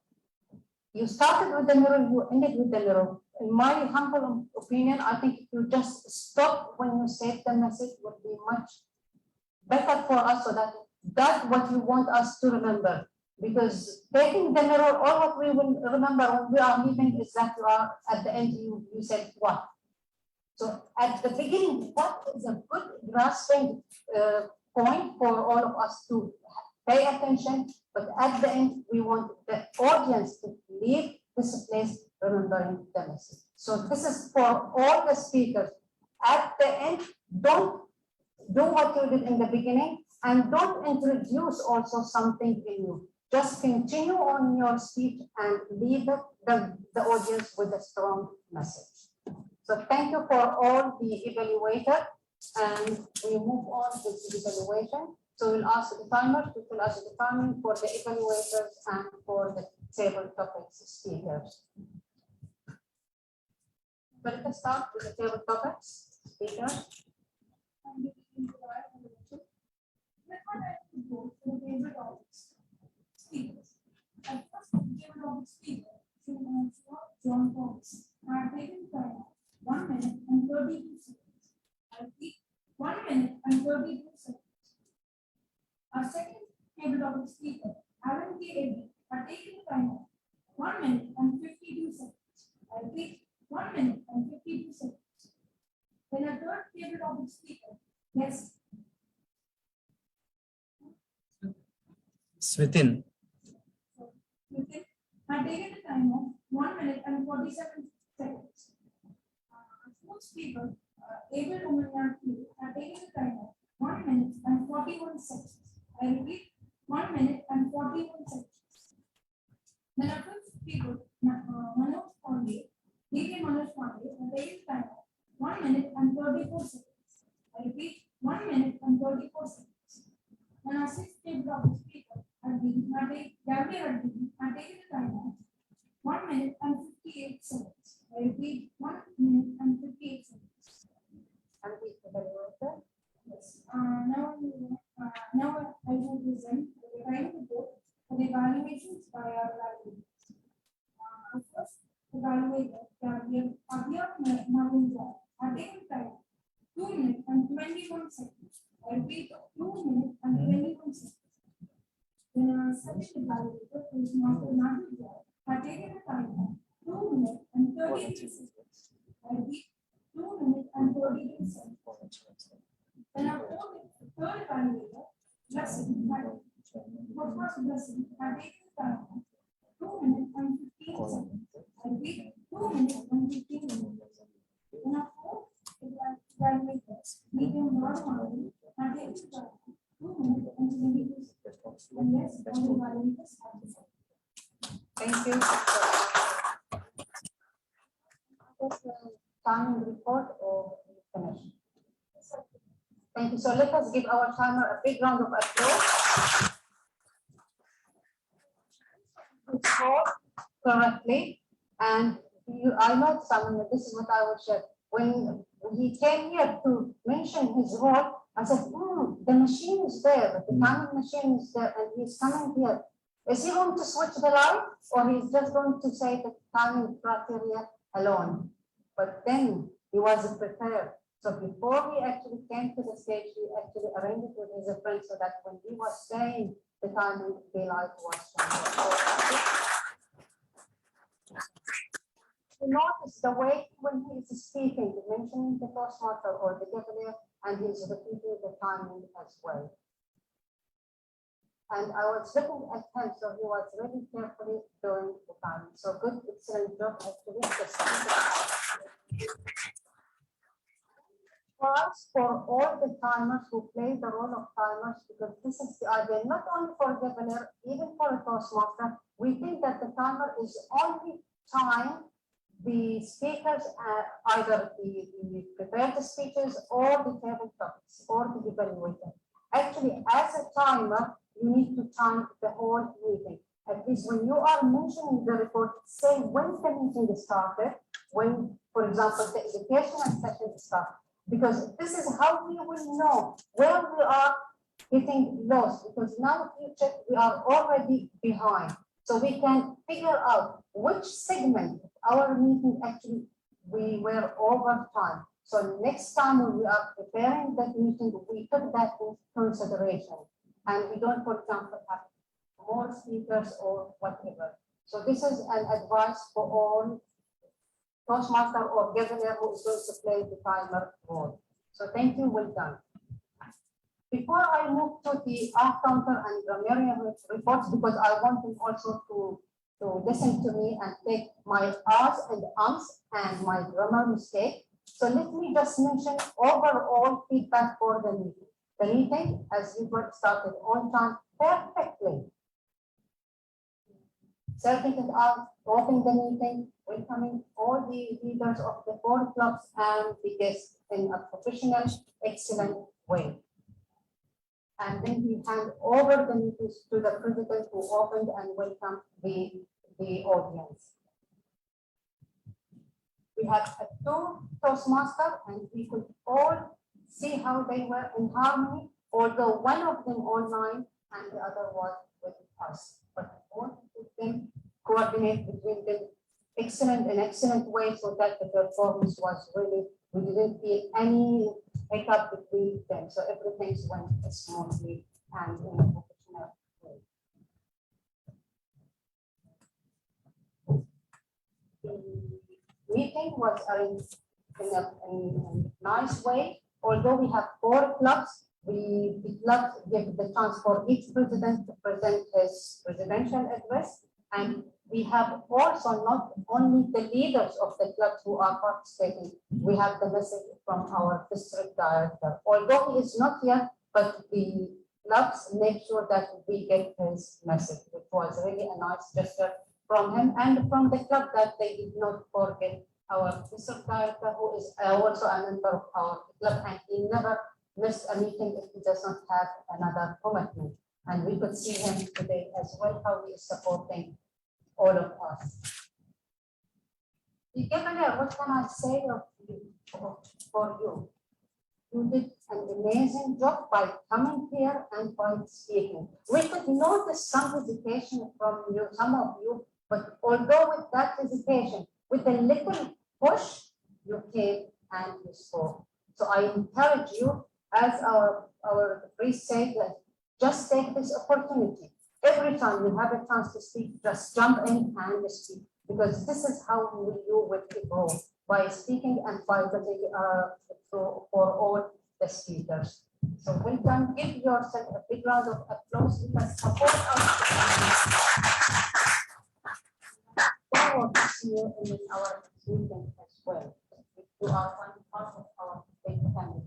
Speaker 10: You started with the mirror, you ended with the mirror. In my humble opinion, I think if you just stop when you said the message would be much better for us, so that's what you want us to remember. Because taking the mirror, all what we will remember when we are leaving is that you are at the end, you said what. So at the beginning, what is a good grasping point for all of us to pay attention, but at the end, we want the audience to leave this place remembering the message. So this is for all the speakers. At the end, don't do what you did in the beginning, and don't introduce also something new. Just continue on your speech and leave the audience with a strong message. So thank you for all the evaluators, and we move on with the evaluation. So we'll ask the timers to fill us the timing for the evaluators and for the table topics speakers. But let's start with the table topics speakers.
Speaker 8: At first, the table topic speaker, John Fox, had taken time one Our second table topic speaker, Alan K. Eddy, had taken the time of 1 minute and 52 seconds. I repeat, 1 minute and 52 seconds. Then our third table topic speaker, yes,
Speaker 6: Swithin.
Speaker 8: Smith, had taken the time of 1 minute and 47 seconds. Our fourth speaker, Abel Umanyar, had taken the time of 1 minute and 41 seconds. I repeat, 1 minute and 41 seconds. Then our fifth speaker, Manoj Pandey, D.K. Manoj Pandey, had taken the time of 1 minute and 34 seconds. I repeat, 1 minute and 34 seconds. Then our sixth table topic speaker, Gabriel had taken the time of 1 minute and 58 seconds. I repeat, 1 minute and 58 seconds. Yes. Now I will present the time report for the evaluations by our evaluators. First evaluator, Gabriel Mavinja, had taken the time 2 minutes and 21 seconds. I repeat, 2 minutes and 21 seconds. Then our second evaluator, who is Master Mavinja, had taken the time of 2 minutes and 38 seconds. I repeat, 2 minutes and 38 seconds. Then our third evaluator, Blessing, had taken the time of 2 minutes and 15 seconds. I repeat, 2 minutes and 15 seconds. Then our fourth evaluator, Medium Rodman, had taken the time of 2 minutes and 22 seconds. And yes, all the evaluators have the same.
Speaker 10: Thank you. Timing report or finish? Thank you. So let us give our timer a big round of applause. Good score correctly. And I know some, this is what I will share. When he came here to mention his role, I said, the machine is there, the timing machine is there, and he's coming here. Is he going to switch the light, or he's just going to say the timing criteria alone? But then he wasn't prepared. So before he actually came to the stage, he actually arranged it with his friend so that when he was saying the timing, the light was changed. You notice the way when he is speaking, mentioning the Toastmaster or the Cavalier, and he's repeating the timing as well. And I was looking at him, so he was really carefully doing the timing. So good, excellent job actually. For us, for all the timers who play the role of timers, because this is the idea, not only for Cavalier, even for a Toastmaster, we think that the timer is only time the speakers either the prepare the speeches or the table topics or the evaluator. Actually, as a timer, you need to time the whole meeting. At least when you are mentioning the report, say when the meeting started, when, for example, the educational session started. Because this is how we will know where we are getting lost. Because now if you check, we are already behind. So we can figure out which segment of our meeting actually we were over time. So next time when we are preparing that meeting, we took that into consideration. And we don't, for example, have more speakers or whatever. So this is an advice for all Toastmaster or Governor who is going to play the timer role. So thank you, well done. Before I move to the counter and grammarian reports, because I want them also to listen to me and take my R's and ums and my grammar mistake. So let me just mention overall feedback for the meeting. The meeting, as usual, started on time perfectly. Serving it out, opening the meeting, welcoming all the leaders of the 4 clubs and the guests in a professional, excellent way. And then we hand over the meetings to the president who opened and welcomed the audience. We had 2 Toastmasters and we could all see how they were in harmony, although one of them online and the other was with us. But all of them coordinate between them excellent way so that the performance was really, we didn't feel any hiccup between them. So everything went smoothly and in a professional way. The meeting was arranged in a nice way. Although we have 4 clubs, the clubs give the chance for each president to present his presidential address, and we have also not only the leaders of the clubs who are participating, we have the message from our district director. Although he is not here, but the clubs make sure that we get his message, which was really a nice gesture from him and from the club, that they did not forget our district director, who is also a member of our club, and he never missed a meeting if he does not have another commitment. And we could see him today as well, how he is supporting all of us. Governor, what can I say of you, for you? You did an amazing job by coming here and by speaking. We could notice some hesitation from you, some of you, but although with that hesitation, with a little push, you came and you spoke. So I encourage you, as our priest said, that just take this opportunity. Every time you have a chance to speak, just jump in and speak, because this is how you will grow, by speaking and by putting for all the speakers. So welcome, give yourself a big round of applause, because support us. Forward to see you in our meeting as well. You are one part of our big family.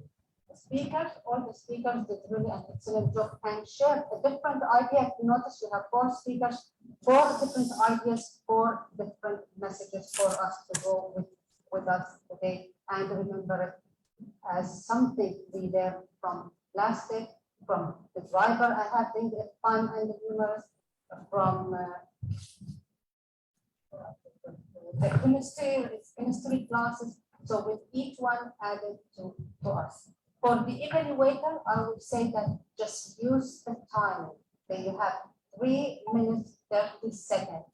Speaker 10: The speakers, all the speakers did really an excellent job and shared a different idea. You notice we have 4 speakers, 4 different ideas, 4 different messages for us to go with us today, and remember it as something we learned from last day, from the driver having fun and humorous, from the chemistry classes. So with each one added to us. For the evaluator, I would say that just use the time. Then you have 3 minutes, 30 seconds.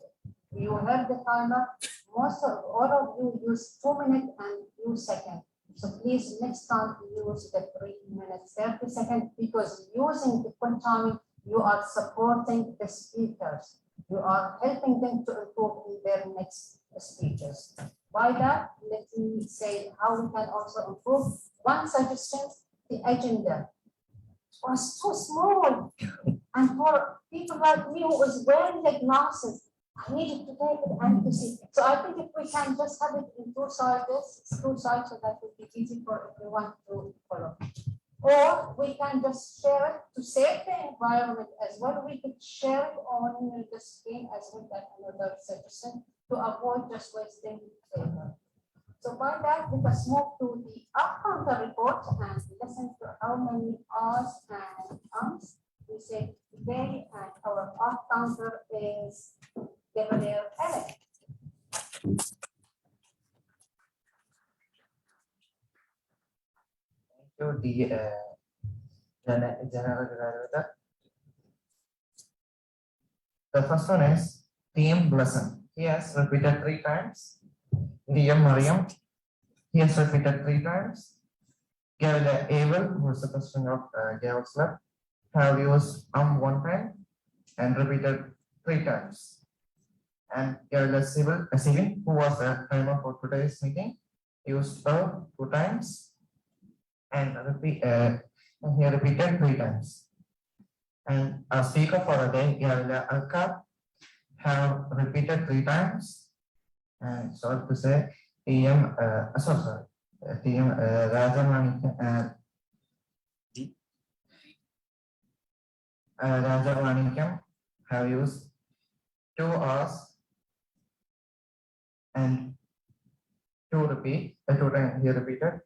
Speaker 10: You have the timer. Most of all of you use 2 minutes and 2 seconds. So please next time use the 3 minutes, 30 seconds, because using the quick timing, you are supporting the speakers. You are helping them to improve in their next speeches. By that, let me say how we can also improve. One suggestion, the agenda was too small. And for people like me who was wearing the glasses, I needed to take it and to see. So I think if we can just have it in 2 sides, so that would be easy for everyone to follow. Or we can just share it to save the environment as well. We could share it on the screen as well as another suggestion to avoid just wasting paper. So by that, let us move to the up-counter report and listen to how many R's and Ms we say today, and our up-counter is Gabriel Alex.
Speaker 3: To the general evaluator. The first one is Team Blossom. He has repeated 3 times. DM Mariam, he has repeated 3 times. Gavela Abel, who is the president of Gavels Club, have used 1 time and repeated 3 times. And Gavela Sivin, who was the timer for today's meeting, used 2 times. And he repeated 3 times. And our speaker for the day, Gavila Alka, have repeated 3 times. And sorry to say, TM Rajamanikam have used 2 hours and 2 times he repeated.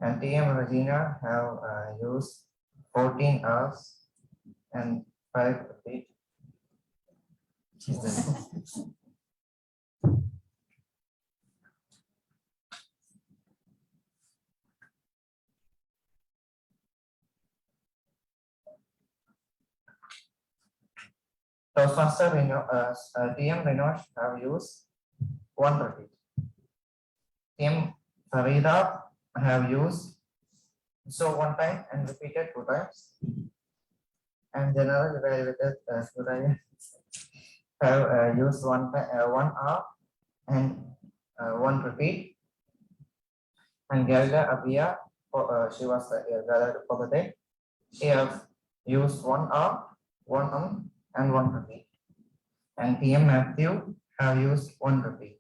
Speaker 3: And TM Regina have used 14 hours and 5 repeat. Toastmaster TM Renosh have used 1 repeat. TM Farida have used 1 time and repeated 2 times.
Speaker 9: and general evaluated Suraya have used one hour and one repeat. And Gelda Abia, she was gathered for the day. She have used 1 hour, 1 and 1 repeat. And TM Matthew have used 1 repeat.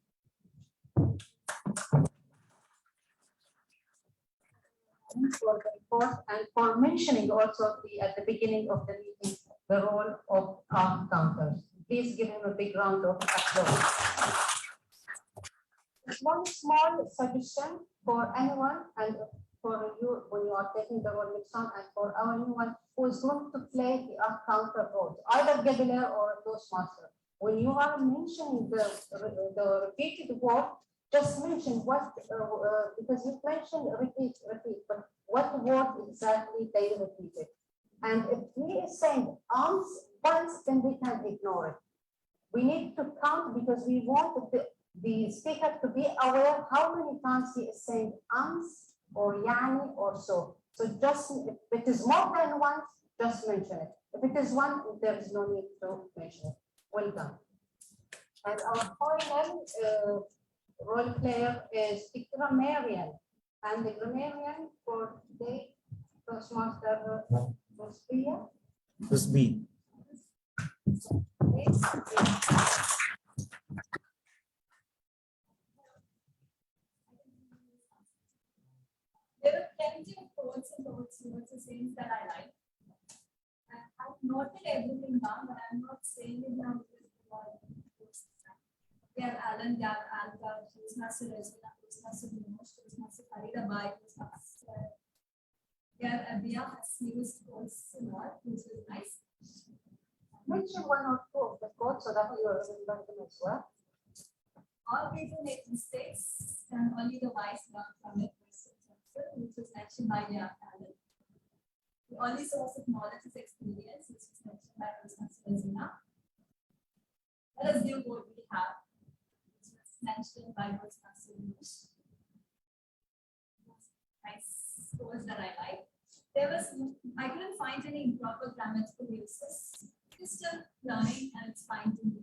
Speaker 10: For the report and for mentioning also at the beginning of the meeting the role of our counters. Please give him a big round of applause. One small suggestion for anyone and for you when you are taking the role next time, and for anyone who is going to play the counter roles, either Gavelier or Toastmaster. When you are mentioning the repeated word, just mention what, because you mentioned repeat, but what word exactly they repeated. And if he is saying once, then we can ignore it. We need to count because we want the speaker to be aware how many times he is saying or yani or so. So just, if it is more than once, just mention it. If it is one, there is no need to mention it. Well done. And our final role player is the grammarian. And the grammarian for today, Toastmaster Rusbia.
Speaker 6: Rusbi.
Speaker 14: There are plenty of quotes and sayings that I like. And I've noted everything down, but I'm not saying it now because we have Alan, Alga, Toastmaster Regina, Toastmaster Minosh, Toastmaster Farida Bai, Toastmaster. We have Abia has used quotes a lot, which is nice.
Speaker 10: Mention one or two of the quotes so that you remember them as well.
Speaker 14: All people make mistakes, and only the wise learn from it, which was mentioned by the Alan. The only source of knowledge is experience, which is mentioned by Toastmaster Regina. Let us do what we have, which was mentioned by Toastmaster Minosh. Nice quotes that I like. I couldn't find any improper grammatical uses. It's still learning and it's fine to me.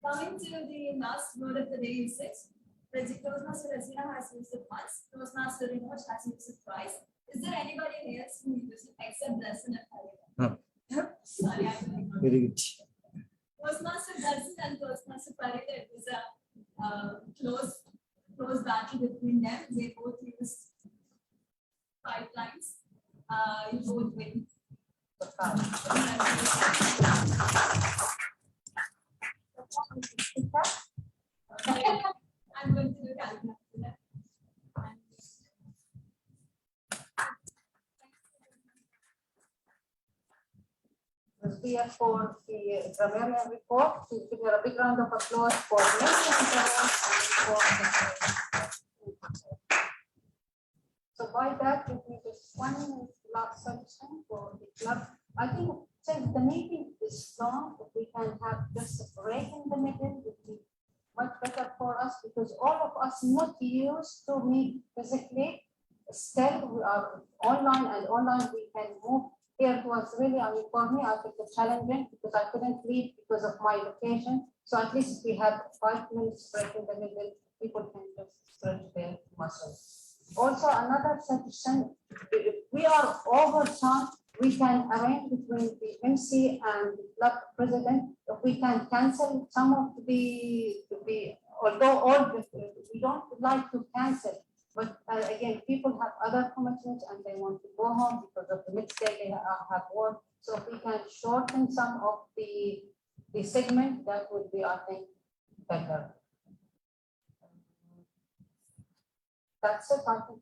Speaker 14: Coming to the last word of the day usage, Toastmaster Regina has used it once, Toastmaster Minosh has used it twice. Is there anybody else who uses it except Darsan and Farida?
Speaker 6: No.
Speaker 14: Sorry, I don't know.
Speaker 6: Very good.
Speaker 14: Toastmaster Darsan and Toastmaster Farida, it was a close battle between them. They both used 5 lines. You both win. I'm going to do calculus.
Speaker 10: Rusbia for the grammarian report. Please give her a big round of applause for mentioning the roles and for the. So by that, let me just one last suggestion for the club. I think since the meeting is long, if we can have just a break in the middle, it would be much better for us because all of us not used to meet physically. Still, we are online and online we can move. Here it was really, I mean, for me, I think it's challenging because I couldn't leave because of my location. So at least we have 5 minutes break in the middle, people can just stretch their muscles. Also, another suggestion, if we are over time, we can arrange between the MC and the club president, if we can cancel some of although all we don't like to cancel, but again, people have other commitments and they want to go home because of the next day they have work. So if we can shorten some of the segment, that would be, I think, better. That's it, I think,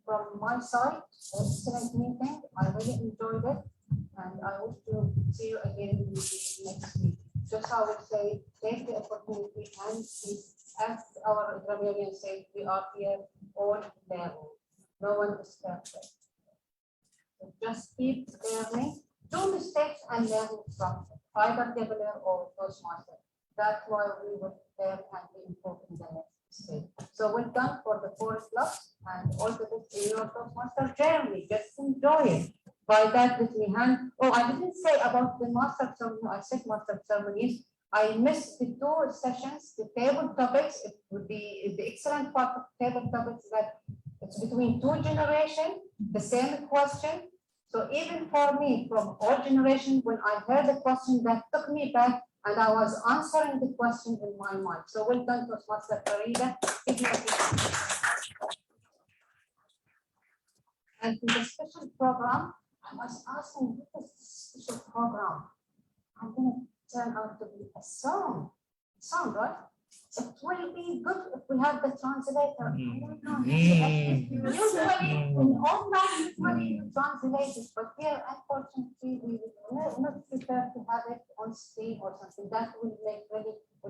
Speaker 10: from my side. Excellent meeting. I really enjoyed it. And I hope to see you again next week. Just I would say, take the opportunity and see, as our grammarian said, we are here all learning. No one is perfect. So just keep learning. Do mistakes and learn from either Gavelier or Toastmaster. That's why we will learn and be improved in the next stage. So we're done for the 4 clubs and all the best in your Toastmaster journey. Just enjoy it. by that, let me hand. Oh, I didn't say about the master of ceremony. I said master of ceremonies. I missed the two sessions, the table topics. It would be the excellent part of table topics that it's between two generations, the same question. So even for me, from all generations, when I heard the question, that took me back, and I was answering the question in my mind. So well done to Master Farida. And in the special program, I was asking, what is this special program? I'm going to turn out to be a song, right? It will be good if we have the translator. Usually, in online, you translate it, but here, unfortunately, we will not prefer to have it on screen or something. That will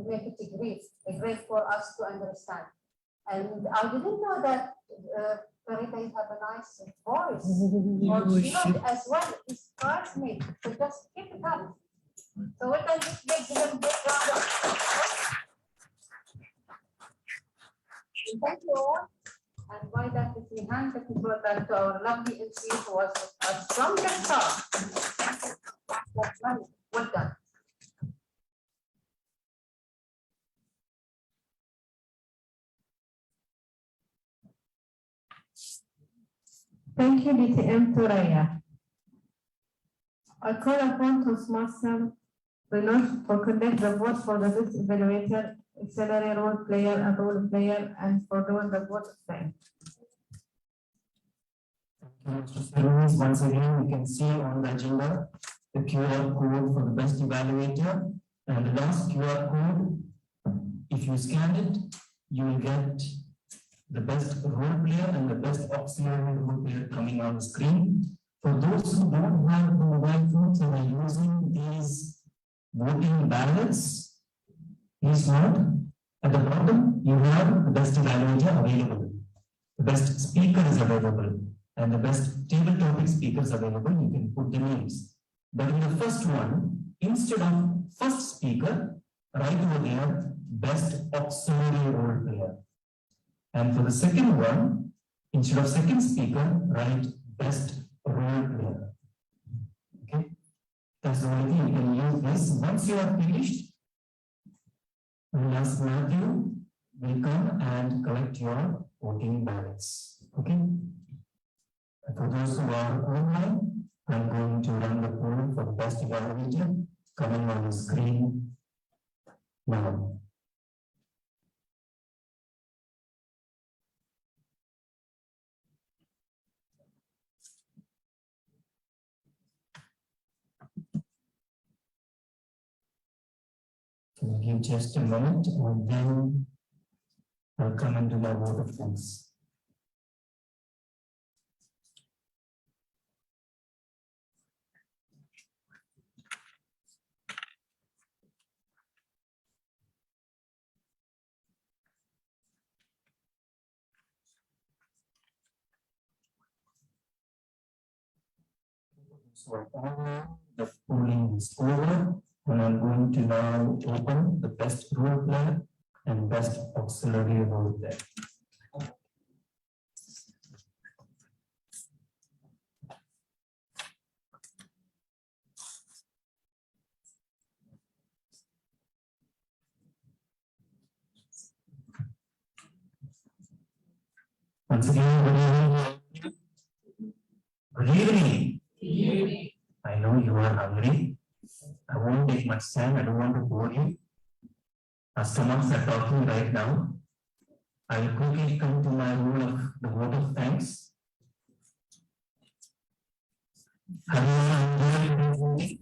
Speaker 10: make it great for us to understand. And I didn't know that Farida, you have a nice voice. Or Shilad as well, his classmate. So just keep it up. So we can just make them big round of applause. Thank you all. And by that, let me hand the people back to our lovely MC who was with us from the start. Well done.
Speaker 20: Thank you, DTM Turaya. I call upon Toastmaster Benoit to conduct the vote for the best evaluator, auxiliary role player, and role player, and for doing the vote of time.
Speaker 3: Once again, you can see on the agenda the QR code for the best evaluator, and the last QR code, if you scan it, you will get the best role player and the best auxiliary role player coming on the screen. For those who don't have the mobile phones and are using these voting ballots, please note at the bottom you have the best evaluator available, the best speaker is available, and the best table topic speakers available. You can put the names. But in the first one, instead of first speaker, right over there, best auxiliary role player. And for the second one, instead of second speaker, write best role player. Okay, that's the only thing. You can use this. Once you are finished, we'll ask Matthew will come and collect your voting ballots. Okay. And for those who are online, I'm going to run the poll for the best evaluator coming on the screen now. Give just a moment and then I'll come and do my vote of thanks. So the polling is over. And I'm going to now open the best role player and best auxiliary role player. Once again, good evening. Good evening. I know you are hungry. I won't take much time. I don't want to bore you. Our stomachs are talking right now. I will quickly come to my role of the vote of thanks. Have you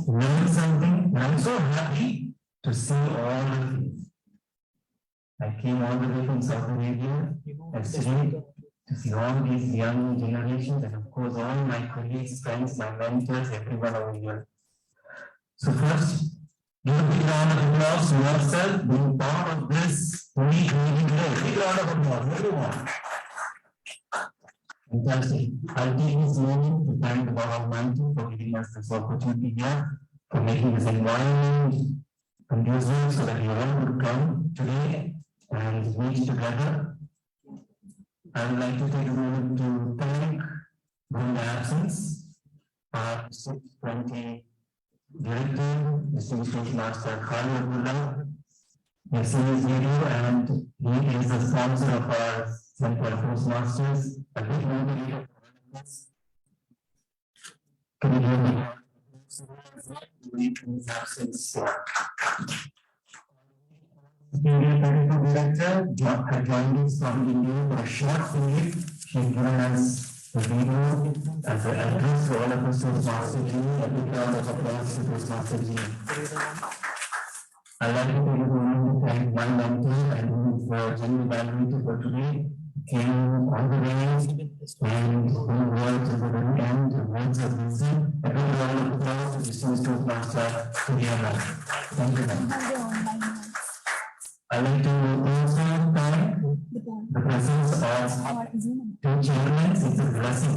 Speaker 3: learned something? I'm so happy to see all of you. I came all the way from Saudi Arabia yesterday to see all these young generations and of course all my colleagues, friends, my mentors, everyone over here. So first, give a big round of applause to yourself being part of this unique meeting today. Big round of applause, everyone. Fantastic. I'll take this moment to thank the God Almighty for giving us this opportunity here, for making this environment conducive so that you all would come today and meet together. I would like to take a moment to thank In the absence, our 620 Director, Distinguished Master Khalid Abdullah, yes, he is here and he is the sponsor of our Center of Toastmasters. A big motivator for us. Can you hear me? In his absence, Director had joined us from India for a short period. She has given us the video as an address to all of us Toastmasters. A big round of applause to Toastmasters. I'd like to take a moment to thank my mentor and who is genuinely valued for today. Came all the way and who worked at the very end and words of wisdom. A big round of applause to distinguished Toastmaster together. Thank you, ma'am. I'd like to also thank the presence of two chairmen. It's a blessing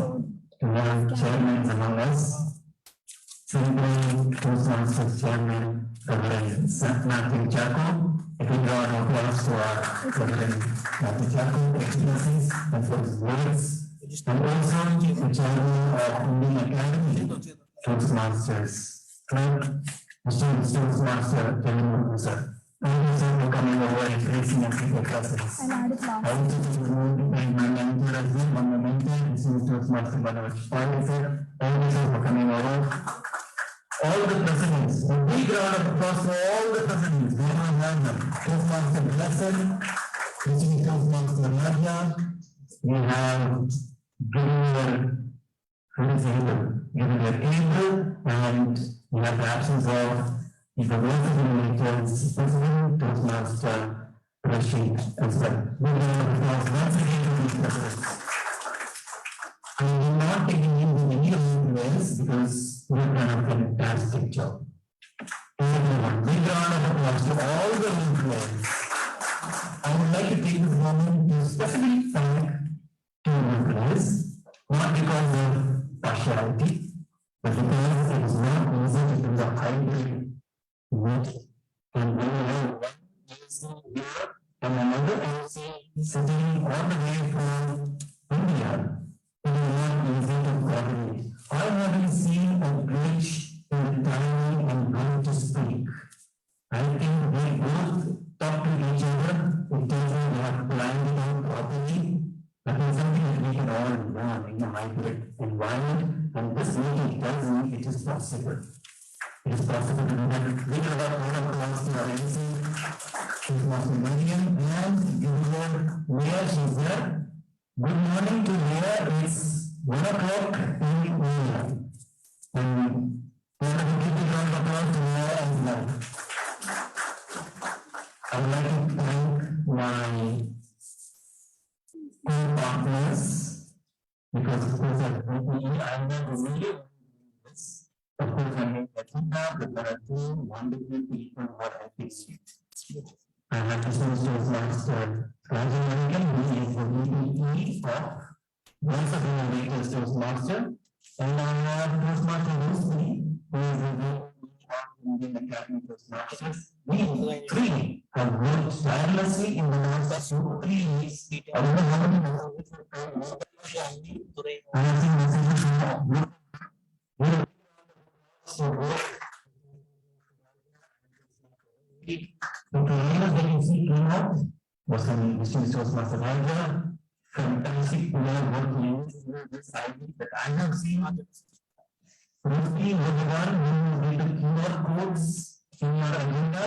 Speaker 3: to have chairmen among us. Simply Toastmasters Chairman, Reverend Matthew Chaco. A big round of applause to our Reverend Matthew Chaco, Excellencies, and for his words. And also the Chairman of Indian Academy, Toastmasters Club, Mr. Toastmaster Kevin Musa. Thank you, sir, for coming over and gracing us with your presence. I also want to thank my mentor as well, my mentor, Mr. Toastmaster Manoj. Thank you, sir. Thank you, sir, for coming over. All the presidents, a big round of applause for all the presidents. We have them. Toastmaster Blessed, Mr. Toastmaster Raja. We have given April, and we have the absence of the workers President, Toastmaster Rashid as well. Big round of applause once again to these presidents. I will not take any of this because we have done a fantastic job. Everyone, big round of applause to all the employees. I would like to take this moment to specifically thank two employees, not because of partiality, but because it is not easy to do the hybrid work and when you have one AC here and another AC sitting all the way from India. It is not easy to coordinate. I haven't seen a bridge in the timing and going to speak. I think we both talk to each other. It tells me we have planned it out properly. That is something that we can all learn in a hybrid environment. And this meeting tells me it is possible. It is possible to do that. We have all across to our MC, Toastmaster Mariam, and Mayor, she's there. Good morning to Mayor. It's 1 o'clock in India. And we have to give a round of applause to Mayor as well. I would like to thank my co-partners because of course I'm not really this. Of course, I mean, but there are two wonderful people who are helping me. I have to say, Toastmaster Rajan, he is the VP of Voice of Innovators Toastmaster, and I have Toastmaster Rusli, who is the VP of Indian Academy Toastmasters. We three have worked tirelessly in the last 2-3 years. I don't know how many I have seen messages from the trainers that you see came out was from Mr. Toastmaster Raja, fantastic working this idea that I have seen. Rusli was the one who did the QR codes in your agenda.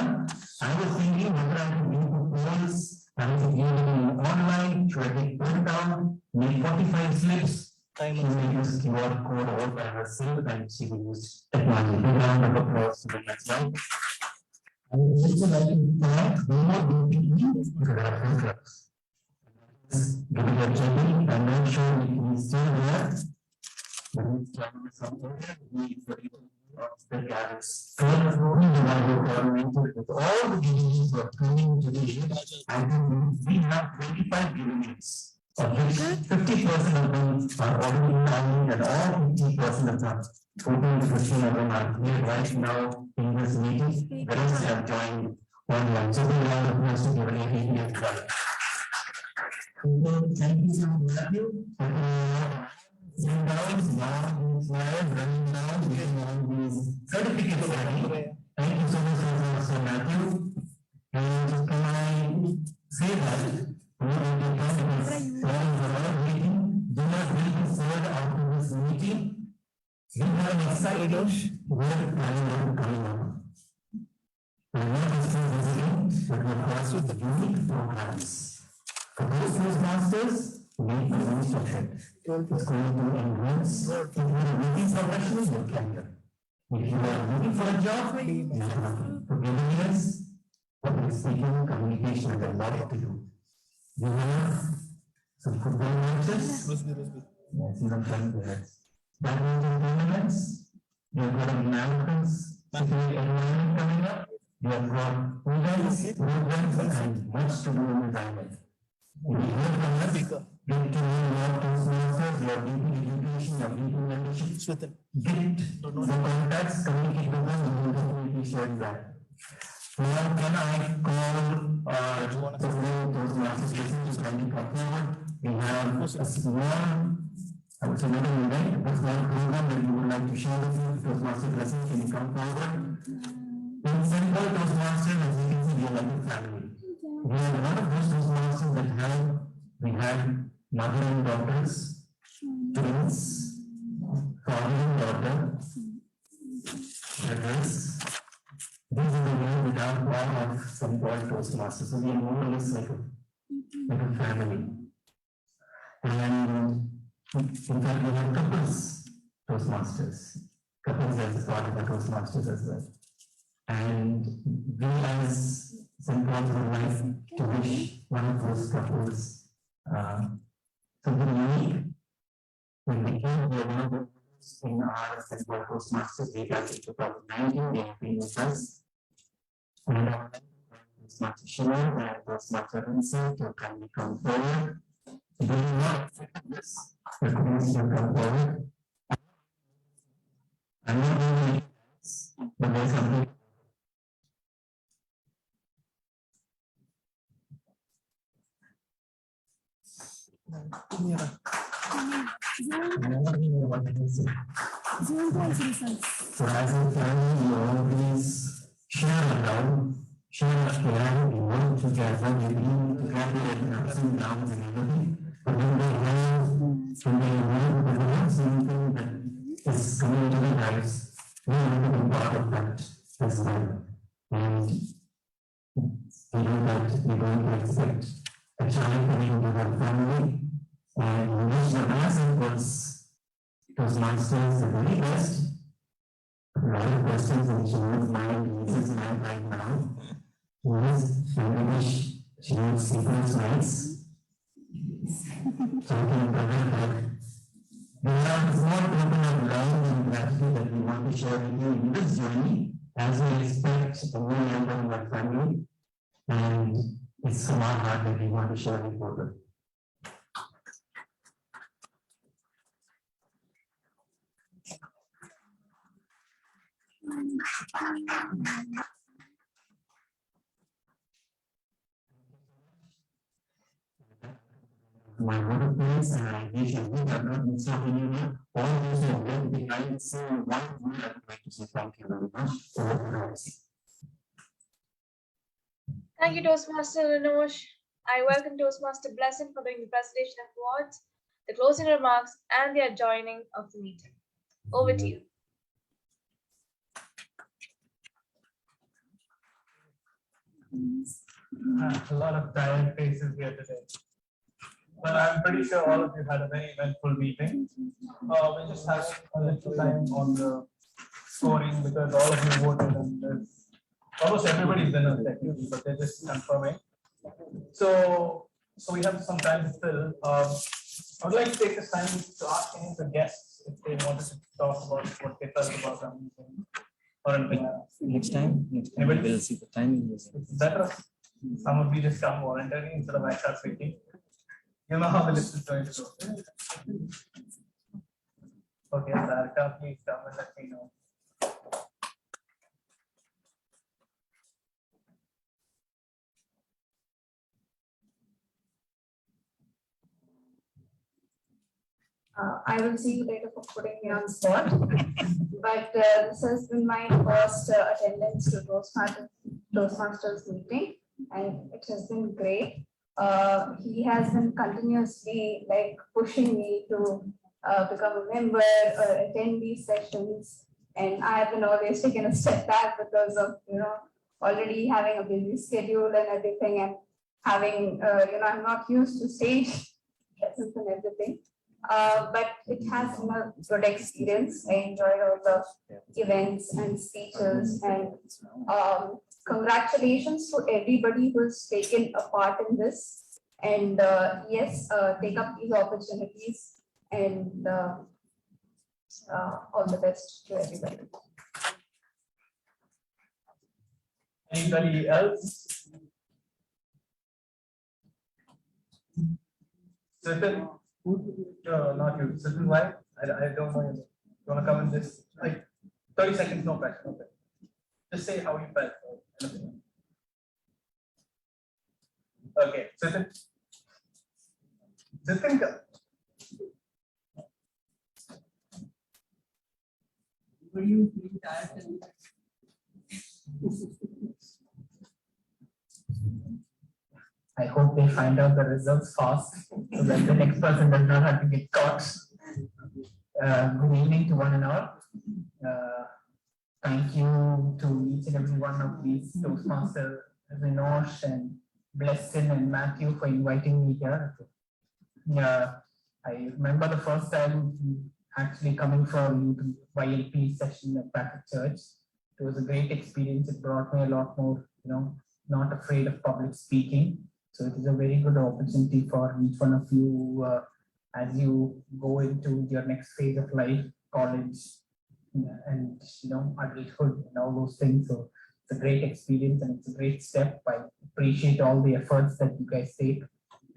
Speaker 3: I was thinking whether I could input polls, I was thinking online, should I take print out, make 45 slips. She will use QR code all by herself and she will use technology. Big round of applause to the next one. I would also like to thank more DPE for their progress. Giving a checking, I'm not sure if he's still there. But he's joining us from here. He is the leader of the gavels. So I'm moving the one coordinated with all the DPEs who are coming today. I think we have 25 units. Of which 50% of them are already coming and all 50% of them, 14% of them are here right now in this meeting. The rest have joined online. So we have a place to give an APP as well. Thank you so much. handouts, now slides running down, getting all these certificates ready. Thank you so much, Mr. Matthew. And can I say that we will be done because time is around meeting. Do not be concerned after this meeting. We have an exciting work coming up. We are not just visiting, but we are also the unique programs. For those masters, make the most of it. It's going to enhance if you are looking for professional career. If you are looking for a job, you have for many years, public speaking, communication, and a lot to do. You have some football matches. Yes, you have done that. Badminton tournaments. You have got marathons, security environment coming up. You have got events, programs, and much to do in the diamond. If you hear from us, get to know your Toastmasters, your DP education, your DP membership. Get the contacts, communicate with them, and we will definitely share that. Now, can I call Toastmasters to kindly come forward? We have a small, I would say, not an event, a small program that we would like to share with you. Toastmasters lesson, can you come forward? In simple Toastmasters, as you can see, we are like a family. We have a lot of those Toastmasters that we had mother and daughters, twins, father and daughter, brothers. These are the ones that are part of some called Toastmasters. So we are more or less like a family. And in fact, we have couples Toastmasters. Couples as part of the Toastmasters as well. And we as St. Paul's would like to wish one of those couples something unique. When we came here, one of the in our St. Paul Toastmasters, we got in 2019, they have been with us. And our Toastmaster Shimon and Toastmaster Vincent to kindly come forward. They will not accept this, but please do come forward. I'm not doing anything else, but there's something. So as a family, you always share around, share around, you work together, you live together and ups and downs and everything. But when they have something that is coming to their lives, we want to be part of that as well. And we know that we don't expect a child coming into their family. And we wish the best those masters the very best. A lot of questions in Shimon's mind, Lisa's mind right now. And we wish she needs sleepless nights. So we can prevent that. We have more token of love and gratitude that we want to share with you in this journey as we expect a new member of our family. And it's from our heart that we want to share with you. My workplace and I wish you have not missed out anyone. All those who have left behind, so one word I would like to say thank you very much for your privacy.
Speaker 2: Thank you, Toastmaster Linosh. I welcome Toastmaster Blessing for doing the presentation of awards, the closing remarks, and the adjoining of the meeting. Over to you.
Speaker 21: A lot of tired faces here today. But I'm pretty sure all of you had a very eventful meeting. We just have a little time on the scoring because all of you voted and there's almost everybody's done a technique, but they're just confirming. So we have some time to fill. I would like to take this time to ask any of the guests if they wanted to talk about what they felt about the meeting or anything else.
Speaker 6: Next time we'll see the timing.
Speaker 21: It's better. Some of you just come voluntarily instead of I start speaking. You know how the list is going to go. Okay, Sarika, please come and let me know.
Speaker 5: I will see you later for putting me on spot. But this has been my first attendance to Toastmasters meeting, and it has been great. He has been continuously like pushing me to become a member or attend these sessions, and I have been always taken a step back because of already having a busy schedule and everything, and having I'm not used to stage presence and everything. But it has been a good experience. I enjoyed all the events and speeches, and congratulations to everybody who's taken a part in this. And yes, take up these opportunities, and all the best to everybody.
Speaker 13: Anybody else? Certain, not you. Certain why? I don't know. You want to come in this? Like 30 seconds, no pressure. Okay. Just say how you felt. Okay, certain. Certain.
Speaker 19: Were you feeling tired?
Speaker 3: I hope they find out the results fast so that the next person does not have to get caught. Good evening to one and all. Thank you to each and every one of these Toastmasters, Renosh and Blessing and Matthew for inviting me here. I remember the first time actually coming for YLP session at Patrick Church. It was a great experience. It brought me a lot more, not afraid of public speaking. So it is a very good opportunity for each one of you as you go into your next phase of life, college, and adulthood and all those things. So it's a great experience and it's a great step. I appreciate all the efforts that you guys take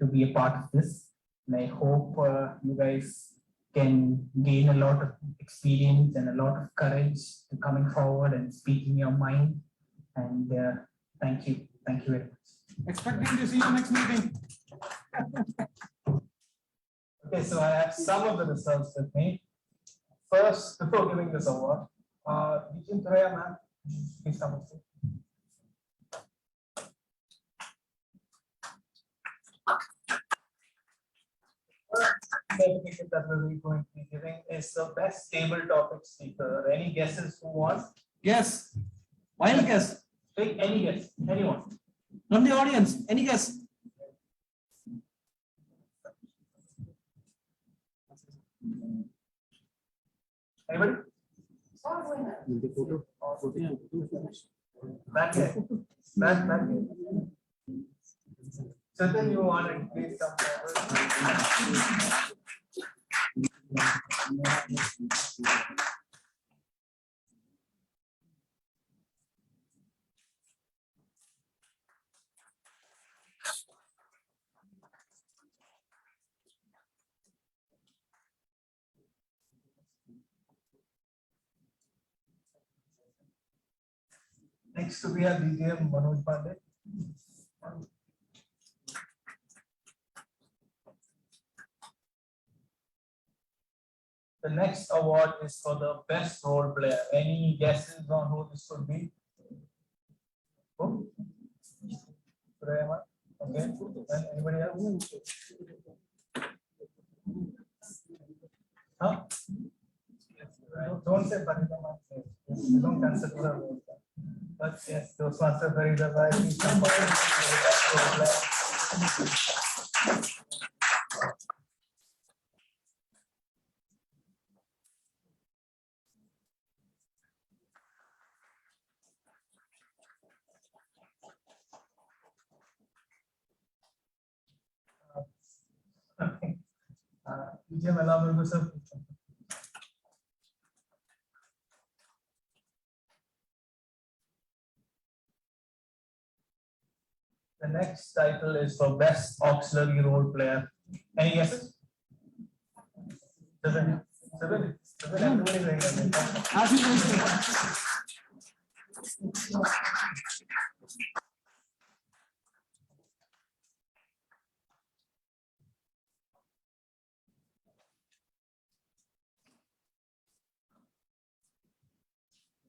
Speaker 3: to be a part of this. And I hope you guys can gain a lot of experience and a lot of courage to coming forward and speaking your mind. And thank you. Thank you very much.
Speaker 21: Expecting to see you next meeting.
Speaker 13: Okay, so I have some of the results with me. First, before giving this award, Deacon Thuraya, ma'am, please come and sit. Certificate that we're going to be giving is the best table topic speaker. Any guesses who won?
Speaker 19: Yes. Wild guess.
Speaker 13: Take any guess, anyone.
Speaker 19: From the audience, any guess?
Speaker 13: Anybody? Back here. Back here. Certain you want to please come forward. Next we have DTM Manoj Pandey. The next award is for the best role player. Any guesses on who this could be? Who? Surayama? Okay. And anybody else? Huh? Don't say Paridama. Don't consider her role. But yes, those masters very right. The next title is for best auxiliary role player. Any guesses? Seven.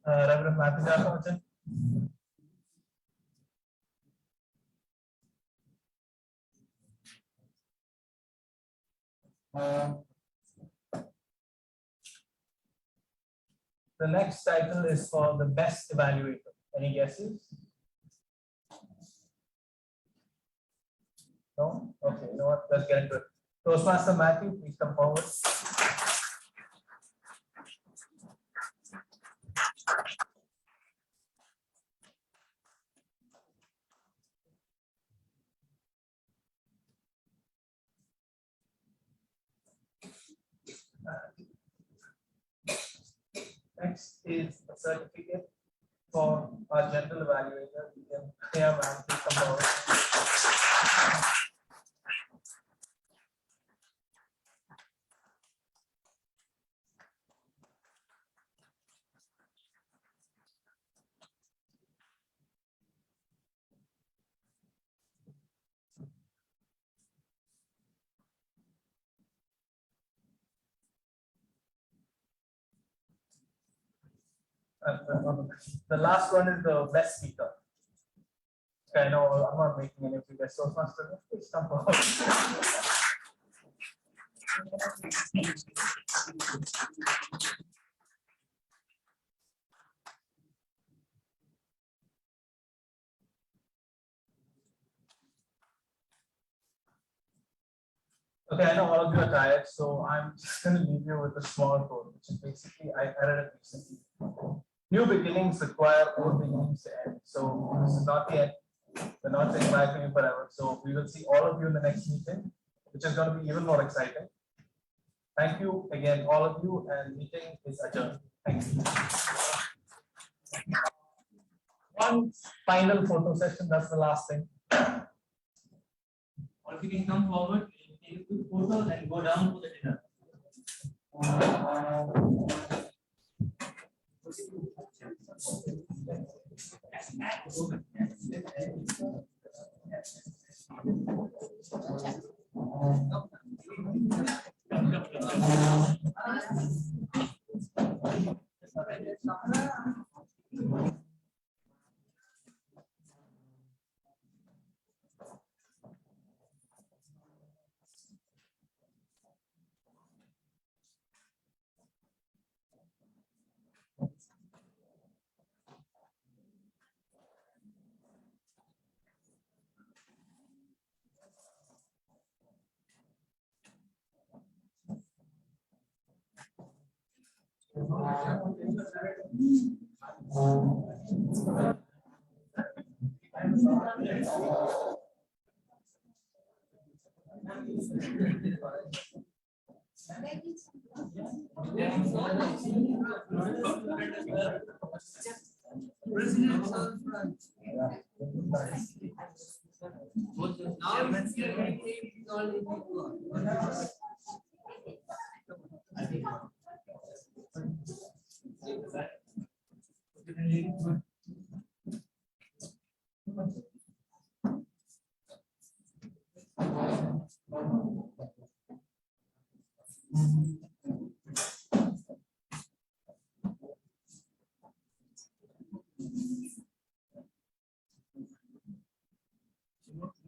Speaker 13: Reverend Matthew Jackson. The next title is for the best evaluator. Any guesses? No? Okay, you know what? Let's get into it. Toastmaster Matthew, please come forward. Next is a certificate for our general evaluator. We can hear ma'am, please come forward. The last one is the best speaker. Okay, I know I'm not making any of you guys so fast. Please come forward. Okay, I know all of you are tired, so I'm just going to leave you with a small quote, which is basically, I read it recently. New beginnings require old beginnings to end. So this is not the end. We're not saying bye to you forever. So we will see all of you in the next meeting, which is going to be even more exciting. Thank you again, all of you, and meeting is adjourned. Thank you. One final photo session, that's the last thing.
Speaker 19: Or if you can come forward, take a quick photo and go down to the dinner.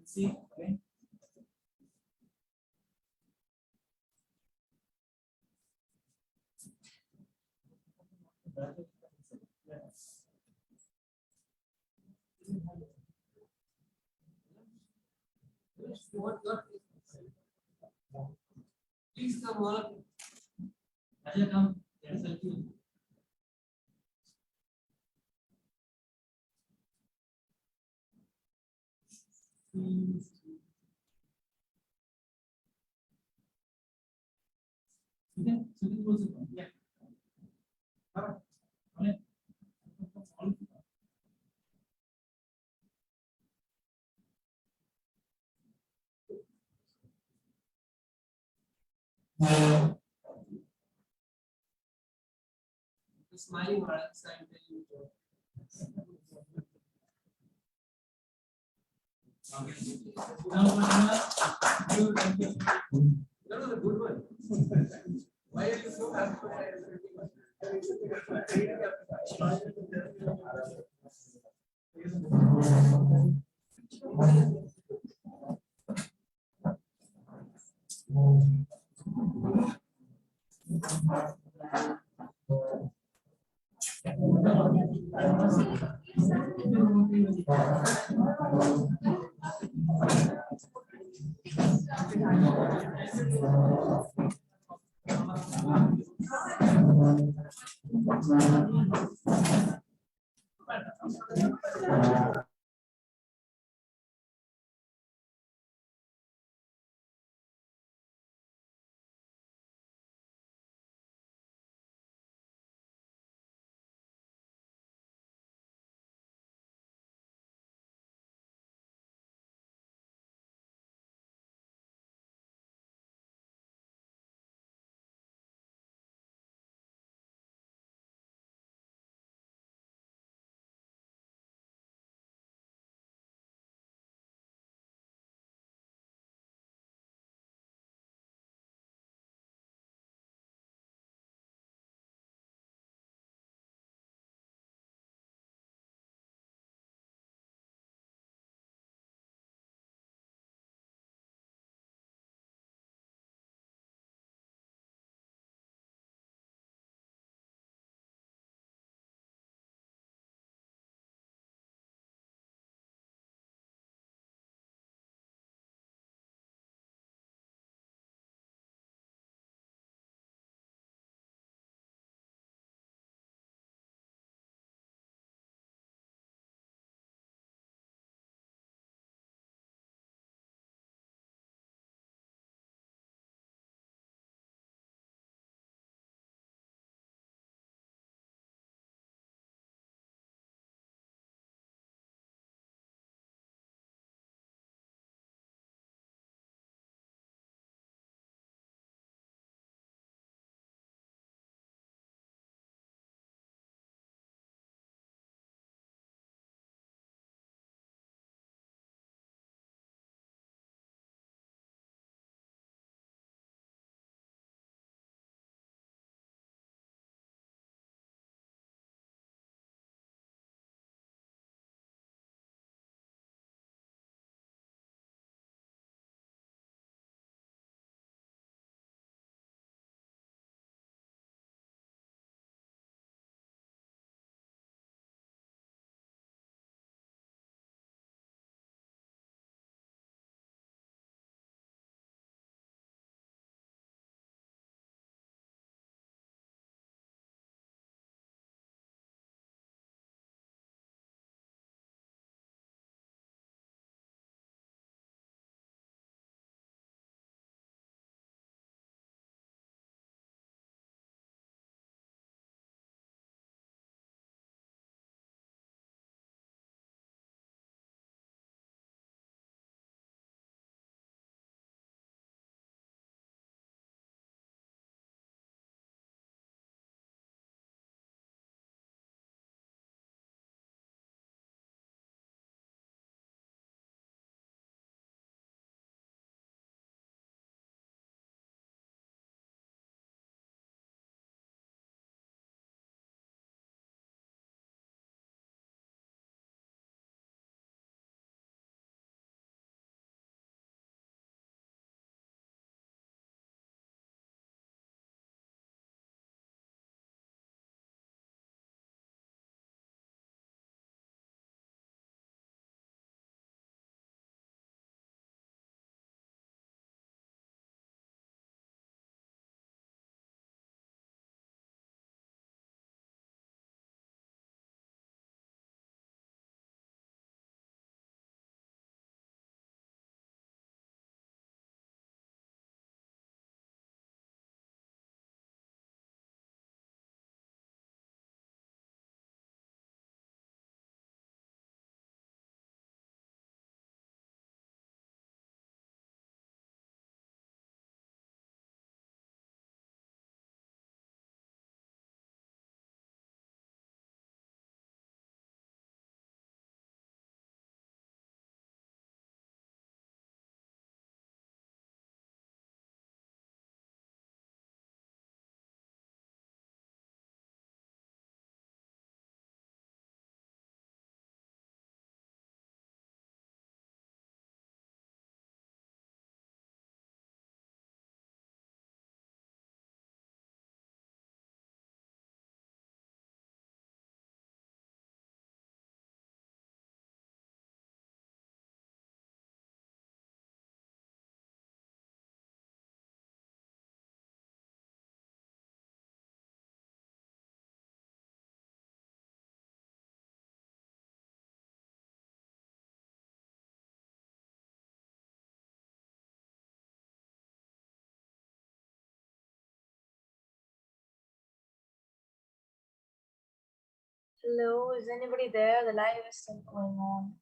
Speaker 19: See, okay. Please come on. Raja, come. Let us help you. Okay, so this was it. Yeah. All right. All right. The smiling one side. Okay. Now, you thank you. That was a good one. Why are you so happy?
Speaker 2: Hello, is anybody there? The live is still going on.